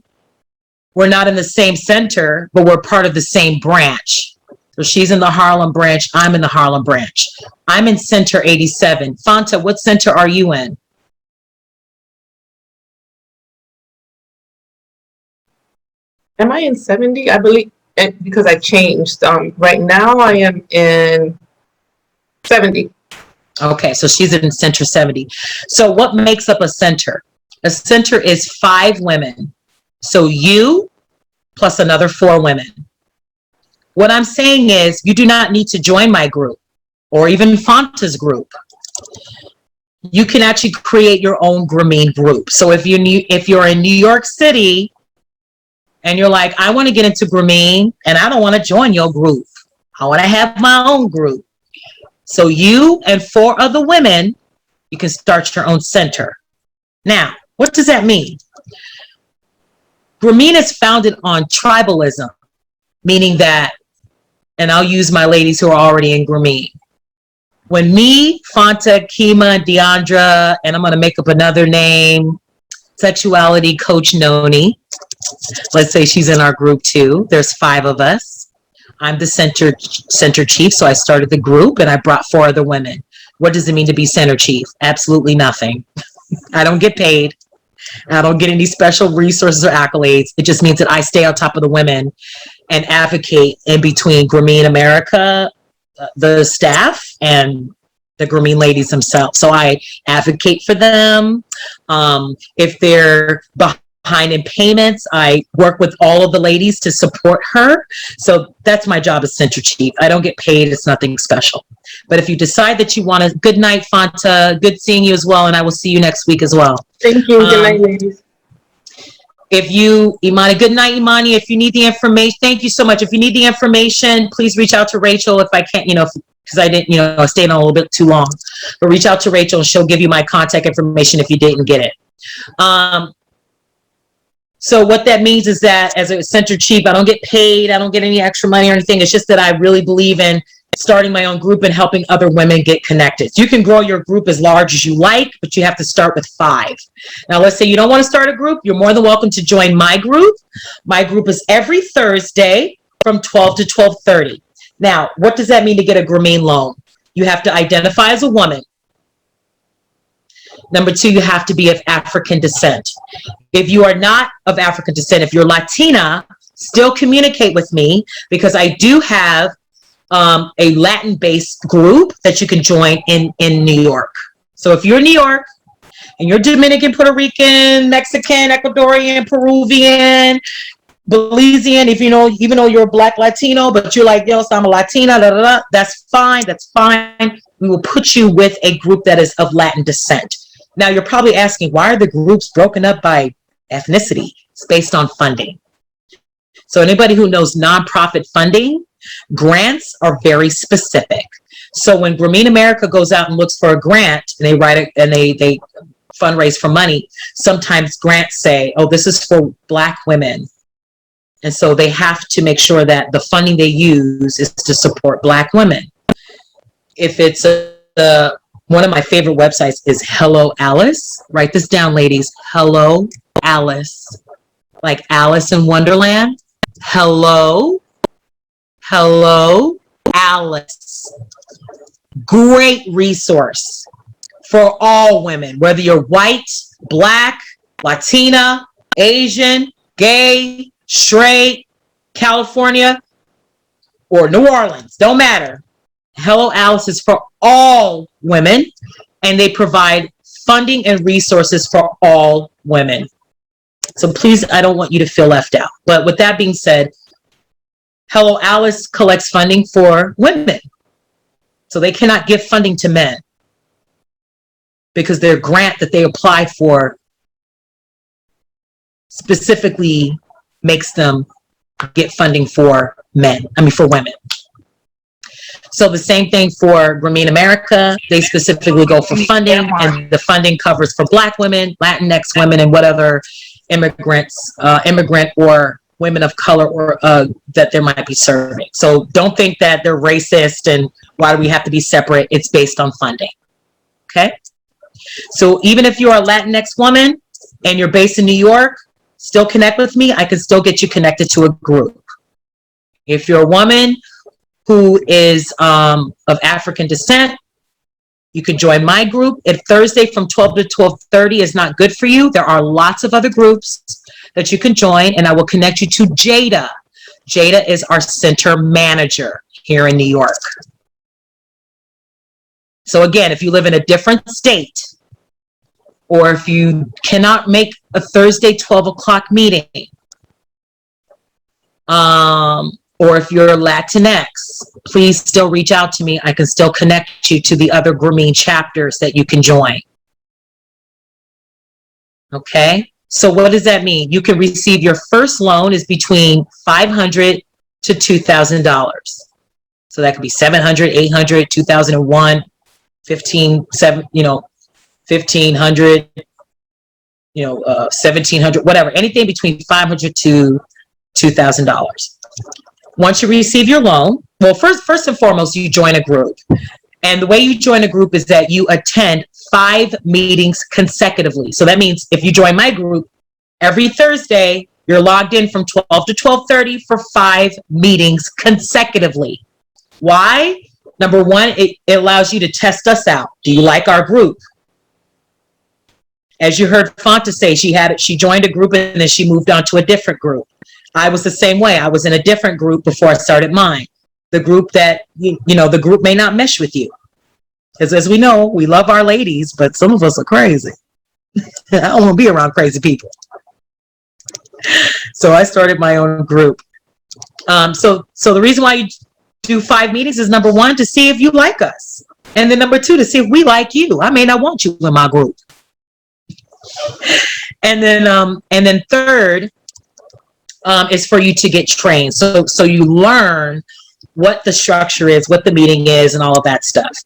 we're not in the same center, but we're part of the same branch. So she's in the Harlem branch. I'm in the Harlem branch. I'm in Center 87. Fanta, what center are you in? Am I in 70? I believe, because I changed. Right now I am in 70. Okay, so she's in Center 70. So what makes up a center? A center is 5 women. So you plus another 4 women. What I'm saying is you do not need to join my group or even Fanta's group. You can actually create your own Grameen group. So if you're in New York City and you're like, I want to get into Grameen and I don't want to join your group. I want to have my own group. So you and 4 other women, you can start your own center. Now, what does that mean? Grameen is founded on tribalism, meaning that, and I'll use my ladies who are already in Grameen. When me, Fanta, Kima, Deandra, and I'm going to make up another name, sexuality coach Noni. Let's say she's in our group too. There's 5 of us. I'm the center chief, so I started the group and I brought 4 other women. What does it mean to be center chief? Absolutely nothing. I don't get paid. I don't get any special resources or accolades. It just means that I stay on top of the women and advocate in between Grameen America, the staff, and the Grameen ladies themselves. So I advocate for them. If they're behind in payments, I work with all of the ladies to support her. So that's my job as center chief. I don't get paid. It's nothing special. But if you decide that you want to, good night, Fanta. Good seeing you as well. And I will see you next week as well. Thank you. Good night, ladies. If you, Imani, good night, Imani. If you need the information, thank you so much. If you need the information, please reach out to Rachel if I can't, because I didn't, I stayed on a little bit too long. But reach out to Rachel and she'll give you my contact information if you didn't get it. So what that means is that as a center chief, I don't get paid. I don't get any extra money or anything. It's just that I really believe in starting my own group and helping other women get connected. You can grow your group as large as you like, but you have to start with 5. Now, let's say you don't want to start a group. You're more than welcome to join my group. My group is every Thursday from 12 to 12:30. Now, what does that mean to get a Grameen loan? You have to identify as a woman. Number 2, you have to be of African descent. If you are not of African descent, if you're Latina, still communicate with me because I do have a Latin-based group that you can join in New York. So if you're in New York and you're Dominican, Puerto Rican, Mexican, Ecuadorian, Peruvian, Belizean, even though you're a Black Latino, but you're like, yo, so I'm a Latina, that's fine, that's fine. We will put you with a group that is of Latin descent. Now, you're probably asking, why are the groups broken up by ethnicity? It's based on funding. So anybody who knows nonprofit funding, grants are very specific. So when Grameen America goes out and looks for a grant and they write it and they fundraise for money, sometimes grants say, oh, this is for Black women. And so they have to make sure that the funding they use is to support Black women. If it's one of my favorite websites is Hello Alice. Write this down, ladies. Hello Alice. Like Alice in Wonderland. Hello Alice. Great resource for all women, whether you're white, Black, Latina, Asian, gay, straight, California, or New Orleans, don't matter. Hello Alice is for all women, and they provide funding and resources for all women. So please, I don't want you to feel left out. But with that being said, Hello Alice collects funding for women. So they cannot give funding to men because their grant that they apply for specifically makes them get funding for for women. So the same thing for Grameen America. They specifically go for funding, and the funding covers for Black women, Latinx women, and whatever immigrant or women of color or that there might be serving. So don't think that they're racist and why do we have to be separate? It's based on funding. Okay? So even if you're a Latinx woman and you're based in New York, still connect with me. I can still get you connected to a group. If you're a woman who is of African descent, you could join my group. If Thursday from 12 to 12:30 is not good for you, there are lots of other groups that you can join, and I will connect you to Jada. Jada is our center manager here in New York. So again, if you live in a different state, or if you cannot make a Thursday 12 o'clock meeting, or if you're Latinx, please still reach out to me. I can still connect you to the other grooming chapters that you can join. Okay, so what does that mean? You can receive your first loan is between $500 to $2,000. So that could be $700, $800, 2001, 15, 7, 1,500, 1,700, whatever, anything between $500 to $2,000. Once you receive your loan, well, first and foremost, you join a group. And the way you join a group is that you attend 5 meetings consecutively. So that means if you join my group, every Thursday, you're logged in from 12 to 12:30 for 5 meetings consecutively. Why? Number one, it allows you to test us out. Do you like our group? As you heard Fanta say, she joined a group and then she moved on to a different group. I was the same way. I was in a different group before I started mine. The group that, the group may not mesh with you. Because as we know, we love our ladies, but some of us are crazy. I don't want to be around crazy people. So I started my own group. So the reason why you do 5 meetings is number 1, to see if you like us. And then number 2, to see if we like you. I may not want you in my group. And then third, is for you to get trained. So you learn what the structure is, what the meeting is, and all of that stuff.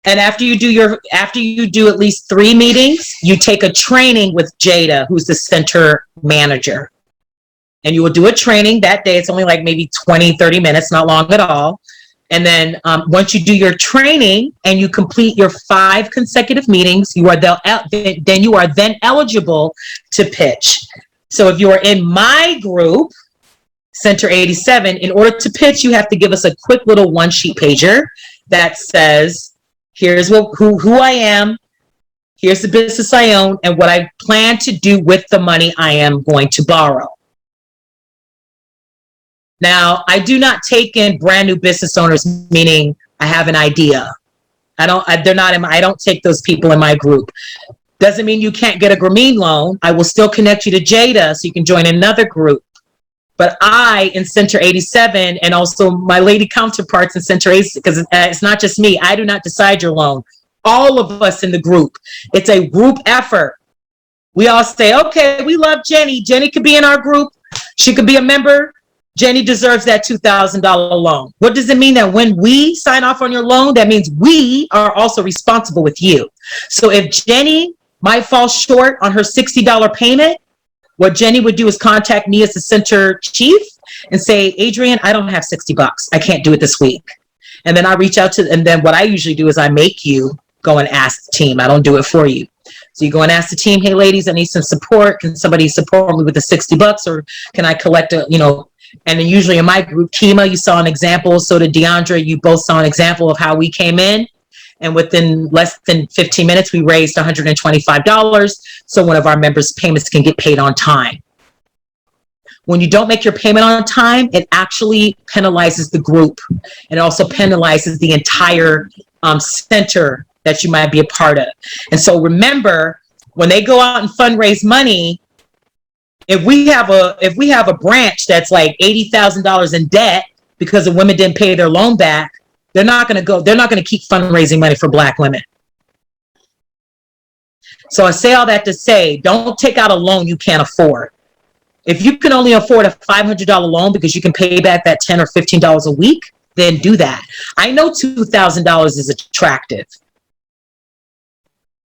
And after you do at least 3 meetings, you take a training with Jada, who's the center manager. And you will do a training that day. It's only like maybe 20, 30 minutes, not long at all. And then once you do your training and you complete your 5 consecutive meetings, you are then eligible to pitch. So if you are in my group, Center 87, in order to pitch, you have to give us a quick little 1-sheet pager that says, here's who I am, here's the business I own, and what I plan to do with the money I am going to borrow. Now, I do not take in brand new business owners, meaning I have an idea. I don't take those people in my group. Doesn't mean you can't get a Grameen loan. I will still connect you to Jada so you can join another group. But I, in Center 87, and also my lady counterparts in Center 87, because it's not just me, I do not decide your loan. All of us in the group. It's a group effort. We all say, okay, we love Jenny. Jenny could be in our group. She could be a member. Jenny deserves that $2,000 loan. What does it mean? That when we sign off on your loan, that means we are also responsible with you. So if Jenny might fall short on her $60 payment, what Jenny would do is contact me as the center chief and say, Adrian, I don't have $60. I can't do it this week. And then I reach out and then what I usually do is I make you go and ask the team. I don't do it for you. So you go and ask the team, hey ladies, I need some support. Can somebody support me with the $60, or can I collect and then usually in my group, Kima, you saw an example. So did Deandra, you both saw an example of how we came in. And within less than 15 minutes, we raised $125. So one of our members' payments can get paid on time. When you don't make your payment on time, it actually penalizes the group. It also penalizes the entire center that you might be a part of. And so remember, when they go out and fundraise money, if we have a branch that's like $80,000 in debt because the women didn't pay their loan back, they're not going to keep fundraising money for Black women. So I say all that to say, don't take out a loan you can't afford. If you can only afford a $500 loan because you can pay back that $10 or $15 a week, then do that. I know $2,000 is attractive.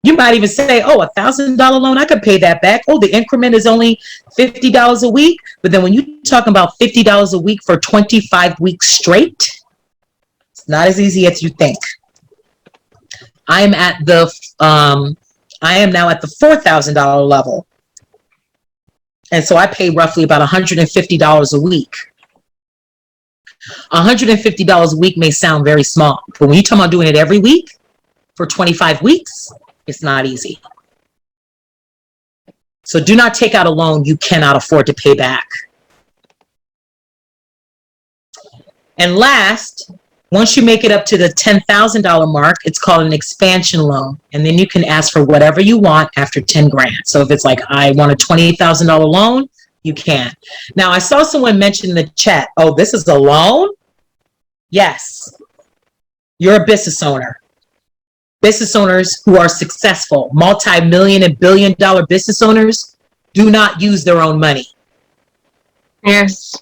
You might even say, oh, $1,000 loan, I could pay that back. Oh, the increment is only $50 a week. But then when you're talking about $50 a week for 25 weeks straight, it's not as easy as you think. I am now at the $4,000 level. And so I pay roughly about $150 a week $150 a week may sound very small, but when you're talking about doing it every week for 25 weeks, it's not easy. So do not take out a loan you cannot afford to pay back. And last, once you make it up to the $10,000 mark, it's called an expansion loan. And then you can ask for whatever you want after 10 grand. So if it's like, I want a $20,000 loan, you can. Now, I saw someone mention in the chat, oh, this is a loan? Yes. You're a business owner. Business owners who are successful, multi-million and billion-dollar business owners, do not use their own money. Yes.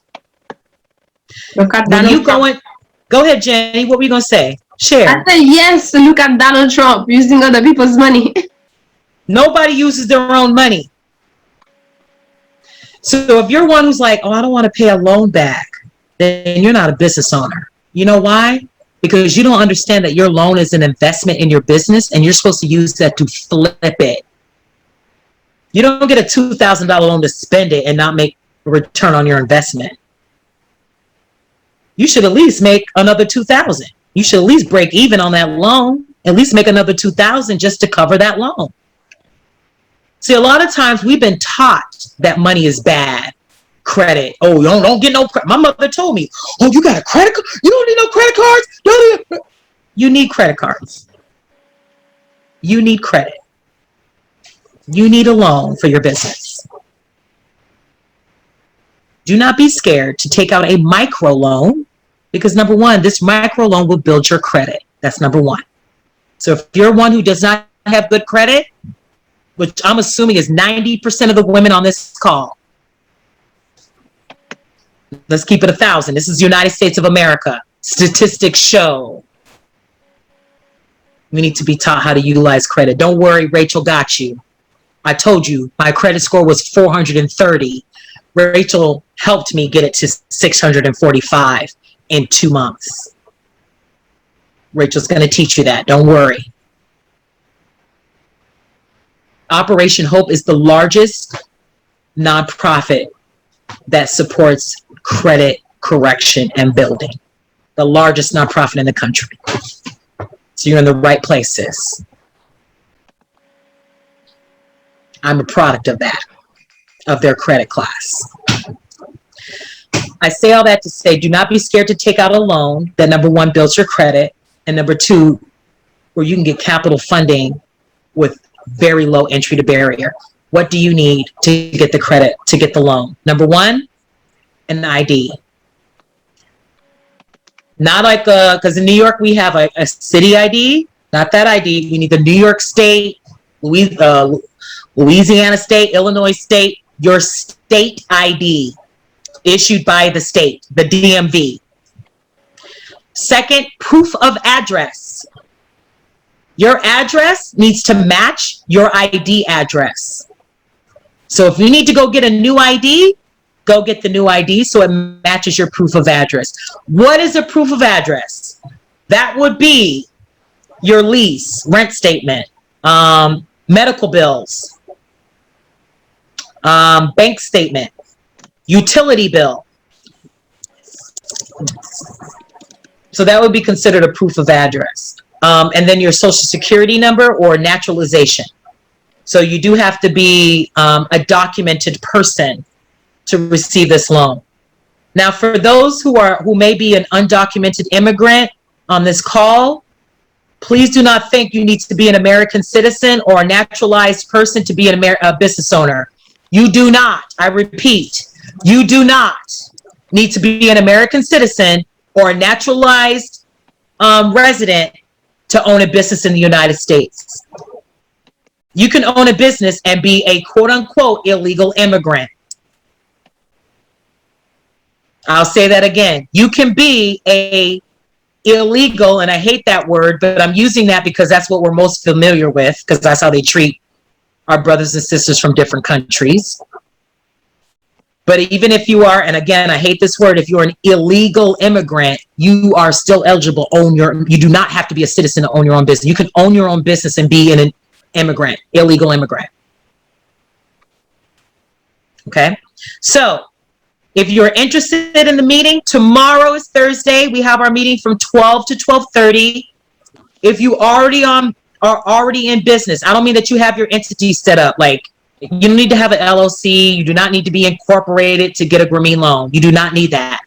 Look at When Donald you Trump. go ahead, Jenny. What were you going to say? Share. I said yes. Look at Donald Trump using other people's money. Nobody uses their own money. So if you're one who's like, oh, I don't want to pay a loan back, then you're not a business owner. You know why? Because you don't understand that your loan is an investment in your business and you're supposed to use that to flip it. You don't get a $2,000 loan to spend it and not make a return on your investment. You should at least make another $2,000. You should at least break even on that loan, at least make another $2,000 just to cover that loan. See, a lot of times we've been taught that money is bad. Credit. Oh, you don't get no credit. My mother told me, oh, you got a credit card? You don't need no credit cards? You need credit cards. You need credit. You need a loan for your business. Do not be scared to take out a micro loan because number one, this micro loan will build your credit. That's number one. So if you're one who does not have good credit, which I'm assuming is 90% of the women on this call, let's keep it 1,000. This is the United States of America. Statistics show we need to be taught how to utilize credit. Don't worry, Rachel got you. I told you my credit score was 430. Rachel helped me get it to 645 in 2 months. Rachel's going to teach you that. Don't worry. Operation Hope is the largest nonprofit that supports credit correction and building. The largest nonprofit in the country. So you're in the right places. I'm a product of that, of their credit class. I say all that to say, do not be scared to take out a loan that number one, builds your credit, and number two, where you can get capital funding with very low entry to barrier. What do you need to get the credit, to get the loan? Number one, an ID. Not like, because in New York we have a city ID, not that ID. We need the New York State, Louisiana State, Illinois State, your state ID issued by the state, the DMV. Second, proof of address. Your address needs to match your ID address. So if you need to go get a new ID, go get the new ID so it matches your proof of address. What is a proof of address? That would be your lease, rent statement, medical bills, bank statement, utility bill. So that would be considered a proof of address. And then your social security number or naturalization. So you do have to be a documented person to receive this loan. Now, for those who may be an undocumented immigrant on this call, please do not think you need to be an American citizen or a naturalized person to be a business owner. You do not, I repeat, you do not need to be an American citizen or a naturalized resident to own a business in the United States. You can own a business and be a quote unquote illegal immigrant. I'll say that again. You can be a illegal, and I hate that word, but I'm using that because that's what we're most familiar with, because that's how they treat our brothers and sisters from different countries. But even if you are, and again, I hate this word, if you're an illegal immigrant, you are still eligible to you do not have to be a citizen to own your own business. You can own your own business and be an immigrant, illegal immigrant. Okay? So, If you're interested in the meeting, tomorrow is Thursday. We have our meeting from 12 to 12:30. If you are already in business, I don't mean that you have your entity set up. Like, you don't need to have an LLC. You do not need to be incorporated to get a Grameen loan. You do not need that.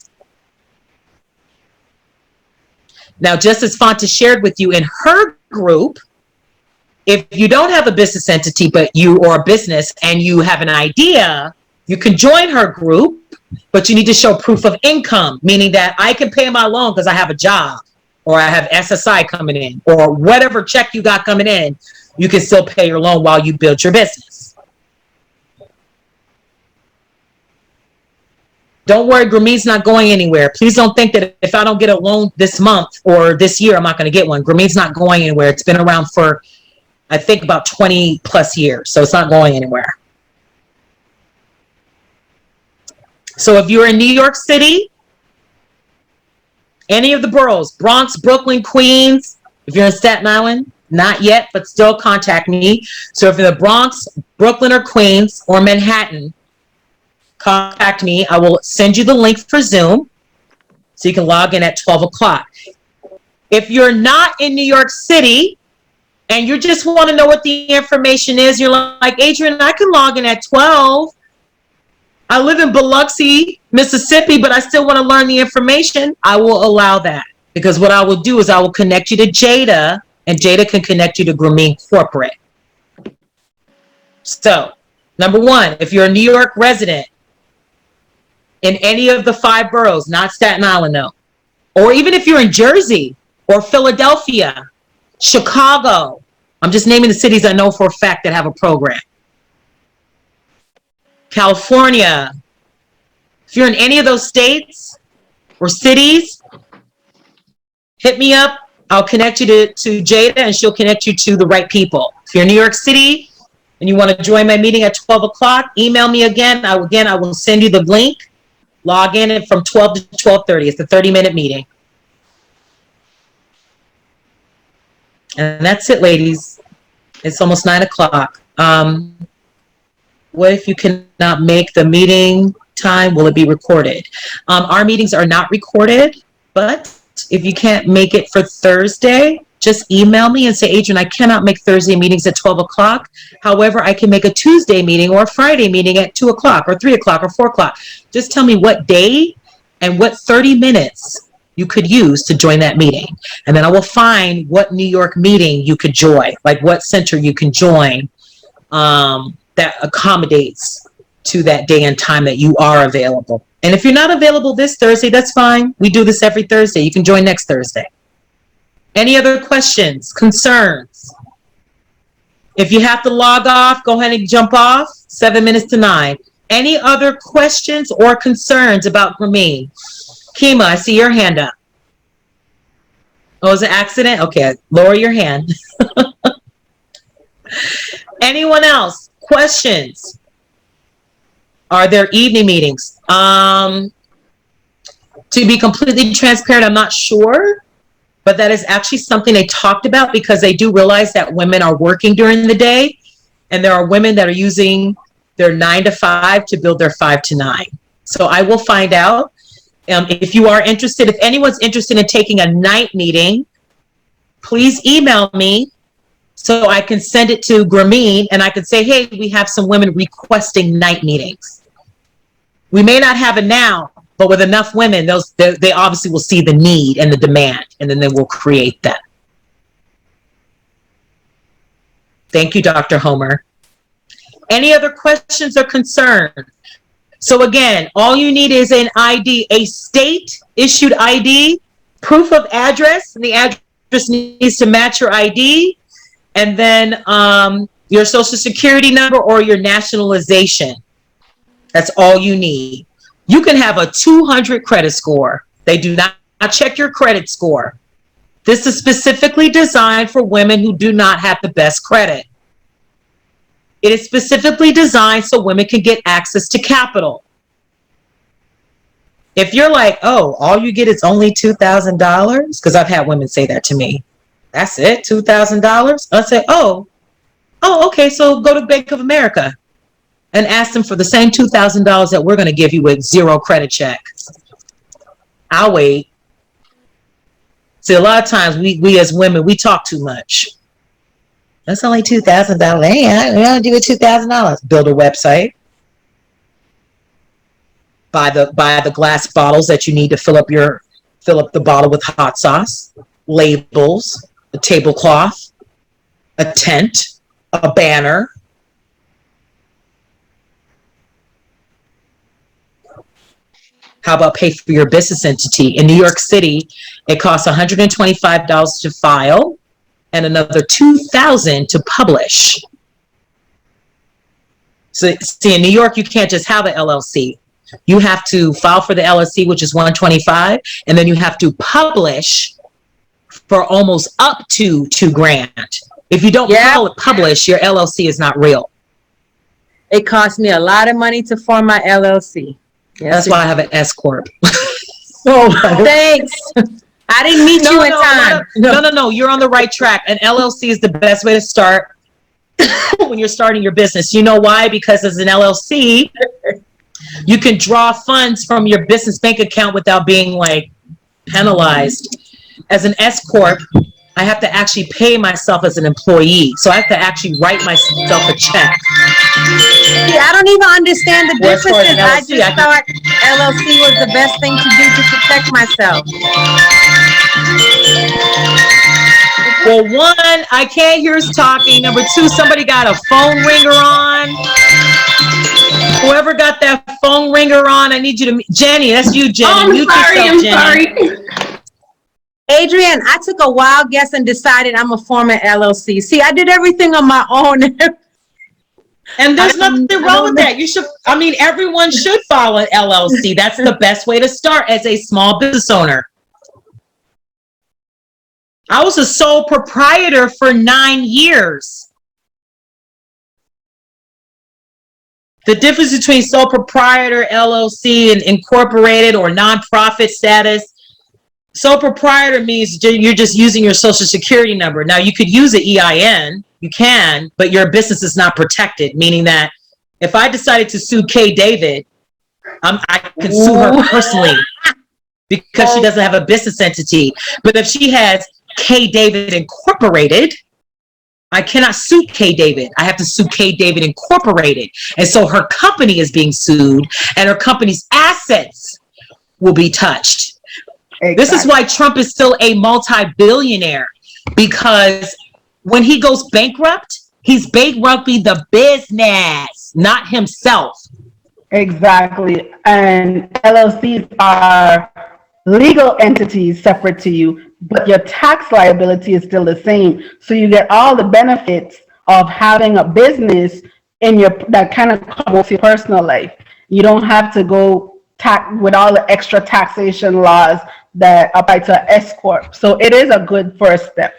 Now, just as Fanta shared with you in her group, if you don't have a business entity, but you or a business and you have an idea, you can join her group, but you need to show proof of income, meaning that I can pay my loan because I have a job, or I have SSI coming in, or whatever check you got coming in, you can still pay your loan while you build your business. Don't worry, Grameen's not going anywhere. Please don't think that if I don't get a loan this month or this year, I'm not going to get one. Grameen's not going anywhere. It's been around for, I think, about 20 plus years, so it's not going anywhere. So if you're in New York City, any of the boroughs, Bronx, Brooklyn, Queens, if you're in Staten Island, not yet, but still contact me. So if you're in the Bronx, Brooklyn, or Queens, or Manhattan, contact me. I will send you the link for Zoom so you can log in at 12 o'clock. If you're not in New York City and you just want to know what the information is, you're like, Adrian, I can log in at 12. I live in Biloxi, Mississippi, but I still want to learn the information. I will allow that, because what I will do is I will connect you to Jada, and Jada can connect you to Grameen Corporate. So, number one, if you're a New York resident in any of the 5 boroughs, not Staten Island though, or even if you're in Jersey or Philadelphia, Chicago, I'm just naming the cities I know for a fact that have a program. California, if you're in any of those states or cities, hit me up. I'll connect you to Jada, and she'll connect you to the right people. If you're in New York City and you want to join my meeting at 12 o'clock, email me again. I will send you the link. Log in from 12 to 12:30. It's a 30-minute meeting. And that's it, ladies. It's almost 9 o'clock. What if you cannot make the meeting time? Will it be recorded? Our meetings are not recorded, but if you can't make it for Thursday, just email me and say, Adrian, I cannot make Thursday meetings at 12 o'clock. However, I can make a Tuesday meeting or a Friday meeting at 2 o'clock or 3 o'clock or 4 o'clock. Just tell me what day and what 30 minutes you could use to join that meeting. And then I will find what New York meeting you could join, like what center you can join that accommodates to that day and time that you are available. And if you're not available this Thursday, that's fine. We do this every Thursday. You can join next Thursday. Any other questions, concerns? If you have to log off, go ahead and jump off. 7 minutes to 9. Any other questions or concerns about Grameen? Kima, I see your hand up. Oh, it was an accident? Okay, lower your hand. Anyone else? Questions? Are there evening meetings? To be completely transparent, I'm not sure, but that is actually something they talked about, because they do realize that women are working during the day, and there are women that are using their 9 to 5 to build their 5 to 9. So I will find out. If you are interested, if anyone's interested in taking a night meeting, please email me so I can send it to Grameen, and I can say, hey, we have some women requesting night meetings. We may not have it now, but with enough women, they obviously will see the need and the demand, and then they will create that. Thank you, Dr. Homer. Any other questions or concerns? So again, all you need is an ID, a state-issued ID, proof of address, and the address needs to match your ID, and then your social security number or your nationalization. That's all you need. You can have a 200 credit score. They do not check your credit score. This is specifically designed for women who do not have the best credit. It is specifically designed so women can get access to capital. If you're like, oh, all you get is only $2,000, because I've had women say that to me. That's it, $2,000? I say, oh, okay, so go to Bank of America. and ask them for the same $2,000 that we're going to give you with zero credit check. I'll wait. See, a lot of times we as women, we talk too much. That's only $2,000. Hey, I don't do it $2,000. Build a website. Buy the glass bottles that you need to fill up the bottle with hot sauce, labels, a tablecloth, a tent, a banner. How about pay for your business entity? In New York City, it costs $125 to file and another $2,000 to publish. So, see, in New York, you can't just have an LLC. You have to file for the LLC, which is $125, and then you have to publish for almost up to $2,000. If you don't publish, your LLC is not real. It cost me a lot of money to form my LLC. Yes, that's why I have an S corp. Oh, thanks. I didn't meet you in time. No. You're on the right track. An LLC is the best way to start when you're starting your business. You know why? Because as an LLC, you can draw funds from your business bank account without being like penalized. As an S corp, I have to actually pay myself as an employee. So I have to actually write myself a check. See, I don't even understand the differences. I just thought LLC was the best thing to do to protect myself. Well, one, I can't hear us talking. Number two, somebody got a phone ringer on. Whoever got that phone ringer on, I need you to Jenny, that's you, Jenny. I'm sorry. Adrian, I took a wild guess and decided I'm a former LLC. See, I did everything on my own. And there's nothing wrong with that. You should, everyone should follow an LLC. That's the best way to start as a small business owner. I was a sole proprietor for 9 years. The difference between sole proprietor, LLC, and incorporated or nonprofit status. Sole proprietor means you're just using your social security number. Now, you could use an EIN, you can, but your business is not protected, meaning that if I decided to sue Kay David, I can sue her personally because she doesn't have a business entity. But if she has Kay David Incorporated, I cannot sue Kay David. I have to sue Kay David Incorporated. And so her company is being sued and her company's assets will be touched. Exactly. This is why Trump is still a multi-billionaire, because when he goes bankrupt, he's bankrupting the business, not himself. Exactly. And LLCs are legal entities separate to you, but your tax liability is still the same. So you get all the benefits of having a business in that kind of covers your personal life. You don't have to go with all the extra taxation laws that apply to S corp. So it is a good first step.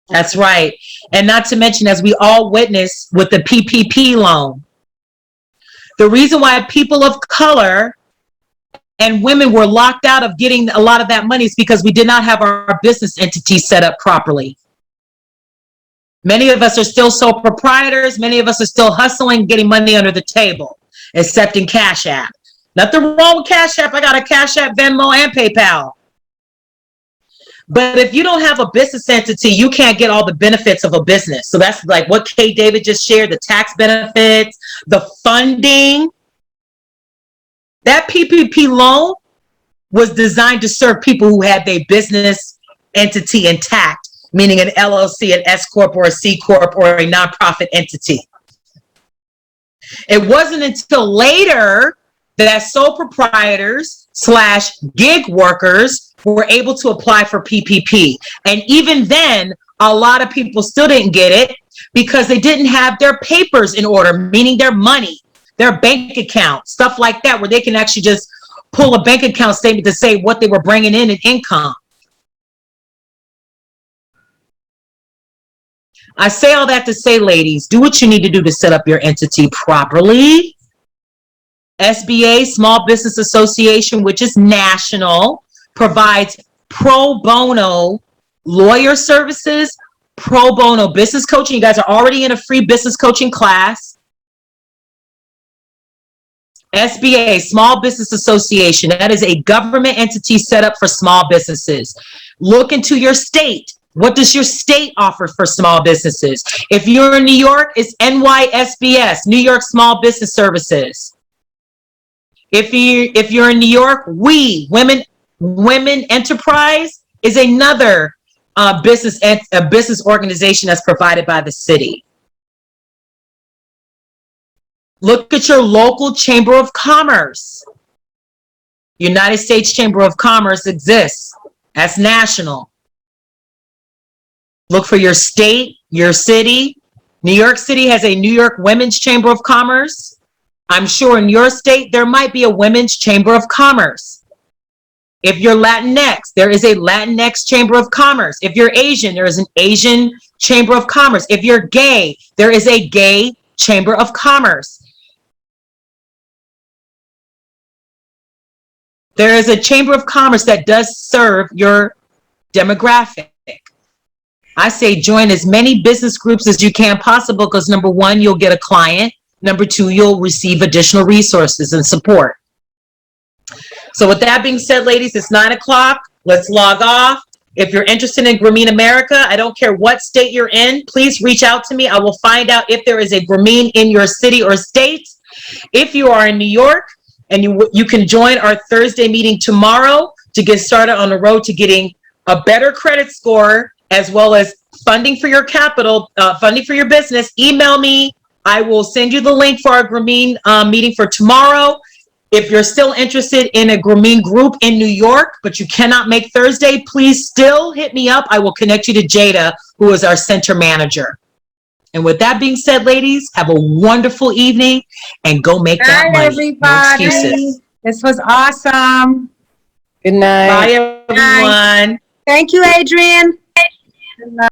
That's right. And not to mention, as we all witnessed with the PPP loan, the reason why people of color and women were locked out of getting a lot of that money is because we did not have our business entity set up properly. Many of us are still sole proprietors. Many of us are still hustling, getting money under the table, except in Cash App. Nothing wrong with Cash App. I got a Cash App, Venmo, and PayPal. But if you don't have a business entity, you can't get all the benefits of a business. So that's like what Kay David just shared, the tax benefits, the funding. That PPP loan was designed to serve people who had their business entity intact, meaning an LLC, an S Corp, or a C Corp, or a nonprofit entity. It wasn't until later that sole proprietors / gig workers were able to apply for PPP. And even then, a lot of people still didn't get it because they didn't have their papers in order, meaning their money, their bank account, stuff like that, where they can actually just pull a bank account statement to say what they were bringing in income. I say all that to say, ladies, do what you need to do to set up your entity properly. SBA, Small Business Association, which is national, provides pro bono lawyer services, pro bono business coaching. You guys are already in a free business coaching class. SBA, Small Business Association. That is a government entity set up for small businesses. Look into your state. What does your state offer for small businesses? If you're in New York, it's NYSBS, New York Small Business Services. If you're in New York, Women Enterprise is another business organization that's provided by the city. Look at your local Chamber of Commerce. United States Chamber of Commerce exists. That's national. Look for your state, your city. New York City has a New York Women's Chamber of Commerce. I'm sure in your state, there might be a Women's Chamber of Commerce. If you're Latinx, there is a Latinx Chamber of Commerce. If you're Asian, there is an Asian Chamber of Commerce. If you're gay, there is a Gay Chamber of Commerce. There is a Chamber of Commerce that does serve your demographic. I say join as many business groups as you can possible because number one, you'll get a client. Number two, you'll receive additional resources and support. So with that being said, ladies, it's 9 o'clock. Let's log off. If you're interested in Grameen America, I don't care what state you're in, please reach out to me. I will find out if there is a Grameen in your city or state. If you are in New York, and you can join our Thursday meeting tomorrow to get started on the road to getting a better credit score, as well as funding for your capital, funding for your business. Email me. I will send you the link for our Grameen meeting for tomorrow. If you're still interested in a Grameen group in New York, but you cannot make Thursday, please still hit me up. I will connect you to Jada, who is our center manager. And with that being said, ladies, have a wonderful evening and go make that money. Everybody. No excuses. This was awesome. Good night. Bye, everyone. Thank you, Adrian. Good night.